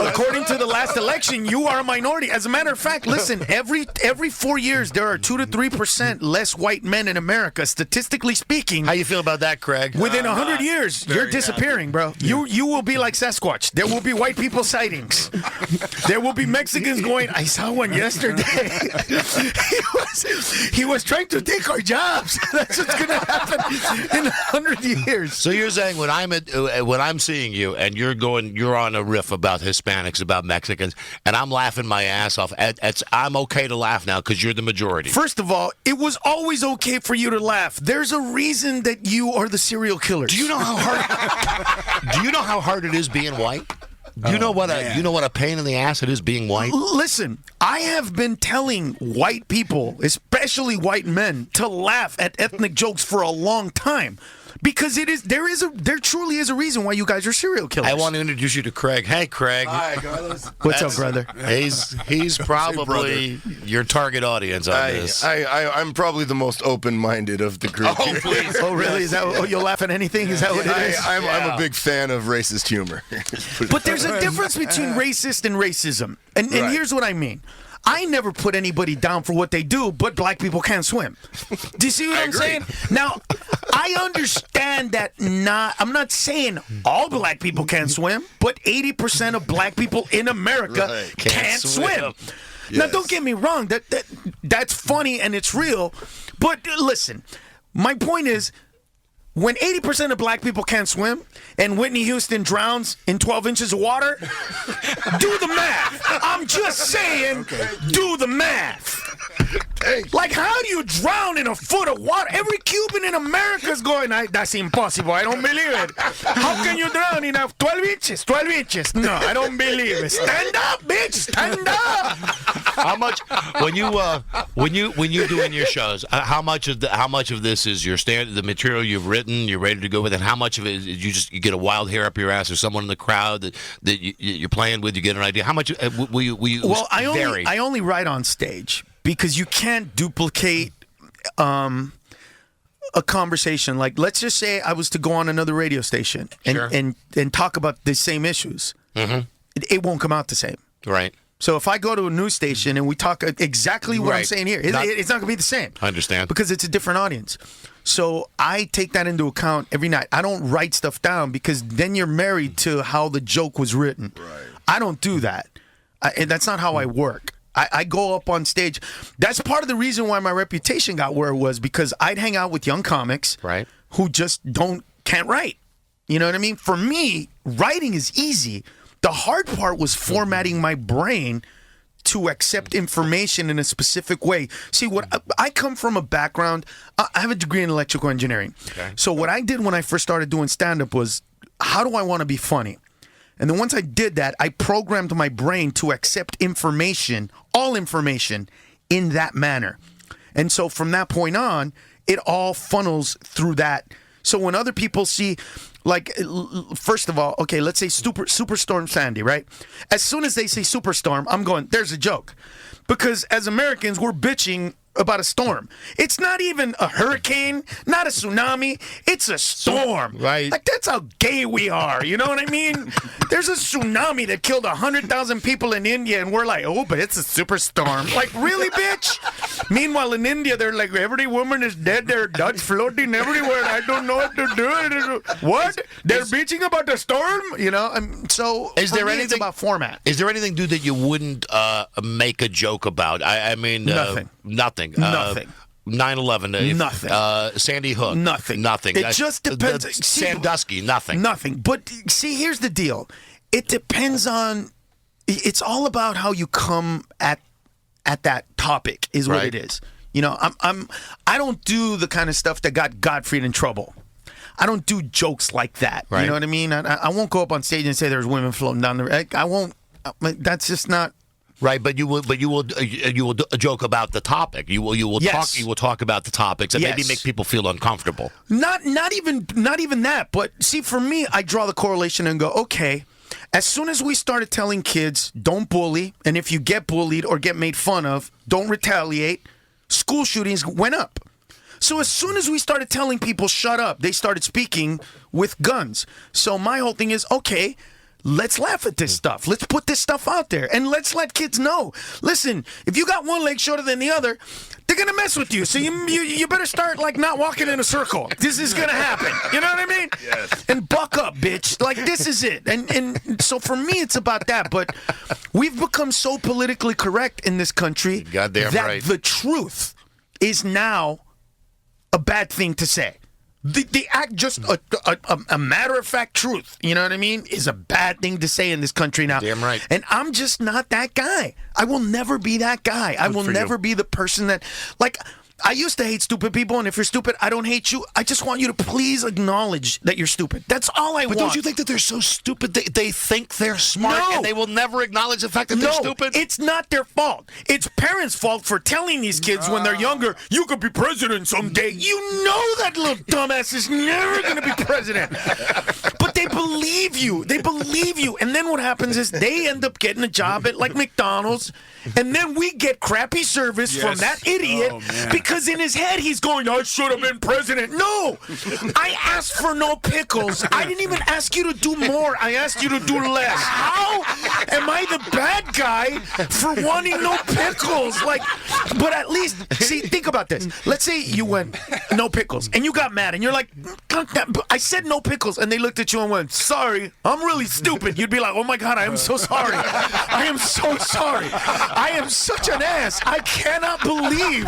According to the last election, you are a minority. As a matter of fact, listen, every 4 years there are 2 to 3% less white men in America, statistically speaking. How you feel about that, Craig? Within 100 years, you're disappearing, bro. You will be like Sasquatch. There will be white people sightings. There will be Mexicans going, I saw one yesterday. he was trying to take our jobs. That's what's going to happen in 100 years. So you're saying when I'm seeing you and you're on a riff about Hispanics, about Mexicans, and I'm laughing my ass off. I'm okay to laugh now because you're the majority. First of all, it was always okay for you to laugh. There's a reason that you are the serial killers. Do you know how hard? Do you know how hard it is being white? Do you know what a pain in the ass it is being white? Listen, I have been telling white people, especially white men, to laugh at ethnic jokes for a long time. Because there truly is a reason why you guys are serial killers. I want to introduce you to Craig. Hey, Craig. Hi, Carlos. What's up, brother? He's probably your target audience on this. I'm probably the most open-minded of the group. Oh, please. Oh, really? Is that you'll laugh at anything? Is that what it is? I'm a big fan of racist humor. But there's a difference between racist and racism. And here's what I mean. I never put anybody down for what they do, but black people can't swim. Do you see what I'm saying? Now, I understand that I'm not saying all black people can't swim, but 80% of black people in America can't swim. Yes. Now, don't get me wrong. That's funny and it's real. But listen, my point is, when 80% of black people can't swim and Whitney Houston drowns in 12 inches of water, do the math. I'm just saying, do the math. Like, how do you drown in a foot of water? Every Cuban in America is going, that's impossible. I don't believe it. How can you drown in 12 inches? 12 inches. No, I don't believe it. Stand up, bitch. Stand up. How much when you doing your shows? How much of this is your the material you've written? You're ready to go with it. How much of it is you get a wild hair up your ass, or someone in the crowd that you're playing with? You get an idea. How much will you? Well, vary? I only write on stage because you can't duplicate a conversation. Like, let's just say I was to go on another radio station and talk about the same issues. Mm-hmm. It won't come out the same. Right. So if I go to a news station and we talk exactly what I'm saying here, it's not going to be the same. I understand. Because it's a different audience. So I take that into account every night. I don't write stuff down because then you're married to how the joke was written. Right. I don't do that. And that's not how I work. I go up on stage. That's part of the reason why my reputation got where it was, because I'd hang out with young comics who just can't write. You know what I mean? For me, writing is easy. The hard part was formatting my brain to accept information in a specific way. See, I come from a background, I have a degree in electrical engineering. Okay. So what I did when I first started doing stand-up was, how do I want to be funny? And then once I did that, I programmed my brain to accept information, all information, in that manner. And so from that point on, it all funnels through that. So when other people see, like, first of all, okay, let's say Superstorm Sandy, right? As soon as they say Superstorm, I'm going, there's a joke. Because as Americans, we're bitching about a storm. It's not even a hurricane, not a tsunami. It's a storm. Right. Like, that's how gay we are. You know what I mean? There's a tsunami that killed 100,000 people in India, and we're like, oh, but it's a superstorm. Like, really, bitch? Meanwhile, in India, they're like, every woman is dead. There are ducks floating everywhere. I don't know what to do. What? They're bitching about the storm? You know? So, is there anything about format? Is there anything, dude, that you wouldn't make a joke about? I mean, nothing. Nothing. Nothing. 9/11. Nothing. Sandy Hook. Nothing. Nothing. It just depends. Sandusky. Nothing. Nothing. But see, here's the deal. It depends on. It's all about how you come at that topic. Is what it is. You know, I don't do the kind of stuff that got Gottfried in trouble. I don't do jokes like that. Right. You know what I mean? I won't go up on stage and say there's women floating down the. I won't. That's just not. Right, but you will joke about the topic. You will talk about the topics and maybe make people feel uncomfortable. Not even that. But see, for me, I draw the correlation and go, okay. As soon as we started telling kids, don't bully, and if you get bullied or get made fun of, don't retaliate, school shootings went up. So as soon as we started telling people shut up, they started speaking with guns. So my whole thing is, okay, let's laugh at this stuff. Let's put this stuff out there. And let's let kids know. Listen, if you got one leg shorter than the other, they're going to mess with you. So you better start, like, not walking in a circle. This is going to happen. You know what I mean? Yes. And buck up. bitch. Like, this is it. And so for me, it's about that. But we've become so politically correct in this country that the truth is now a bad thing to say. The act, just a matter-of-fact truth, you know what I mean, is a bad thing to say in this country now. Damn right. And I'm just not that guy. I will never be that guy. I will never be the person that, like, I used to hate stupid people, and if you're stupid, I don't hate you. I just want you to please acknowledge that you're stupid. That's all I want. But don't you think that they're so stupid they think they're smart and they will never acknowledge the fact that they're stupid? It's not their fault. It's parents' fault for telling these kids when they're younger, you could be president someday. You know that little dumbass is never going to be president. But they believe you. They believe you. And then what happens is they end up getting a job at, like, McDonald's, and then we get crappy service from that idiot because in his head he's going, I should have been president. No! I asked for no pickles. I didn't even ask you to do more. I asked you to do less. How am I the bad guy for wanting no pickles? Like, but at least, see, think about this. Let's say you went, no pickles, and you got mad, and you're like, I said no pickles, and they looked at you and went, sorry, I'm really stupid. You'd be like, oh my God, I am so sorry. I am so sorry. I am such an ass. I cannot believe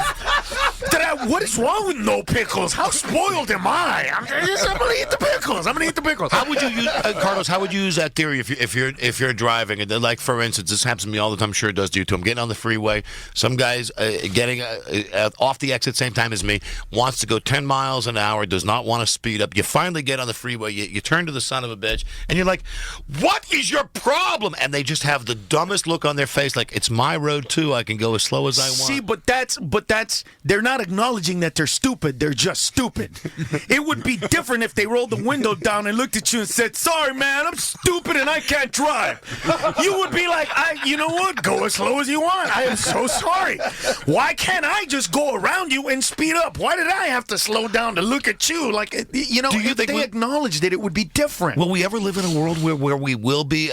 that what is wrong with no pickles? How spoiled am I? I'm gonna eat the pickles. I'm gonna eat the pickles. How would you use, Carlos? How would you use that theory if you're driving? And then, like, for instance, this happens to me all the time. I'm sure it does to you too. I'm getting on the freeway. Some guy's getting off the exit same time as me, wants to go 10 miles an hour, does not want to speed up. You finally get on the freeway. You turn to the son of a bitch, and you're like, "What is your problem?" And they just have the dumbest look on their face, like, it's my road too. I can go as slow as I want. See, but that's they're not acknowledging that they're stupid. They're just stupid. It would be different if they rolled the window down and looked at you and said, sorry, man, I'm stupid and I can't drive. You would be like, you know what? Go as slow as you want. I am so sorry. Why can't I just go around you and speed up? Why did I have to slow down to look at you? Like, you know, if they acknowledged it, it would be different. Will we ever live in a world where we will be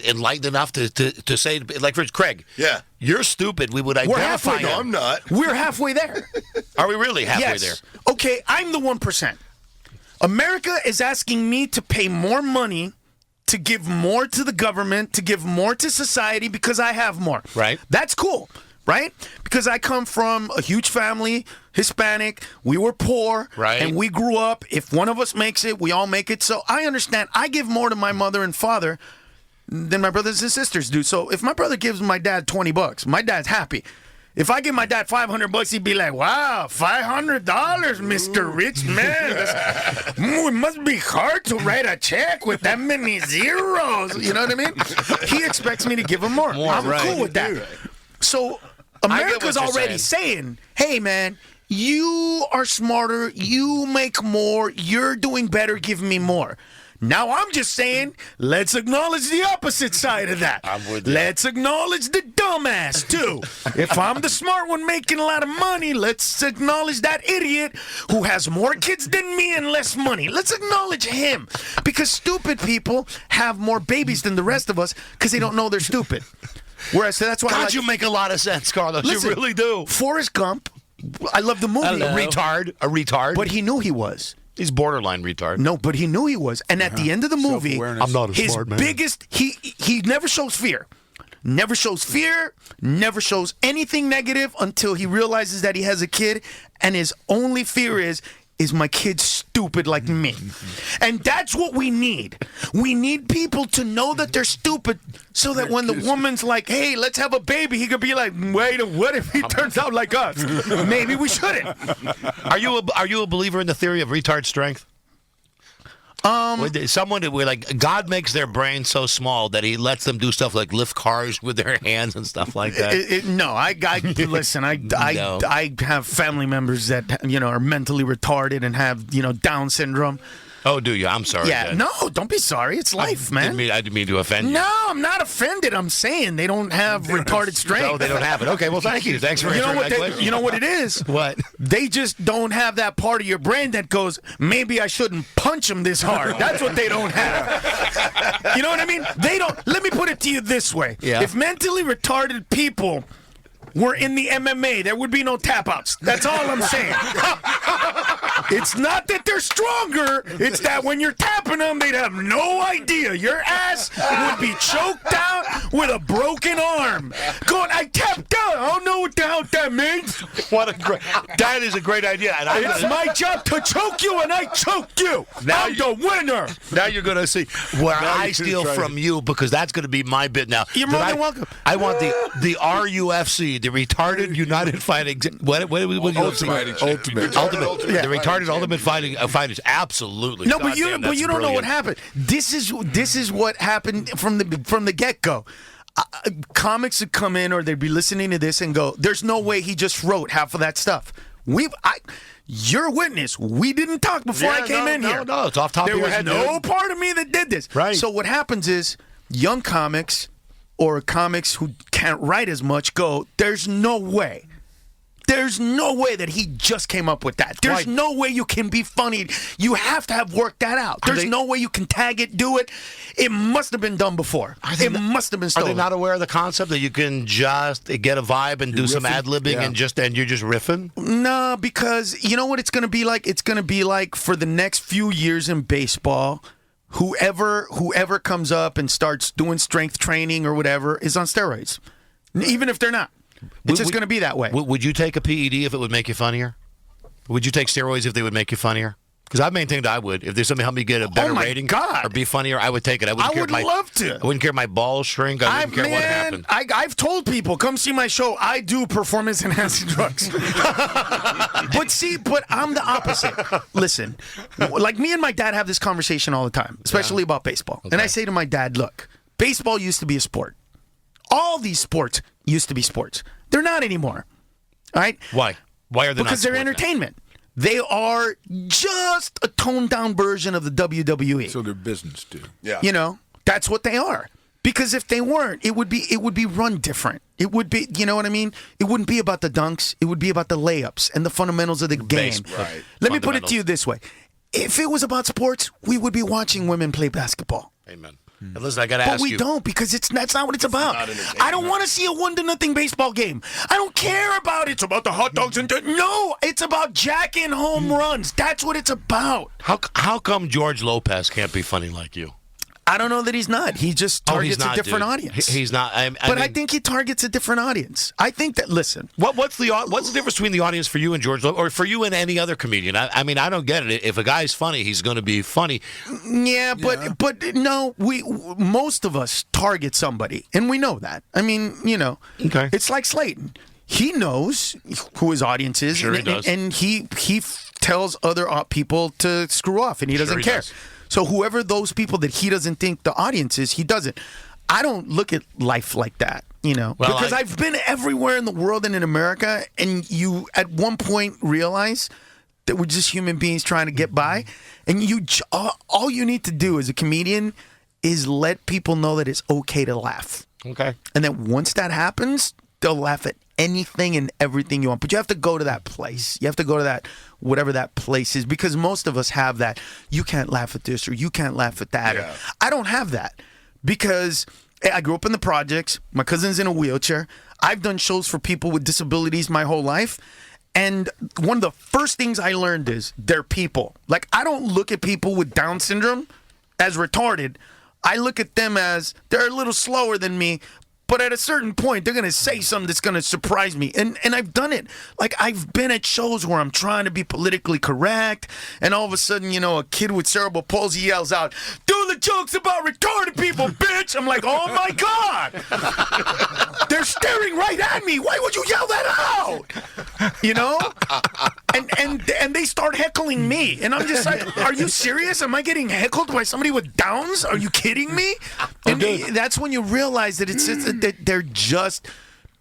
enlightened enough to say, like, for Craig, yeah, you're stupid. We would identify. No, I'm not. We're halfway there. Are we really halfway there? Okay, I'm the 1%. America is asking me to pay more money, to give more to the government, to give more to society because I have more. Right. That's cool, right? Because I come from a huge family, Hispanic, we were poor, right, and we grew up. If one of us makes it, we all make it. So I understand. I give more to my mother and father than my brothers and sisters do. So if my brother gives my dad $20, my dad's happy. If I give my dad $500, he'd be like, wow, $500, Mr. Rich Man. It must be hard to write a check with that many zeros. You know what I mean? He expects me to give him more. I'm cool with that. So America's already saying, hey, man, you are smarter. You make more. You're doing better. Give me more. Now I'm just saying, let's acknowledge the opposite side of that. Let's acknowledge the dumbass, too. If I'm the smart one making a lot of money, let's acknowledge that idiot who has more kids than me and less money. Let's acknowledge him. Because stupid people have more babies than the rest of us because they don't know they're stupid. Whereas that's why God, you make a lot of sense, Carlos. Listen, you really do. Forrest Gump, I love the movie. A retard. But he knew he was. He's borderline retard. No, but he knew he was. And at the end of the movie, I'm not a smart man. He never shows fear. Never shows fear, never shows anything negative until he realizes that he has a kid, and his only fear is my kid stupid like me? And that's what we need. We need people to know that they're stupid so that when the woman's like, hey, let's have a baby, he could be like, wait, what if he turns out like us? Maybe we shouldn't. Are you a believer in the theory of retard strength? Someone where, like, God makes their brain so small that he lets them do stuff like lift cars with their hands and stuff like that. No, listen. I have family members that are mentally retarded and have Down syndrome. Oh, do you? I'm sorry. Yeah, no, don't be sorry. It's life, man. I didn't mean to offend you. No, I'm not offended. I'm saying they don't have retarded strength. No, they don't have it. Okay, well, thank you. Thanks for answering my question. You know what it is? What? They just don't have that part of your brain that goes, maybe I shouldn't punch him this hard. That's what they don't have. You know what I mean? They don't. Let me put it to you this way. Yeah. If mentally retarded people were in the MMA, there would be no tap-outs. That's all I'm saying. It's not that they're stronger. It's that when you're tap tapping them, they'd have no idea. Your ass would be choked out with a broken arm. Going, I tapped out. I don't know what the hell that means. That is a great idea. And it's my job to choke you, and I choked you. Now I'm the winner. Now you're going to see where I steal from you, because that's going to be my bit now. You're more than welcome. I want the RUFC, the Retarded United Fighting. What Ultimate. The Retarded Ultimate Fighting Fighters. Absolutely. No, but you don't know what happened. This is what happened from the get-go. Comics would come in, or they'd be listening to this and go, "There's no way he just wrote half of that stuff." You're a witness. We didn't talk before I came in here. No, it's off top of your head. There was no part of me that did this. Right. So what happens is young comics or comics who can't write as much go, "There's no way. There's no way that he just came up with that. There's no way you can be funny. You have to have worked that out. There's no way you can tag it, do it. It must have been done before. It must have been stolen." Are they not aware of the concept that you can just get a vibe and do some ad-libbing and you're just riffing? No, because you know what it's going to be like? It's going to be like for the next few years in baseball, whoever comes up and starts doing strength training or whatever is on steroids, even if they're not. It's just going to be that way. Would you take a PED if it would make you funnier? Would you take steroids if they would make you funnier? Because I've maintained I would. If there's something to help me get a better rating or be funnier, I would take it. I would love to. I wouldn't care if my balls shrink. I wouldn't care what happened. I've told people, come see my show. I do performance-enhancing drugs. But I'm the opposite. Listen, like me and my dad have this conversation all the time, especially about baseball. Okay. And I say to my dad, look, baseball used to be a sport. All these sports used to be sports. They're not anymore. All right? Why? Why are they not? Because they're entertainment. They are just a toned-down version of the WWE. So they're business, too. Yeah. You know, that's what they are. Because if they weren't, it would be run different. It would be, you know what I mean? It wouldn't be about the dunks. It would be about the layups and the fundamentals of the game. Right. Let me put it to you this way. If it was about sports, we would be watching women play basketball. Amen. And listen, I got to ask you. But we don't, because that's not what it's about. I don't want to see a 1-0 baseball game. I don't care about it. It's about the hot dogs and no, it's about jacking home runs. That's what it's about. How come George Lopez can't be funny like you? I don't know that he's not. He just targets a different audience. He's not. I think he targets a different audience. I think that. Listen, what's the difference between the audience for you and George Lopez, or for you and any other comedian? I mean, I don't get it. If a guy's funny, he's going to be funny. Yeah, but no, most of us target somebody, and we know that. I mean, you know, it's like Slayton. He knows who his audience is, Sure, he does. And he tells other people to screw off, and he doesn't care. So whoever those people that he doesn't think the audience is, he doesn't. I don't look at life like that, you know, because I've been everywhere in the world and in America, and you at one point realize that we're just human beings trying to get by, and all you need to do as a comedian is let people know that it's okay to laugh. Okay. And then once that happens, they'll laugh at anything and everything you want. But you have to go to that place. You have to go to that, whatever that place is, because most of us have that. You can't laugh at this or you can't laugh at that. Yeah. I don't have that because I grew up in the projects. My cousin's in a wheelchair. I've done shows for people with disabilities my whole life. And one of the first things I learned is they're people. Like, I don't look at people with Down syndrome as retarded. I look at them as they're a little slower than me, but at a certain point, they're going to say something that's going to surprise me. And I've done it. Like, I've been at shows where I'm trying to be politically correct, and all of a sudden, you know, a kid with cerebral palsy yells out, "Do the jokes about retarded people, bitch!" I'm like, oh, my God. They're staring right at me. Why would you yell that out? You know? And they start heckling me. And I'm just like, are you serious? Am I getting heckled by somebody with Downs? Are you kidding me? And that's when you realize that that they're just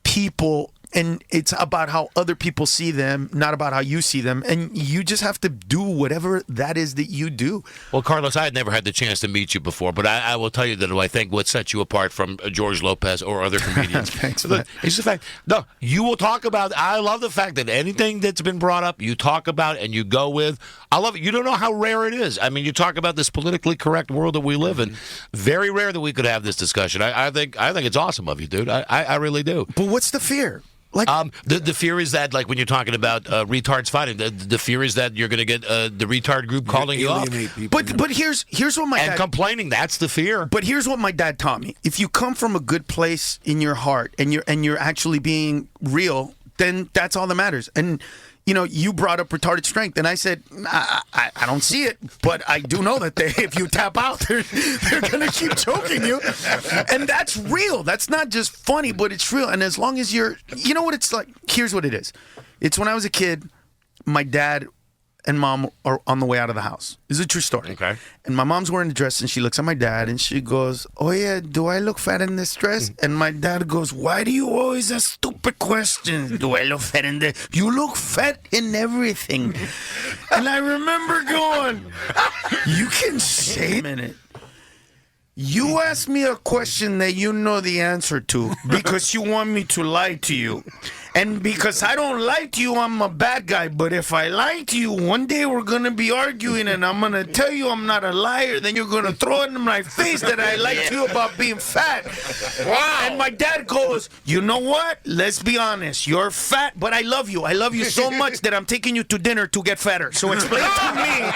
people, and it's about how other people see them, not about how you see them. And you just have to do whatever that is that you do. Well, Carlos, I had never had the chance to meet you before, but I will tell you that I think what sets you apart from George Lopez or other comedians. Thanks, man. It's the fact. No, you will talk about. I love the fact that anything that's been brought up, you talk about and you go with. I love it. You don't know how rare it is. I mean, you talk about this politically correct world that we live in. Very rare that we could have this discussion. I think it's awesome of you, dude. I really do. But what's the fear? Like the fear is that, like when you're talking about retards fighting, the fear is that you're going to get the retard group calling you up. But here's what my dad complaining. That's the fear. But here's what my dad taught me: if you come from a good place in your heart and you're actually being real, then that's all that matters. And you brought up retarded strength, and I said I don't see it, but I do know that if you tap out, they're gonna keep choking you, and that's real. That's not just funny, but it's real. And as long as you know what it's like. Here's what it is. It's when I was a kid, my dad and mom are on the way out of the house. This is a true story. Okay. And my mom's wearing a dress, and she looks at my dad, and she goes, "Oh yeah, do I look fat in this dress?" And my dad goes, "Why do you always ask stupid questions? Do I look fat in this? You look fat in everything." And I remember going, "You can say a minute. You ask me a question that you know the answer to because you want me to lie to you. And because I don't lie to you, I'm a bad guy. But if I lie to you, one day we're going to be arguing and I'm going to tell you I'm not a liar. Then you're going to throw it in my face that I lied to you about being fat." Wow. And my dad goes, "You know what? Let's be honest. You're fat, but I love you. I love you so much that I'm taking you to dinner to get fatter. So explain to me."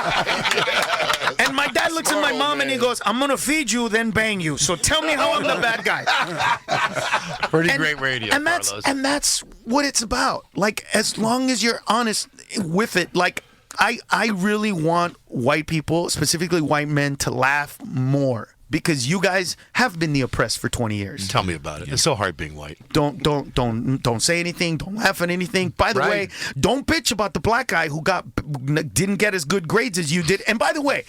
And my dad looks at my mom and he goes, "I'm going to feed you, then bang you. So tell me how I'm the bad guy." Pretty great radio, Carlos. And that's what it's about. Like, as long as you're honest with it, like, I really want white people, specifically white men, to laugh more. Because you guys have been the oppressed for 20 years. Tell me about it. It's so hard being white. Don't say anything. Don't laugh at anything. By the way, don't bitch about the black guy who didn't get as good grades as you did. And by the way,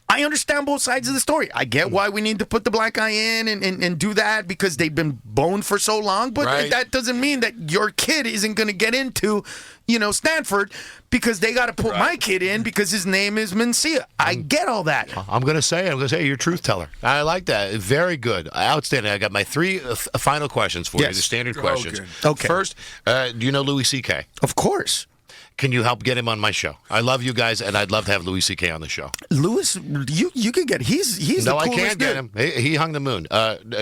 I understand both sides of the story. I get why we need to put the black guy in and do that because they've been boned for so long. But that doesn't mean that your kid isn't going to get into, Stanford because they got to put my kid in because his name is Mencia. I get all that. I'm going to say you're a truth teller. I like that. Very good. Outstanding. I got my three final questions for you, the standard questions. Okay. First, do you know Louis C.K.? Of course. Can you help get him on my show? I love you guys, and I'd love to have Louis C.K. on the show. Louis, you can get. He's no, the I coolest can't get him. He hung the moon.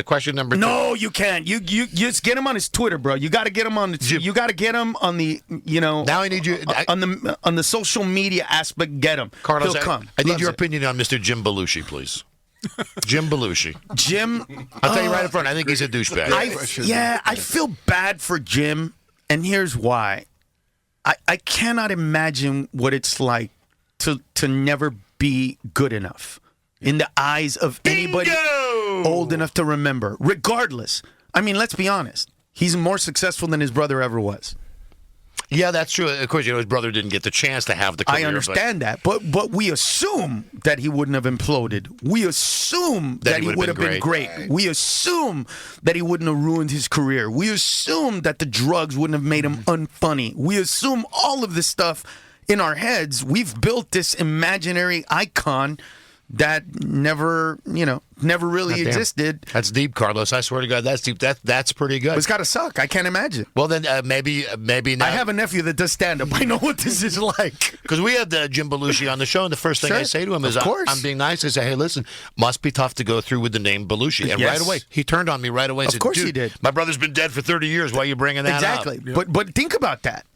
Question number 2. No, you can't. You just get him on his Twitter, bro. You got to get him on the. You got to get him on the. Now I need you on the social media aspect. Get him, Carlos. He'll come. I need your opinion on Mr. Jim Belushi, please. Jim Belushi. Jim, I'll tell you right up front. I think he's a douchebag. I feel bad for Jim, and here's why. I cannot imagine what it's like to never be good enough in the eyes of anybody old enough to remember. Regardless, I mean, let's be honest. He's more successful than his brother ever was. Yeah, that's true. Of course, his brother didn't get the chance to have the career. I understand that, but we assume that he wouldn't have imploded. We assume that he would have been great. We assume that he wouldn't have ruined his career. We assume that the drugs wouldn't have made him unfunny. We assume all of this stuff in our heads. We've built this imaginary icon that never really existed. That's deep, Carlos. I swear to God, that's deep. That's pretty good. But it's got to suck. I can't imagine. Well, then maybe now. I have a nephew that does stand-up. I know what this is like. Because we had Jim Belushi on the show, and the first thing I say to him is, I'm being nice. I say, hey, listen, must be tough to go through with the name Belushi. And right away, he turned on me right away and said, course he did. My brother's been dead for 30 years. Why are you bringing that up? Exactly. But think about that.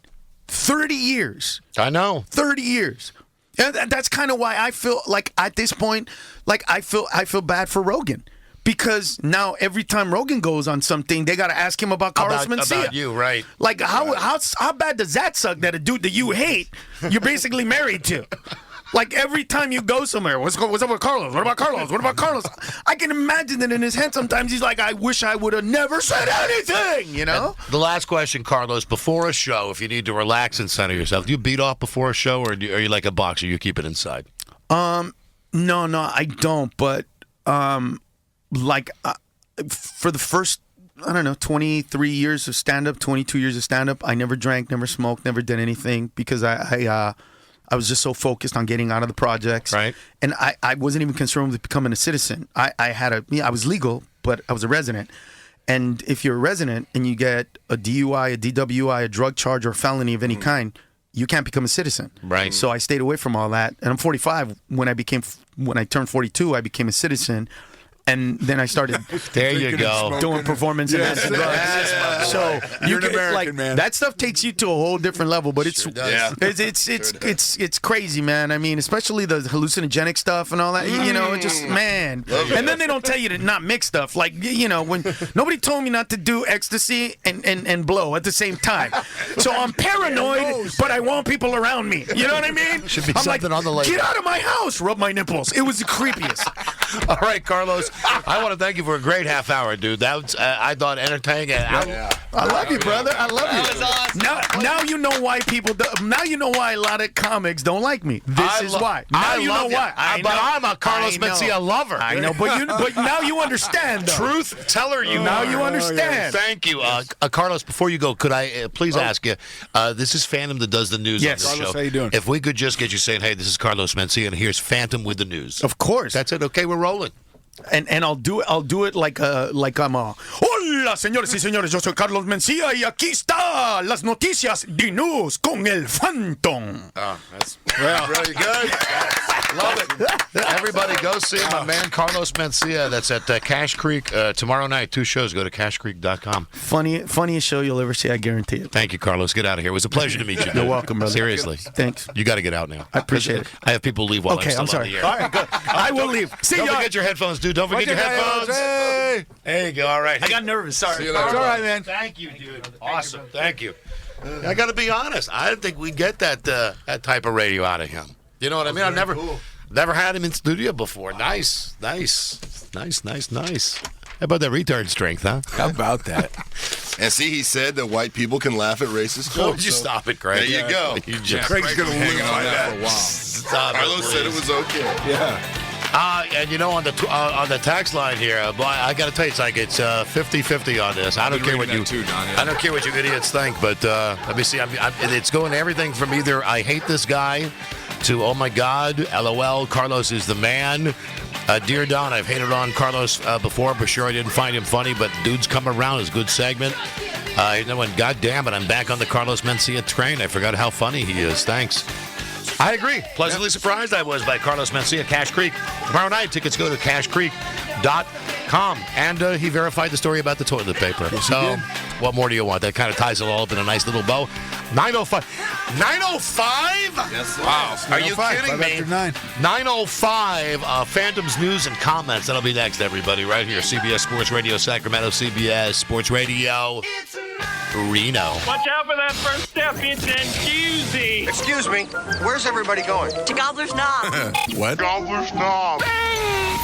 30 years. I know. 30 years. And that's kind of why I feel like at this point, like I feel bad for Rogan. Because now every time Rogan goes on something, they got to ask him about Carlos Mencia. About you, right. Like, how bad does that suck that a dude that you hate, you're basically married to? Like, every time you go somewhere, what's up with Carlos? What about Carlos? What about Carlos? I can imagine that in his head sometimes he's like, I wish I would have never said anything, And the last question, Carlos, before a show, if you need to relax and center yourself, do you beat off before a show, or are you like a boxer? You keep it inside? No, I don't. But, for the first, 23 years of stand-up, 22 years of stand-up, I never drank, never smoked, never did anything because I was just so focused on getting out of the projects. Right. And I wasn't even concerned with becoming a citizen. I was legal, but I was a resident. And if you're a resident and you get a DUI, a DWI, a drug charge, or a felony of any kind, you can't become a citizen. Right. So I stayed away from all that. And I'm 45. When I turned 42, I became a citizen. and then I started there you go doing performance enhancing drugs. So You're you an get American, like man. that stuff takes you to a whole different level. But it's it's crazy, man. I mean, especially the hallucinogenic stuff and all that. You know, it just man. And then they don't tell you to not mix stuff. Like when nobody told me not to do ecstasy and blow at the same time. So I'm paranoid, but I want people around me. You know what I mean? Should be I'm something like, on the label. Get out of my house! Rub my nipples. It was the creepiest. All right, Carlos. I want to thank you for a great half hour, dude. That was, I thought, entertaining. I love you, brother. I love you. That was awesome. Now you know why people. Now you know why a lot of comics don't like me. This is why. Now you know why. But I'm a Carlos Mencia lover. I know, but now you understand. Though. Truth teller, you. Now you understand. Thank you, Carlos. Before you go, could I please ask you? This is Phantom that does the news on this Carlos, show. how you doing? If we could just get you saying, "Hey, this is Carlos Mencia, and here's Phantom with the news." Of course. That's it. Okay, we're rolling. And I'll do it like I'm a. Hola, señores y señores. Yo soy Carlos Mencia y aquí está las noticias de news con el Phantom. Oh, that's really good. Love it. Everybody go see my man Carlos Mencia. That's at Cache Creek tomorrow night. 2 shows. Go to cashcreek.com. Funniest show you'll ever see. I guarantee it. Thank you, Carlos. Get out of here. It was a pleasure to meet you. Dude. You're welcome, brother. Seriously. Thanks. You got to get out now. I appreciate it. I have people leave while Okay, I'm still I'm sorry. on the air. All right, good. I will leave. See Don't ya. forget your headphones, dude. Don't forget your headphones. Hey. There you go. All right. I got nervous. Sorry. See you later. It's all right, man. Thank you, dude. Awesome. Thank you. I got to be honest. I didn't think we'd get that type of radio out of him. You know what I mean? I've never had him in studio before. Nice. How about that retard strength, huh? How about that? And see, he said that white people can laugh at racist Oh, jokes. you stop it, Craig. There you go. You just Craig's going to Hanging live on by that that. for a while. stop it, Carlos said it please. was okay. Yeah. And you know, on the text line here, I got to tell you, it's 50-50 on this. I don't care what you too, Don, yeah. I don't care what you idiots think, but let me see. It's going everything from either I hate this guy to oh my God, LOL, Carlos is the man. Dear Don, I've hated on Carlos before, but sure I didn't find him funny, but dudes come around is a good segment. God damn it, I'm back on the Carlos Mencia train. I forgot how funny he is. Thanks. I agree. Pleasantly surprised I was by Carlos Mencia, Cache Creek. Tomorrow night, tickets go to cashcreek.com. And he verified the story about the toilet paper. So, what more do you want? That kind of ties it all up in a nice little bow. 9:05. 9:05? Yes, sir. Wow. Are you 9:05, kidding me? 9:09. 9:05. Phantom's news and comments. That'll be next, everybody, right here. CBS Sports Radio Sacramento, CBS Sports Radio Reno. Watch out for that first step. It's an doozy. Excuse me, where's everybody going? To Gobbler's Knob. What? Gobbler's Knob.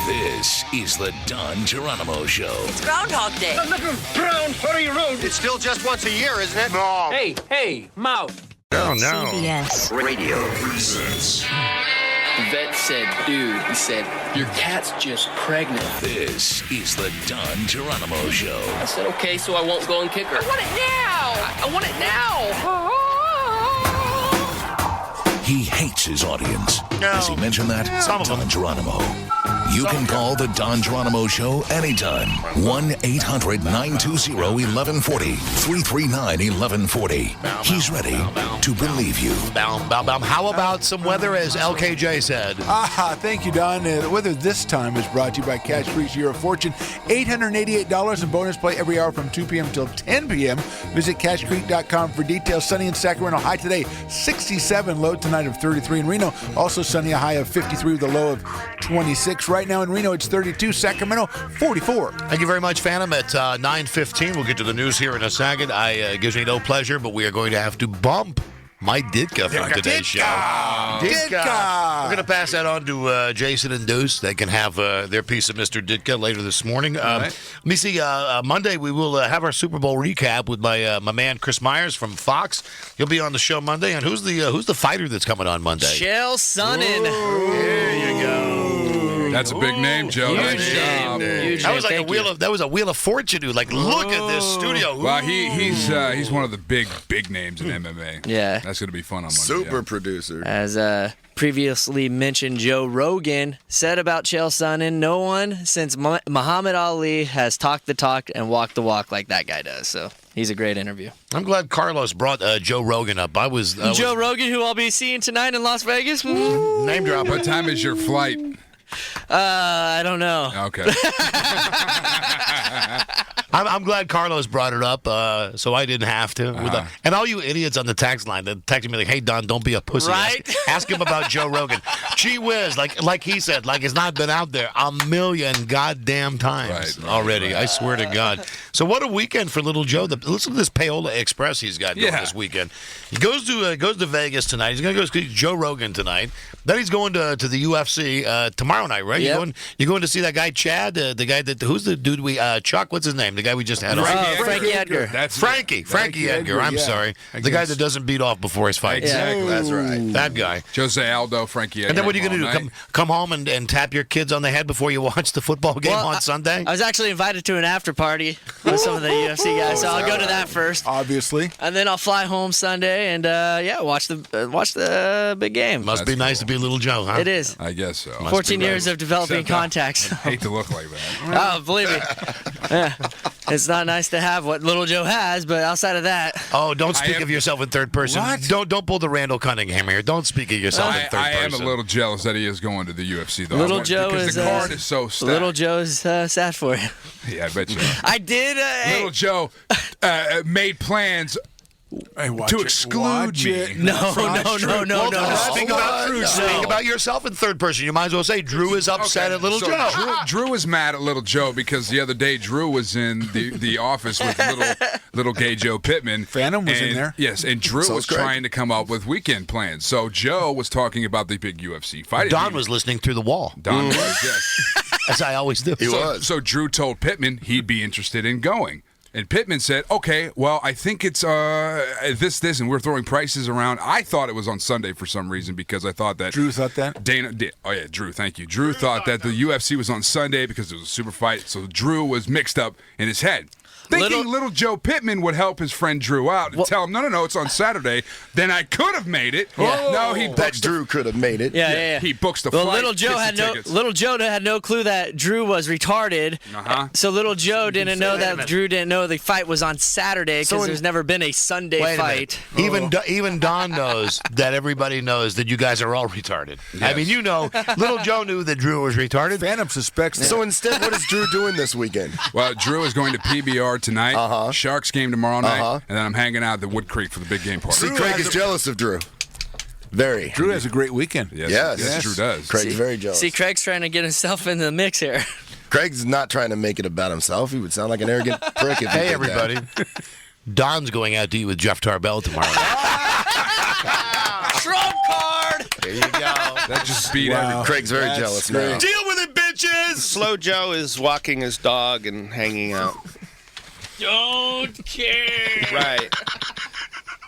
This is the Don Geronimo Show. It's Groundhog Day. Brown Furry Road. It's still just once a year, isn't it? No. Hey, mouth. Oh, no. CBS. Radio. The vet said, dude, he said, your cat's just pregnant. This is the Don Geronimo Show. I said, okay, so I won't go and kick her. I want it now. I want it now. He hates his audience. No. Has he mentioned that? Some of them. Don Geronimo. You can call the Don Geronimo Show anytime. 1-800-920-1140. 339-1140. He's ready to believe you. How about some weather, as LKJ said? Thank you, Don. The weather this time is brought to you by Cache Creek's Year of Fortune. $888 in bonus play every hour from 2 p.m. till 10 p.m. Visit cashcreek.com for details. Sunny in Sacramento, high today 67, low tonight of 33 in Reno. Also sunny, a high of 53 with a low of 26. Right now in Reno, it's 32. Sacramento, 44. Thank you very much, Phantom. At 9:15, we'll get to the news here in a second. It gives me no pleasure, but we are going to have to bump my Ditka from today's show. Ditka! We're going to pass that on to Jason and Deuce. They can have their piece of Mr. Ditka later this morning. Let me see. Monday, we will have our Super Bowl recap with my man Chris Myers from Fox. He'll be on the show Monday. And who's the fighter that's coming on Monday? Chael Sonnen. There you go. That's a big name, Joe. Nice job. That was like that was a Wheel of Fortune, dude. Like, look at this studio. Well, he's one of the big names in MMA. Yeah. That's going to be fun on Monday. Super producer. As previously mentioned, Joe Rogan said about Chael Sonnen, no one since Muhammad Ali has talked the talk and walked the walk like that guy does. So he's a great interview. I'm glad Carlos brought Joe Rogan up. Joe Rogan, who I'll be seeing tonight in Las Vegas. Name drop. What time is your flight? I don't know. Okay. I'm glad Carlos brought it up, so I didn't have to. And all you idiots on the text line that texted me like, "Hey Don, don't be a pussy. Right? Ask him about Joe Rogan." Gee whiz, like he said, like it's not been out there a million goddamn times already. I swear to God. So what a weekend for little Joe. Listen to this Paola Express he's got going this weekend. He goes to Vegas tonight. He's going to go see Joe Rogan tonight. Then he's going to the UFC tomorrow night, right? Yep. You're going to see that guy Chad, the guy who's the dude Chuck? What's his name? The guy we just had on. Frankie Edgar. That's Frankie Edgar. I'm sorry. The guy that doesn't beat off before his fights. Exactly. That's right. That guy. Jose Aldo, Frankie Edgar. And then what are you going to do? Come home and tap your kids on the head before you watch the football game on Sunday? I was actually invited to an after party with some of the UFC guys, so I'll go to that first. Obviously. And then I'll fly home Sunday and watch the big game. Must be nice to be little Joe, huh? It is. I guess so. 14 years of developing contacts. I hate to look like that. Oh, believe me. Yeah. It's not nice to have what little Joe has, but outside of that. Oh, don't speak of yourself in third person. What? Don't pull the Randall Cunningham here. Don't speak of yourself in third person. I am a little jealous that he is going to the UFC, though. Little Joe because is the card is so stacked. Little Joe is sad for you. Yeah, I bet you. I did. Little Joe made plans to exclude me. No. Speak about yourself in third person. You might as well say Drew is upset at little Joe. Drew is mad at little Joe because the other day Drew was in the office with little gay Joe Pittman. Phantom was in there. Yes, and Drew was trying to come up with weekend plans. So Joe was talking about the big UFC fight. Don was listening through the wall. Don was, yes. As I always do. So Drew told Pittman he'd be interested in going. And Pittman said, okay, well, I think it's this, and we're throwing prices around. I thought it was on Sunday for some reason because I thought that Drew thought that? Drew, thank you. Drew thought that the UFC was on Sunday because it was a super fight, so Drew was mixed up in his head. Thinking little Joe Pittman would help his friend Drew out and tell him, no, it's on Saturday. Then I could have made it. Yeah. No, he Drew could have made it. Yeah. He books the flight. Little Joe had no clue that Drew was retarded. So little Joe didn't know that Drew didn't know the fight was on Saturday because there's never been a Sunday fight. Even Don knows that everybody knows that you guys are all retarded. Yes. I mean, little Joe knew that Drew was retarded. Phantom suspects that. So instead, what is Drew doing this weekend? Well, Drew is going to PBR tonight, Sharks game tomorrow night, and then I'm hanging out at the Wood Creek for the big game party. See, Craig is jealous of Drew. Very. Drew has a great weekend. Yes, Drew does. Craig's very jealous. See, Craig's trying to get himself in the mix here. Craig's not trying to make it about himself. He would sound like an arrogant prick if he did everybody. That. Don's going out to eat with Jeff Tarbell tomorrow night. Trump card! There you go. That just beat everything. Craig's very jealous now. Deal with it, bitches! Slow Joe is walking his dog and hanging out. Don't care. Right.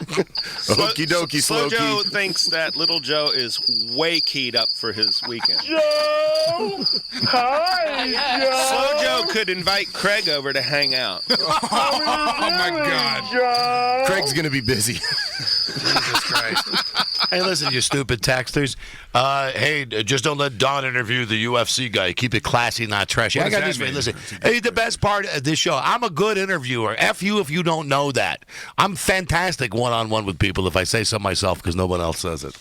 Okie dokie, Slow Slowkey. Joe thinks that little Joe is way keyed up for his weekend. Joe! Hi, Joe! Slow Joe could invite Craig over to hang out. Oh, my God. Joe! Craig's going to be busy. Jesus Christ. Hey, listen, you stupid texters. Hey, just don't let Don interview the UFC guy. Keep it classy, not trashy. What I got does this that way. mean? Listen, hey, the best part of this show, I'm a good interviewer. F you if you don't know that. I'm fantastic one-on-one with people if I say so myself because no one else says it.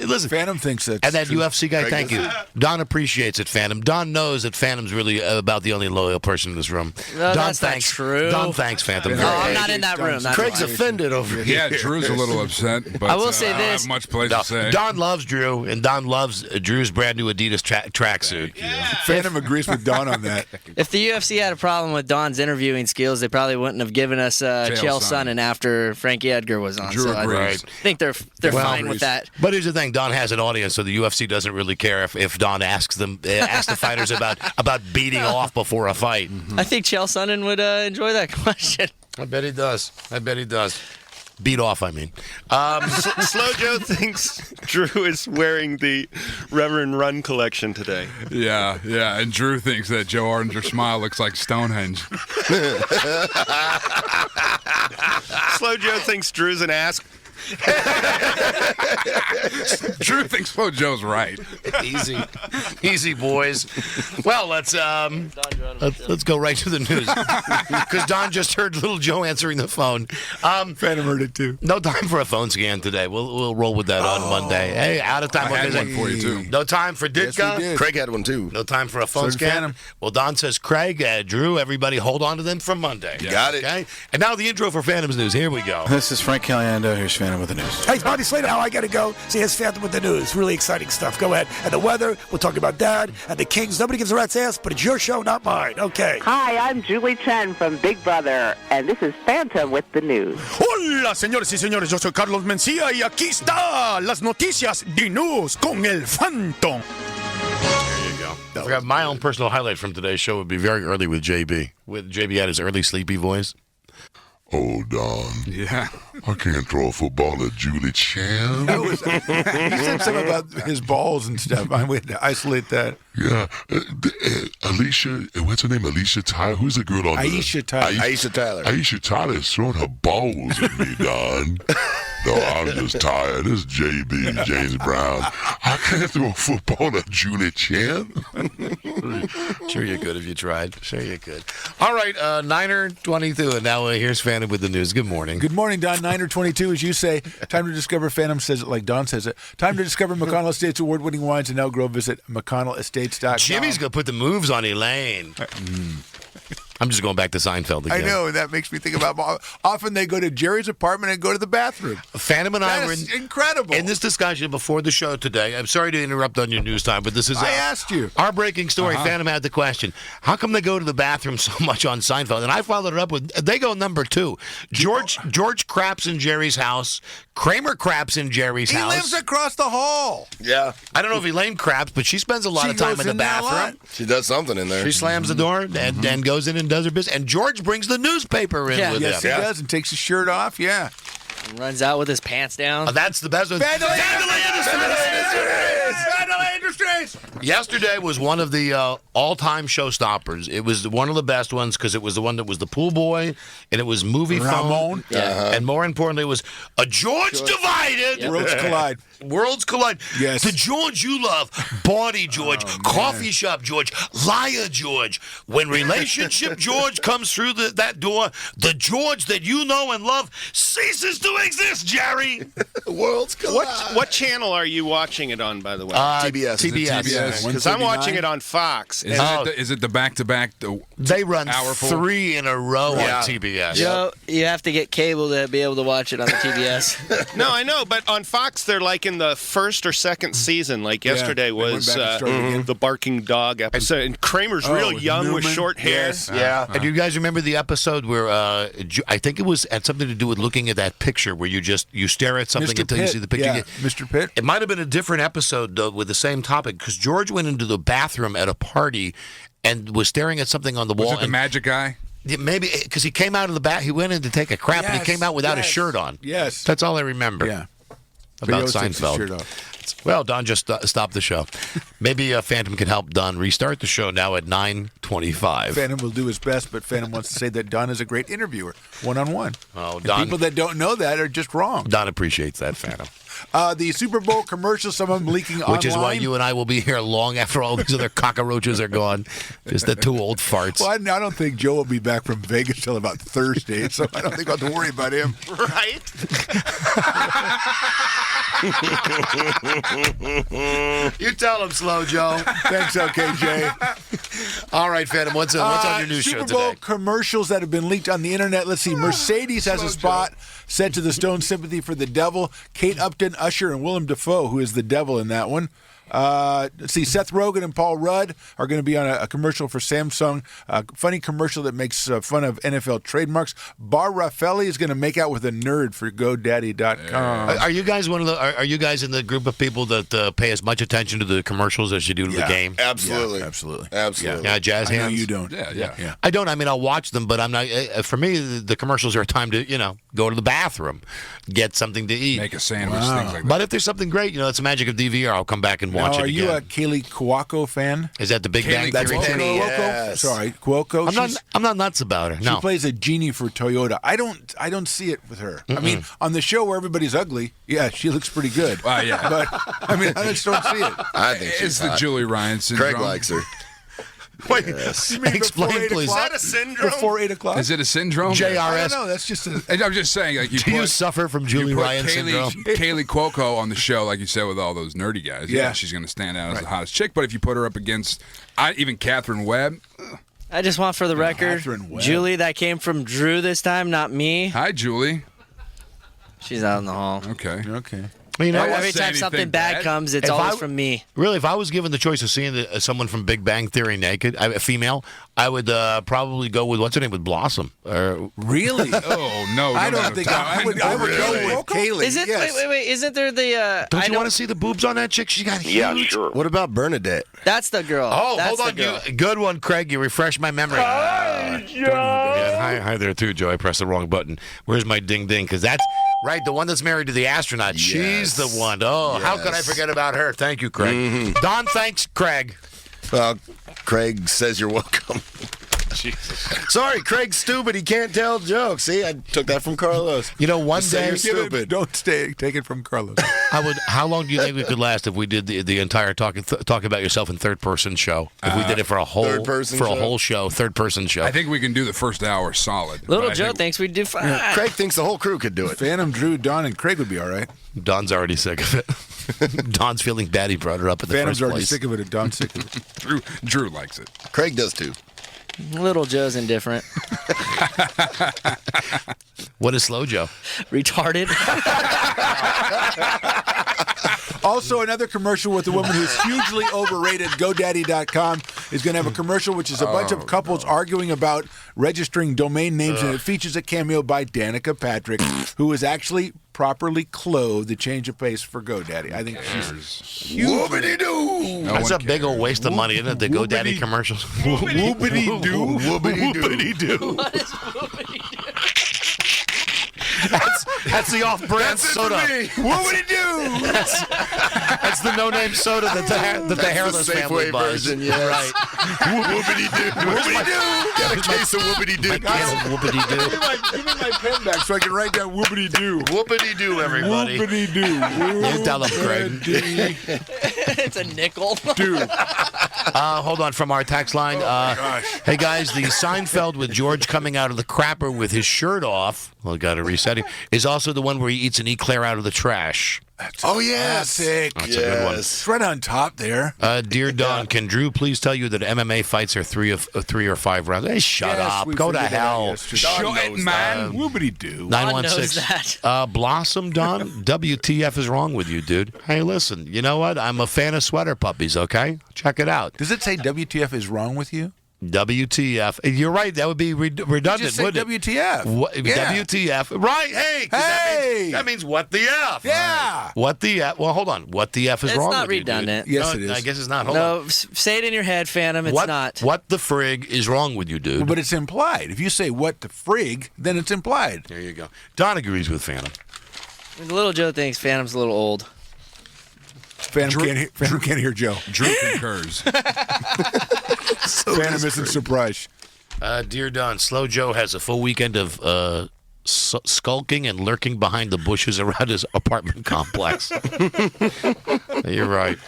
Listen, Phantom thinks that. And that UFC guy, thank you. Don appreciates it, Phantom. Don knows that Phantom's really about the only loyal person in this room. No, that's not true. Don thanks Phantom. No, I'm not in that room. Craig's offended over here. Yeah, Drew's a little upset, but I will say this. I don't have much place to say. Don loves Drew, and Don loves Drew's brand new Adidas tracksuit. Phantom agrees with Don on that. If the UFC had a problem with Don's interviewing skills, they probably wouldn't have given us Chael Sonnen after Frankie Edgar was on. Drew agrees. I think they're fine with that. But here's the thing: Don has an audience, so the UFC doesn't really care if Don asks the fighters about beating off before a fight. I think Chael Sonnen would enjoy that question. I bet he does. Beat off, I mean. Slow Joe thinks Drew is wearing the Reverend Run collection today. Yeah, and Drew thinks that Joe Ardenger's smile looks like Stonehenge. Slow Joe thinks Drew's an ass. Drew thinks Slow Joe's right. Easy, boys. Well, let's go right to the news because Don just heard Little Joe answering the phone. Phantom heard it too. No time for a phone scan today. We'll roll with that on Monday. Hey, out of time. I had one for you too. No time for Ditka. Yes, we did. Craig had one too. No time for a phone So did scan. Phantom. Well, Don says, Craig, Drew, everybody hold on to them for Monday. Got it. Okay. And now the intro for Phantom's News. Here we go. This is Frank Caliendo. Here's Phantom with the news. Hey, it's Bobby Slater. Now I got to go. See, it's Phantom with the news. Really exciting stuff. Go ahead. And the weather, we'll talk about Dad and the Kings. Nobody gives a rat's ass, but it's your show, not mine. Okay. Hi, I'm Julie Chen from Big Brother, and this is Phantom with the news. Hola, señores y señores. Yo soy Carlos Mencía y aquí está las noticias de news con el Phantom. There you go. I forgot my own personal highlight from today's show would be very early with JB. With JB had his early sleepy voice. Oh, Don. Yeah. I can't throw a football at Julie Chan. He said something about his balls and stuff. I went to isolate that. Yeah. Alicia, what's her name? Alicia Tyler? Who's the girl on Aisha Tyler. Aisha Tyler. Aisha Tyler is throwing her balls at me, Don. No, I'm just tired. This is JB, James Brown. I can't throw a football at Julie Chan. Sure you could if you tried. Sure you could. All right, Niner 22, and now here's Phantom with the news. Good morning. Good morning, Don. 9:22, as you say. Time to discover. Phantom says it like Don says it. Time to discover McConnell Estates award-winning wines in Elk Grove. Visit McConnellestates.com. Jimmy's going to put the moves on Elaine. I'm just going back to Seinfeld again. I know, and that makes me think about often they go to Jerry's apartment and go to the bathroom. Phantom and I were incredible. In this discussion before the show today. I'm sorry to interrupt on your news time, but this is I asked you. Our breaking story. Phantom had the question. How come they go to the bathroom so much on Seinfeld? And I followed it up with, they go number 2. George craps in Jerry's house. Kramer craps in Jerry's house. He lives across the hall. Yeah. I don't know if Elaine craps, but she spends a lot of time in the bathroom. She does something in there. She slams the door and goes in and does her business. And George brings the newspaper in with him. Yes, he does, and takes his shirt off. Yeah. Runs out with his pants down. Oh, that's the best one. Vandalay Industries! Yesterday was one of the all-time showstoppers. It was one of the best ones because it was the one that was the pool boy, and it was movie Ramon. phone. And more importantly, it was a George divided. Yep. Worlds collide. Worlds collide. Yes. The George you love. Bawdy George. Coffee shop George. Liar George. When relationship George comes through that door, the George that you know and love ceases to exist, Jerry. Worlds collide. What channel are you watching it on, by the way? TBS. TBS. Because I'm watching it on Fox. Is it the back-to-back? They run hour 3 in a row on TBS. Joe, you have to get cable to be able to watch it on the TBS. No, I know, but on Fox they're like in the first or second season. Like yesterday was the barking dog episode, and Kramer's real young with short hair. Yes. Yeah. And do you guys remember the episode where I think it had something to do with looking at that picture where you stare at something Mr. until Pitt. you see the picture. Yeah. Mr. Pitt. It might have been a different episode though, with the same topic because George went into the bathroom at a party and was staring at something on the wall. Was it the magic guy? Yeah, maybe because he came out of the bath. He went in to take a crap and he came out without a shirt on. Yes. That's all I remember. Yeah. About Seinfeld. Well, Don just stopped the show. Maybe Phantom can help Don restart the show now at 9:25. Phantom will do his best, but Phantom wants to say that Don is a great interviewer, one-on-one. Oh, And Don, people that don't know that are just wrong. Don appreciates that, Phantom. The Super Bowl commercial, some of them leaking online. Which is why you and I will be here long after all these other cockroaches are gone. Just the 2 old farts. Well, I don't think Joe will be back from Vegas till about Thursday, so I don't think I'll have to worry about him. Right? You tell him, Slow Joe. Thanks, OKJ. All right, Phantom, what's on your news show Super Bowl today? commercials that have been leaked on the internet. Let's see. Mercedes has a spot set to the Stones' Sympathy for the Devil. Kate Upton, Usher, and Willem Dafoe, who is the devil in that one. Let's see, Seth Rogen and Paul Rudd are going to be on a commercial for Samsung. A funny commercial that makes fun of NFL trademarks. Bar Raffaelli is going to make out with a nerd for GoDaddy.com. Are you guys Are you guys in the group of people that pay as much attention to the commercials as you do to the game? Absolutely. Yeah, absolutely. Yeah, jazz hands. I know you don't. Yeah. I don't. I mean, I'll watch them, but I'm not. For me, the commercials are a time to go to the bathroom, get something to eat, Make a sandwich, things like that. But if there's something great, it's the magic of DVR. I'll come back and watch now, it are again. you a Kaylee Cuoco fan? Is that the Big Bang That's Theory? Penny, Cuoco? yes. Sorry, Cuoco. I'm not nuts about her. She No. plays a genie for Toyota. I don't see it with her. I mean, on the show where everybody's ugly, yeah, she looks pretty good. Yeah. But I mean, I just don't see it. I think she's It's the hot. Julie Ryan syndrome. Craig likes her. Wait, You mean explain, before 8 please. o'clock? Is that a syndrome? Before 8 o'clock? Is it a syndrome? I JRS. don't know. That's just a. And I'm just saying, like, Do you suffer from Julie you put Ryan syndrome? Kaylee Cuoco on the show, like you said, with all those nerdy guys. Yeah, Yeah. she's going to stand out as the hottest chick. But if you put her up against even Catherine Webb, I just want for the record, Catherine Webb. Julie, that came from Drew this time, not me. hi, Julie. She's out in the hall. Okay. Okay. You know, I Every won't say time something anything bad bad. comes, it's If always I- from me. Really, if I was given the choice of seeing someone from Big Bang Theory naked, a female, I would probably go with what's her name, with Blossom. Really? Oh no, I don't think I would go with Kaylee. Is it? Yes. Wait. Isn't there the? Don't I you know want to see the boobs on that chick? She got huge. Yeah, sure. What about Bernadette? that's the girl. Oh, that's hold on. the girl. Good one, Craig. You refreshed my memory. Hi there, too, Joe. I pressed the wrong button. Where's my ding-ding? Because that's, right, the one that's married to the astronaut. Yes. She's the one. Oh, how could I forget about her? Thank you, Craig. Don, thanks, Craig. Well, Craig says you're welcome. Sorry, Craig's stupid. He can't tell jokes. See, I took that from Carlos. You know, one Just say day... you're stupid. Don't take it from Carlos. How long do you think we could last if we did the entire talk about yourself in third-person show? If we did it for a whole third-person show? whole show, third-person show. I think we can do the first hour solid. Little But I Joe think- thinks we do fine. Craig thinks the whole crew could do it. Phantom, Drew, Don, and Craig would be all right. Don's already sick of it. Don's feeling bad he brought her up in the Phantom's first already place. sick of it, and Don's sick of it. Drew likes it. Craig does too. Little Joe's indifferent. What is Slow Joe? Retarded. Also, another commercial with a woman who's hugely overrated. GoDaddy.com is going to have a commercial which is a bunch of couples arguing about registering domain names, and it features a cameo by Danica Patrick, who is actually properly clothed to change of pace for GoDaddy. I think she's huge. Whoopity-doo! That's a big old waste of money, isn't it? The GoDaddy commercials. Whoopity-doo. Whoopity-doo. What is whoopity-doo? That's the off-brand soda. Whoopity-doo! That's the no-name soda that the hairless Safeway family buys. version, yes. Right. Whoopity-doo. Whoopity-doo! Got a case of whoopity-doo. Whoopity-doo. Give me my pen back so I can write down whoopity-doo. Whoopity-doo, everybody. Whoopity-doo. You tell them, Craig. It's a nickel. Dude. Hold on, from our text line. Hey, guys, the Seinfeld with George coming out of the crapper with his shirt off, well, got to reset it, is also the one where he eats an eclair out of the trash. Oh, yes. Classic. That's a good one. It's right on top there. Dear Don, can Drew please tell you that MMA fights are three or 5 rounds? Hey, shut Yes, up. we Go to figured that out hell. yesterday. Shut it, man. Whoopity-doo. Don knows 916. that. Blossom, Don, WTF is wrong with you, dude? Hey, listen, you know what? I'm a fan of sweater puppies, okay? Check it out. Does it say WTF is wrong with you? WTF. You're right. That would be redundant, Just say wouldn't it? WTF. What, Yeah. WTF. Right. Hey. 'Cause Hey. That means what the F. Yeah. What the F. Well, hold on. What the F is It's wrong not with you, dude? redundant. Yes, No, it is. I guess it's not. Hold on. No, say it in your head, Phantom. It's What, not. what the frig is wrong with you, dude? But it's implied. If you say what the frig, then it's implied. There you go. Don agrees with Phantom. Little Joe thinks Phantom's a little old. Phantom can't hear Joe. Drew concurs. Phantom isn't surprised. Dear Don, Slow Joe has a full weekend of skulking and lurking behind the bushes around his apartment complex. You're right.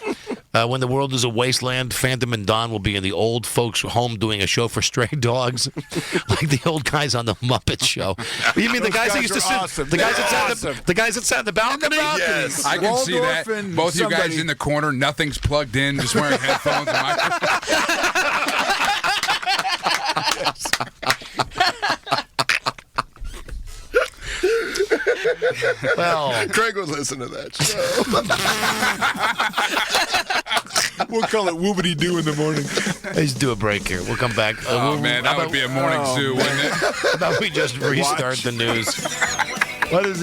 When the world is a wasteland, Phantom and Don will be in the old folks' home doing a show for stray dogs, like the old guys on the Muppet Show. You mean the guys that used to sit? awesome. The guys They're that sat awesome. the guys that sat in the balcony. Yes. I can see that. Waldorf and Both you guys somebody- in the corner, nothing's plugged in, just wearing headphones. And Well, Craig would listen to that show. We'll call it whoopity-doo in the morning. let's do a break here. We'll come back. Oh, man, that would be a morning zoo, wouldn't it? How about we just restart the news? What is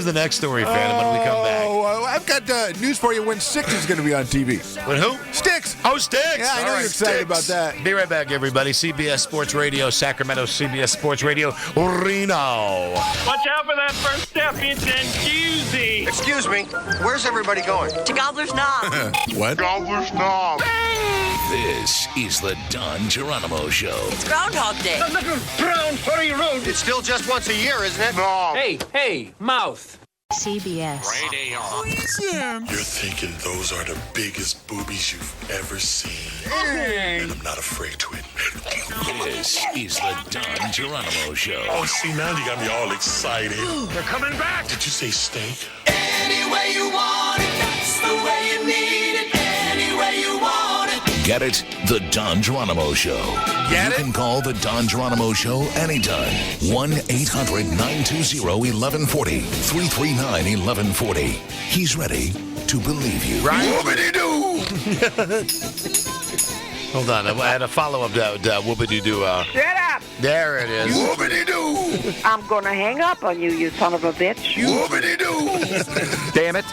the next story, Phantom, when we come back? Oh, I've got news for you when Six is going to be on TV. When who? Sticks. Oh, Sticks. Yeah, I know you're excited about that. Be right back, everybody. CBS Sports Radio, Sacramento, CBS Sports Radio, Reno. Watch out for that first step. It's a doozy. Excuse me, where's everybody going? To Gobbler's Knob. What? Gobbler's Knob. This is the Don Geronimo Show. It's Groundhog Day. A little brown furry road. It's still just once a year, isn't it? No. Hey, mouth. CBS. You're thinking those are the biggest boobies you've ever seen. And I'm not afraid to admit. This is the Don Geronimo Show. Oh, see, now you got me all excited. They're coming back. Did you say steak? Any way you want it, that's the way you need it. Any way you want it. Get it? The Don Geronimo Show. Get you it? can call the Don Geronimo Show anytime. 1-800-920-1140. 339-1140. He's ready to believe you. Right? Whoopity-doo. Hold on. I had a follow-up to whoopity-doo. Shut up. There it is. Whoopity-doo. I'm going to hang up on you, you son of a bitch. Whoopity-doo. Damn it.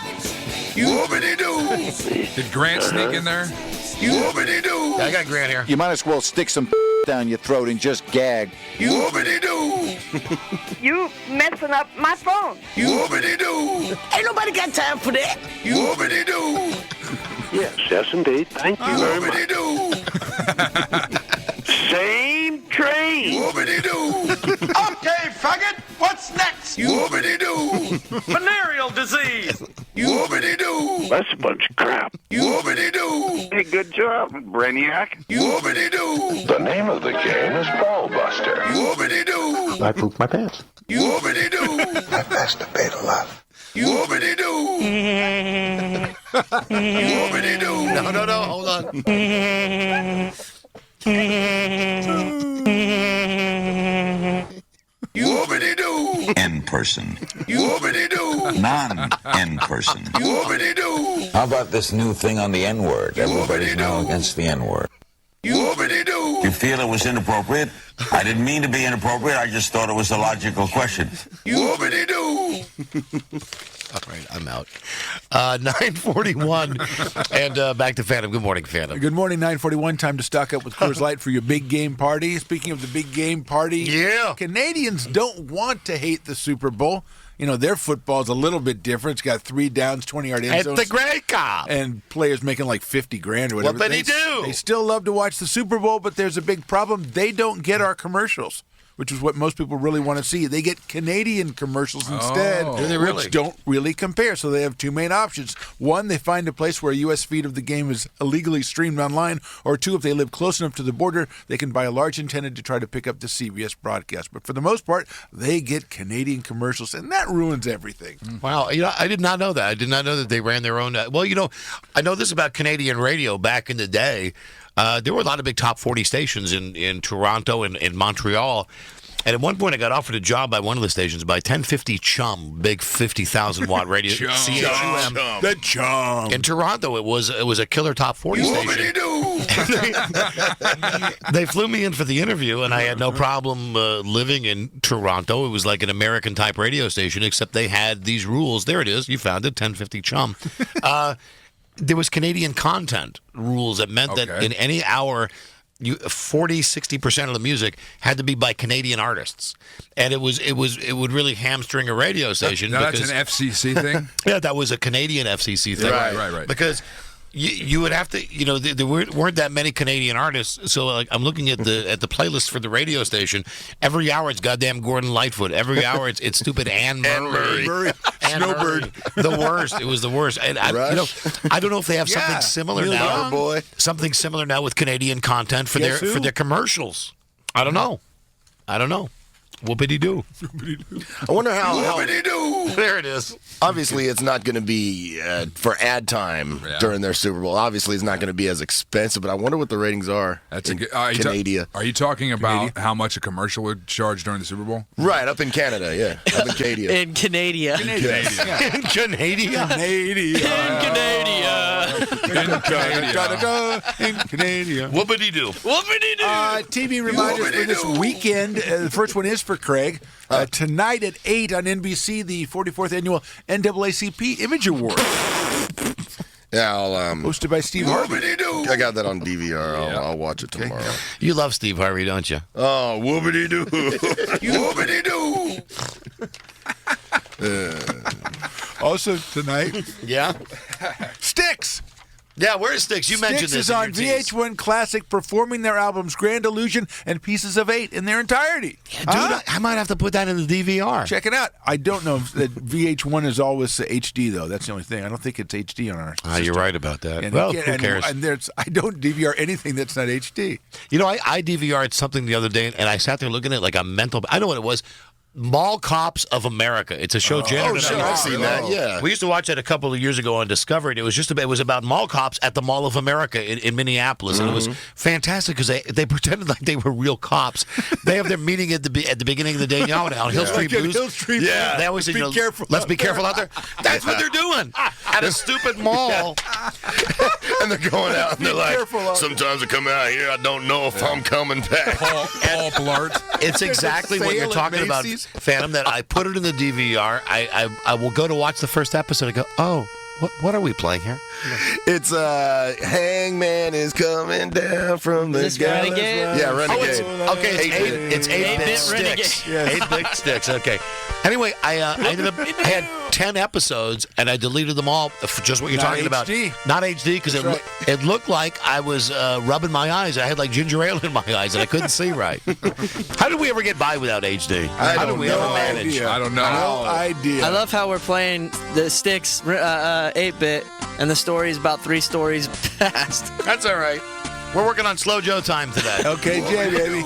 Whoopity-doo. Did Grant sneak in there? Whoopity-doo. I got Grant here. You might as well stick some down your throat and just gag. Whoopity-doo. You messing up my phone. Whoopity-doo. Ain't nobody got time for that. Whoopity-doo. Yes, indeed. Thank you very much. Whoopity-doo. Same train. Whoopity-doo. Okay, faggot, what's next? Whoopity-doo. Venereal disease. Whoopity-doo. That's a bunch of crap. Whoopity-doo. Hey, good job, Brainiac. Whoopity-doo. The name of the game is Ballbuster. Whoopity-doo. I pooped my pants. Whoopity-doo. I masturbate a lot. Whoopity-doo. Whoopity-doo. No, hold on. Whoopity-doo. N-person. Whoopity-doo. Non-N-person. Whoopity-doo. How about this new thing on the N-word? Everybody's now against the N-word. Whoopity-doo. You feel it was inappropriate? I didn't mean to be inappropriate. I just thought it was a logical question. Whoopity-doo. All right, I'm out. 9:41, and back to Phantom. Good morning, Phantom. Good morning, 9:41. Time to stock up with Coors Light for your big game party. Speaking of the big game party, Yeah. Canadians don't want to hate the Super Bowl. You know, their football's a little bit different. It's got 3 downs, 20-yard end zones. It's the Grey Cup. And players making like $50,000 or whatever. What did he do? They still love to watch the Super Bowl, but there's a big problem. They don't get our commercials, which is what most people really want to see. They get Canadian commercials instead, Do they really? which don't really compare. So they have 2 main options. 1, they find a place where a U.S. feed of the game is illegally streamed online. Or 2, if they live close enough to the border, they can buy a large antenna to try to pick up the CBS broadcast. But for the most part, they get Canadian commercials, and that ruins everything. Wow, I did not know that. I did not know that they ran their own. Well, I know this about Canadian radio back in the day. There were a lot of big top 40 stations in Toronto and in Montreal. And at one point, I got offered a job by one of the stations by 1050 Chum, big 50,000-watt radio. Chum. The Chum. In Toronto, it was a killer top 40 station. They flew me in for the interview, and I had no problem living in Toronto. It was like an American-type radio station, except they had these rules. There it is. You found it, 1050 Chum. There was Canadian content rules that meant that in any hour, 40-60% of the music had to be by Canadian artists, and it would really hamstring a radio station. Now that's an FCC thing. Yeah, that was a Canadian FCC thing. Right. Because you would have to, there weren't that many Canadian artists. So like, I'm looking at the playlist for the radio station. Every hour it's goddamn Gordon Lightfoot. Every hour it's stupid Anne Murray. Snowbird. The worst. It was the worst. And I don't know if they have something similar now. Something similar now with Canadian content for their commercials. I don't know. Whoopity-doo. I wonder how there it is. Obviously, it's not going to be for ad time during their Super Bowl. Obviously, it's not going to be as expensive, but I wonder what the ratings are in Canada. Are you talking about how much a commercial would charge during the Super Bowl? Right, up in Canada, yeah. Up in Canada. In Canada. In Canada. In Canada. In Canada. Whoopity-doo. TV reminders for this weekend. The first one is for Craig. Tonight at 8 on NBC, the 44th Annual NAACP Image Award. Yeah, I'll hosted by Steve Harvey. I got that on DVR. I'll watch it tomorrow. You love Steve Harvey, don't you? Oh, whoopity-doo. Whoopity-doo. Also tonight. Yeah. Sticks. Yeah, where's Sticks? You mentioned this is on VH1 Classic, performing their albums Grand Illusion and Pieces of 8 in their entirety. Yeah, dude, I might have to put that in the DVR. Check it out. I don't know if that VH1 is always HD, though. That's the only thing. I don't think it's HD on our system. You're right about that. And Well, again, who cares? And I don't DVR anything that's not HD. You know, I DVR'd something the other day, and I sat there looking at it like a mental... I know what it was. Mall Cops of America. It's a show Janet sure, I've seen that. Yeah, we used to watch that a couple of years ago on Discovery. It was about mall cops at the Mall of America in Minneapolis, and it was fantastic because they pretended like they were real cops. They have their meeting at the beginning of the day on Hill Street Blues. Hill Street They always say, careful. Let's be careful out there. That's what they're doing at a stupid mall. And they're going out and they're like, careful. sometimes I come out here, I don't know if I'm coming back. Paul Blart. It's exactly what you're talking about, Phantom, that I put it in the DVR. I will go to watch the first episode and go, oh, what are we playing here? It's Hangman is coming down from the Is this Renegade? Yeah, Renegade. It's 8-bit sticks. 8-bit sticks. Okay. Anyway, I ended up. I had 10 episodes and I deleted them all. For just what you're talking about. Not HD because it looked like I was rubbing my eyes. I had like ginger ale in my eyes and I couldn't see right. How did we ever get by without HD? How did we ever manage? I don't know. No idea. I love how we're playing the Sticks 8-bit, and the story is about 3 stories past. That's all right. We're working on Slow Joe time today. Okay, Jay, baby.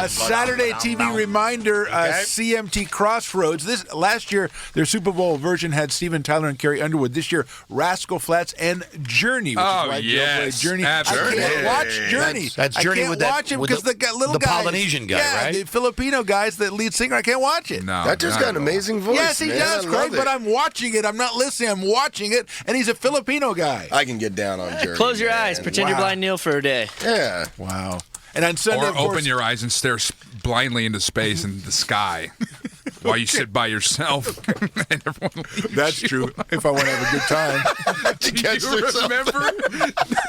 Saturday TV reminder, CMT Crossroads. Last year, their Super Bowl version had Steven Tyler and Carrie Underwood. This year, Rascal Flatts and Journey. Which is why Joe played Journey. Absolutely. I can't watch Journey. That's Journey I can't with that, watch it with because the little guys. Polynesian guy, yeah, right? the Filipino guy's the lead singer. I can't watch it. No, That just got an amazing voice. Yes, he man. does, I Craig, love but I'm watching it. I'm not listening. I'm watching it, and he's a Filipino guy. I can get down on Journey. Close your eyes. Pretend you're blind Neil for a day. Yeah. Wow. And on Sunday, Or of course, open your eyes and stare blindly into space and the sky while you sit by yourself. And everyone leaves That's you. true. If I want to have a good time. Do you remember?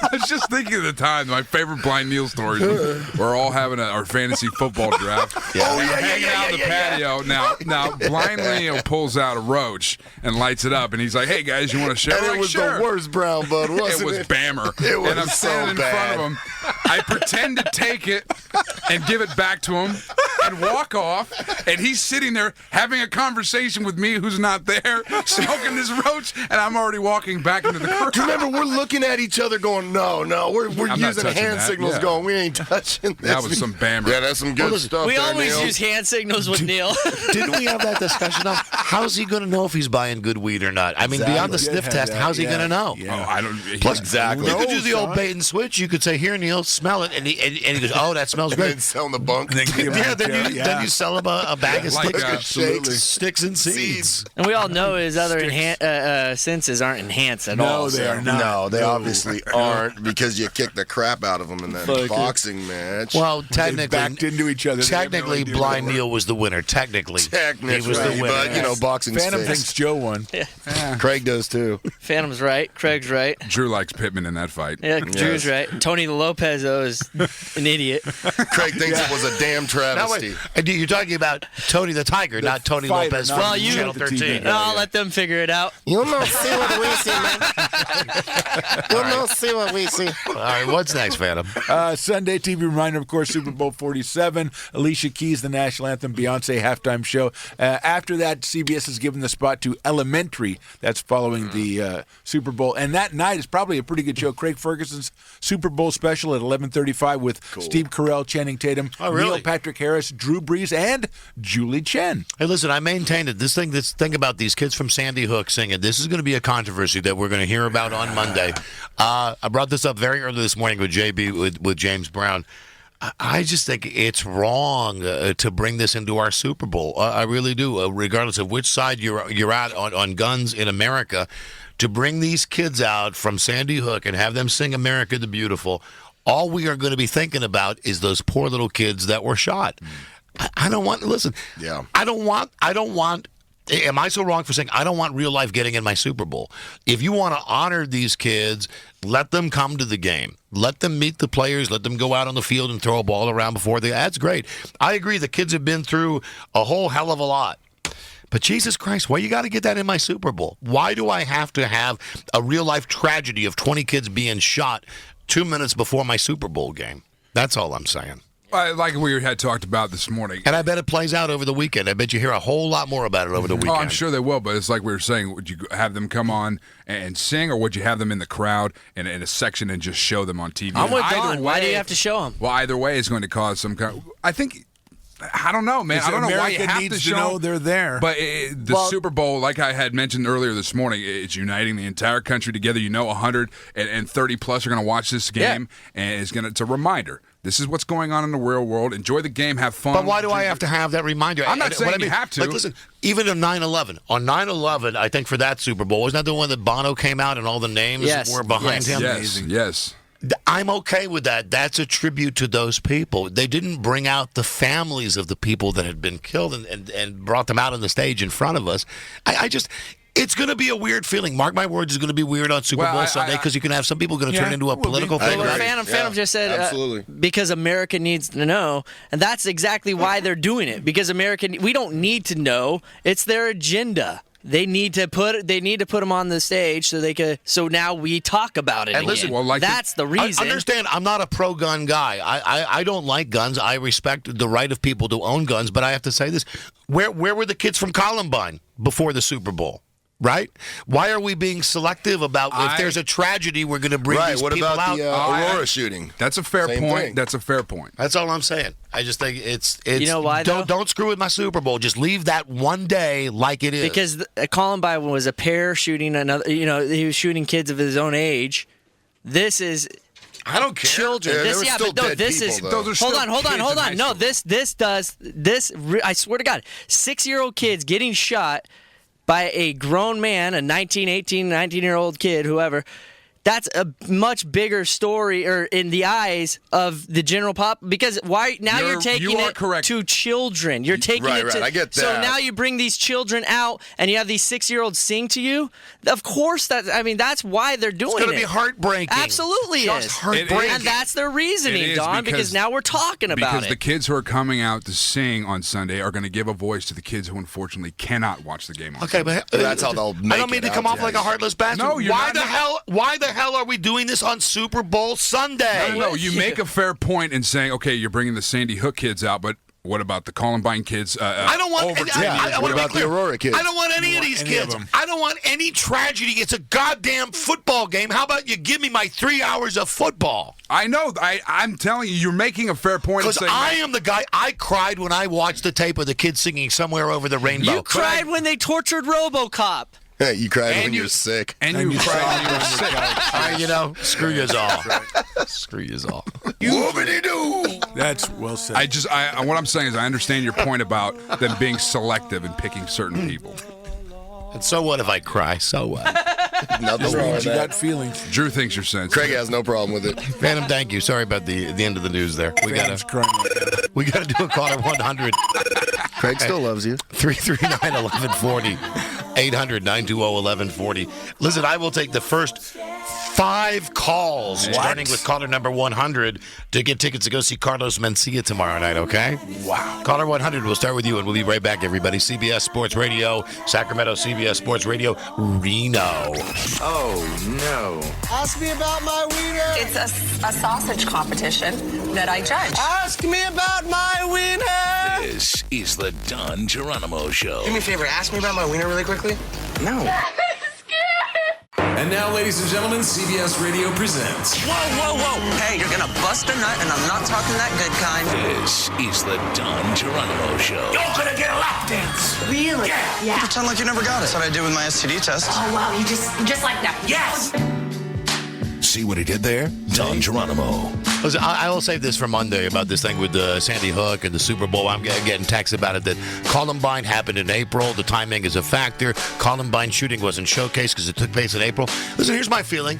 I was just thinking of the time. My favorite Blind Neil stories. We're all having our fantasy football draft. Yeah. We're hanging out in the patio. Now, Blind Neil pulls out a roach and lights it up, and he's like, "Hey guys, you want to share?" And We're it was sure. the worst brown bud, wasn't It was Bammer. It was and I'm so standing in bad. front of him. I pretend to take it and give it back to him and walk off, and he's sitting there having a conversation with me who's not there, smoking this roach, and I'm already walking back into the crowd. Do you remember we're looking at each other going, no, we're I'm not using touching hand that, signals yeah. going, we ain't touching this. That was some Bammer. Yeah, that's some good stuff We there, always Neil. use hand signals with Neil. Didn't we have that discussion of how's he going to know if he's buying good weed or not? I mean, beyond the sniff test, how's he going to know? Oh, I don't. Plus, Exactly. You could do the No, old son. bait and switch. You could say, "Here, Neil, smell it," and he goes, "Oh, that smells And then great." selling the bunk. Then you sell him a bag of Like, sticks and seeds. And we all know his other senses aren't enhanced at No, all. they so. are not. No, they obviously aren't because you kicked the crap out of them in that boxing match. Well, They technically, backed into each other. They have no technically, idea Blind what they Neil was the winner. Technically, Technically, he was the winner. but you know, boxing's Phantom fixed. thinks Joe won. Craig does too. Phantom's right. Craig's right. Drew likes Pittman in that fight. Yeah, Drew's right. Tony Lopez, though, is an idiot. Craig thinks it was a damn Now, travesty. wait, you're talking about Tony the Tiger, not Tony fighter, Lopez not from Well, you- Channel the 13. TV. I'll let them figure it out. You'll not see what we see, man. You'll not see what we see. All right, what's next, Phantom? Sunday TV reminder, of course, Super Bowl 47. Alicia Keys, the national anthem, Beyonce halftime show. After that, CBS has given the spot to Elementary. That's following the Super Bowl. And that night is probably a pretty good show. Craig Ferguson's Super Bowl special at 11:35 with Steve Carell, Channing Tatum, Neil Patrick Harris, Drew Brees, and Julie Chen. Hey, listen, I maintain that this thing about these kids from Sandy Hook singing, this is going to be a controversy that we're going to hear about on Monday. I brought this up very early this morning with JB, with James Brown. I just think it's wrong to bring this into our Super Bowl. I really do, regardless of which side you're at on guns in America. to bring these kids out from Sandy Hook and have them sing America the Beautiful, all we are going to be thinking about is those poor little kids that were shot. I don't want, listen, I don't want, am I so wrong for saying I don't want real life getting in my Super Bowl? If you want to honor these kids, let them come to the game. Let them meet the players. Let them go out on the field and throw a ball around before they. That's great. I agree. The kids have been through a whole hell of a lot. But Jesus Christ, why you got to get that in my Super Bowl? Why do I have to have a real life tragedy of 20 kids being shot 2 minutes before my Super Bowl game? That's all I'm saying. Like we had talked about this morning. And I bet it plays out over the weekend. I bet you hear a whole lot more about it over the weekend. Oh, I'm sure they will, but it's like we were saying, would you have them come on and sing, or would you have them in the crowd and in a section and just show them on TV? I'm with Don. Why do you have to show them? Well, either way is going to cause some kind of, I don't know, man. I don't know why you have to show know they're there. But the Super Bowl, like I had mentioned earlier this morning, it's uniting the entire country together. 130 plus are going to watch this game, and it's a reminder. This is what's going on in the real world. Enjoy the game, have fun. But why do I have to have that reminder? I'm not saying you have to. Like, listen, even on 9/11. On 9/11, I think for that Super Bowl, wasn't that the one that Bono came out and all the names were behind him? Yes. I'm okay with that. That's a tribute to those people. They didn't bring out the families of the people that had been killed and brought them out on the stage in front of us. It's going to be a weird feeling. Mark my words, it's going to be weird on Super Bowl Sunday because you can have some people going to turn into a political thing. Phantom just said, because America needs to know, and that's exactly why they're doing it. Because we don't need to know. It's their agenda. They need to put them on the stage so now we talk about it. And listen, that's the reason. I understand. I'm not a pro-gun guy. I don't like guns. I respect the right of people to own guns, but I have to say this: where were the kids from Columbine before the Super Bowl? Right? Why are we being selective about if there's a tragedy, we're going to bring these people out? What about the Aurora shooting? That's a fair point. That's a fair point. That's all I'm saying. I just think it's you know why? Don't screw with my Super Bowl. Just leave that one day like it is. Because Columbine was a pair shooting another. He was shooting kids of his own age. This is. I don't care. Children. Hold on. No, this. I swear to God, 6-year-old kids getting shot by a grown man, a 19-year-old kid, whoever. That's a much bigger story, or in the eyes of the general pop, because you're taking it to children. You're taking it to. I get that. So now you bring these children out, and you have these 6-year-olds sing to you. Of course, that's why they're doing it. It's going to be heartbreaking. Absolutely, just heartbreaking. And that's their reasoning, Don, because now we're talking about it. Because the kids who are coming out to sing on Sunday are going to give a voice to the kids who unfortunately cannot watch the game on Sunday. But that's how they'll make it. I don't mean to come off like a heartless bastard. No, why the hell are we doing this on Super Bowl Sunday? No. You make a fair point in saying, okay, you're bringing the Sandy Hook kids out, but what about the Columbine kids? I don't want. What about the Aurora kids? I don't want any of these kids. I don't want any tragedy. It's a goddamn football game. How about you give me my 3 hours of football? I know. I'm telling you, you're making a fair point. Because I am the guy. I cried when I watched the tape of the kids singing "Somewhere Over the Rainbow." You cried when they tortured RoboCop. Hey, you cried when you're sick. And you cried when you were sick. Screw yous all. Screw yous all. Whoopity-doo. That's well said. What I'm saying is I understand your point about them being selective and picking certain people. And so what if I cry? So what? Nothing wrong with You that. got feelings. Drew thinks you're sensitive. Craig has no problem with it. Phantom, thank you. Sorry about the end of the news there. We gotta do a caller 100. Craig still loves you. 339-1140. 800-920-1140. Listen, I will take the first 5 calls, starting with caller number 100, to get tickets to go see Carlos Mencia tomorrow night, okay? Wow. Caller 100, we'll start with you, and we'll be right back, everybody. CBS Sports Radio, Sacramento, CBS Sports Radio, Reno. Oh, no. Ask me about my wiener. It's a sausage competition that I judge. Ask me about my wiener. This is the Don Geronimo Show. Do me a favor, ask me about my wiener really quickly. No. And now, ladies and gentlemen, CBS Radio presents. Whoa. Hey, you're gonna bust a nut, and I'm not talking that good kind. This is the Don Geronimo Show. You're gonna get a lap dance. Really? Yeah. Pretend like you never got it. That's what I did with my STD test. Oh, wow, you just like that. Yes. See what he did there? Don Geronimo. Listen, I will save this for Monday about this thing with Sandy Hook and the Super Bowl. I'm getting texts about it that Columbine happened in April. The timing is a factor. Columbine shooting wasn't showcased because it took place in April. Listen, here's my feeling.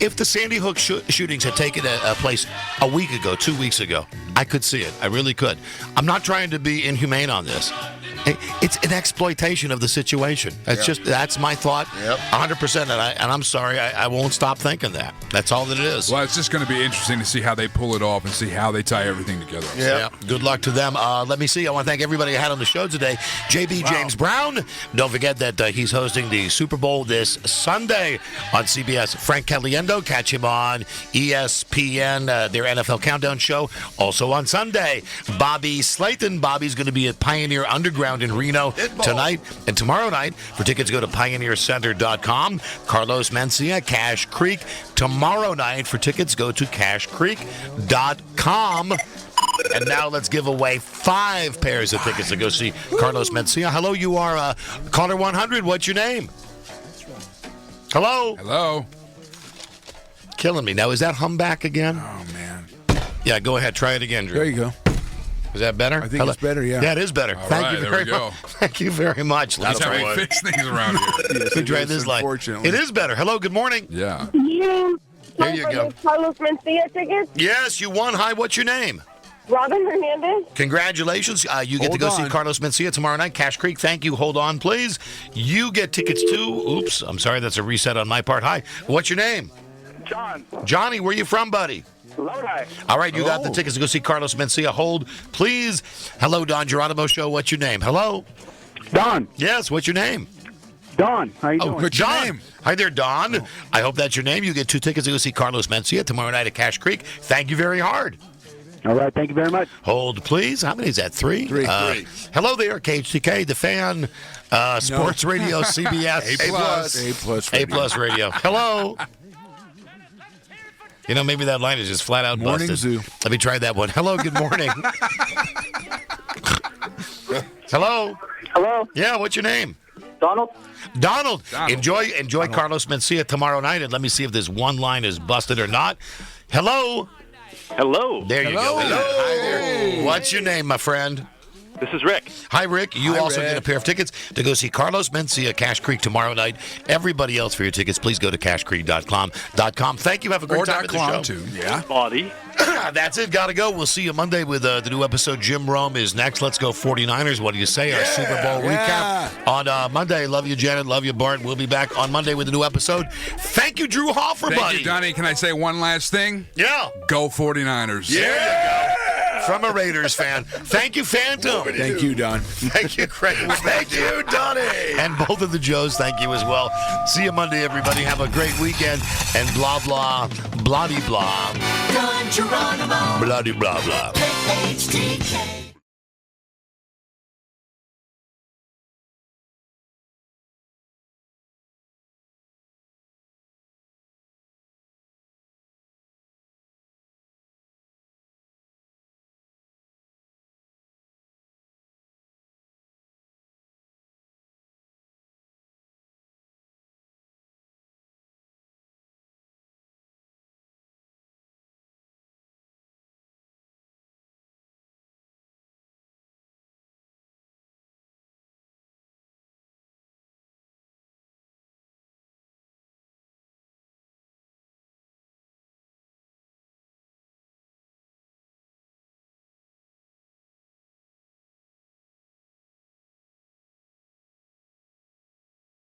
If the Sandy Hook shootings had taken a place a week ago, 2 weeks ago, I could see it. I really could. I'm not trying to be inhumane on this. It's an exploitation of the situation. That's my thought, 100%. And I'm sorry, I won't stop thinking that. That's all that it is. Well, it's just going to be interesting to see how they pull it off and see how they tie everything together. Yeah. Good luck to them. Let me see. I want to thank everybody I had on the show today. JB James Brown. Don't forget that he's hosting the Super Bowl this Sunday on CBS. Frank Caliendo, catch him on ESPN, their NFL Countdown show. Also on Sunday, Bobby Slayton. Bobby's going to be at Pioneer Underground in Reno tonight and tomorrow night. For tickets, go to pioneercenter.com. Carlos Mencia, Cash Creek. Tomorrow night, for tickets, go to cashcreek.com. And now let's give away 5 pairs of tickets to go see Carlos Mencia. Hello, you are caller 100. What's your name? Hello? Hello? Killing me. Now, is that hum back again? Oh, man. Yeah, go ahead. Try it again, Drew. There you go. Is that better? I think it's better, yeah. Yeah, it is better. Thank you very much. Thank you very much. That's how we fix things around here. We try this line. It is better. Hello, good morning. Yeah. There you go. Carlos Mencia tickets? Yes, you won. Hi, what's your name? Robin Hernandez? Congratulations. You get to go see Carlos Mencia tomorrow night. Cash Creek, thank you. Hold on, please. You get tickets too. Oops, I'm sorry. That's a reset on my part. Hi, what's your name? John. Johnny, where you from, buddy? Lodi. All right, you got the tickets to go see Carlos Mencia. Hold, please. Hello, Don Geronimo Show. What's your name? Hello? Don. Yes, what's your name? Don. How you doing? What's your name? Hi there, Don. I hope that's your name. You get 2 tickets to go see Carlos Mencia tomorrow night at Cash Creek. Thank you very hard. All right, thank you very much. Hold, please. How many is that? 3? 3. Hello there, KHTK, the fan, Sports Radio, CBS. A+ Radio. Hello. You know, maybe that line is just flat out Morning busted. Zoo. Let me try that one. Hello, good morning. Hello. Hello. Yeah, what's your name? Donald. Donald. Enjoy Carlos Mencia tomorrow night, and let me see if this one line is busted or not. Hello. Hello. There you go. Hello. Hi there. What's your name, my friend? This is Rick. Hi, Rick. You Hi, also Rick. get a pair of tickets to go see Carlos Mencia, Cash Creek tomorrow night. Everybody else for your tickets, please go to cashcreek.com. Thank you. Have a great time at the show. Too. Yeah. Body. That's it. Got to go. We'll see you Monday with the new episode. Jim Rome is next. Let's go 49ers. What do you say? Our Super Bowl recap on Monday. Love you, Janet. Love you, Bart. We'll be back on Monday with a new episode. Thank you, Drew Hoffer, buddy. Thank you, Donnie. Can I say one last thing? Yeah. Go 49ers. Yeah. From a Raiders fan. Thank you, Phantom. Thank you, Don. Thank you, Craig. Thank you, Donnie. And both of the Joes, thank you as well. See you Monday, everybody. Have a great weekend. And blah, blah, blah-de-blah. Don Geronimo. Blah-de-blah-blah. KHTK.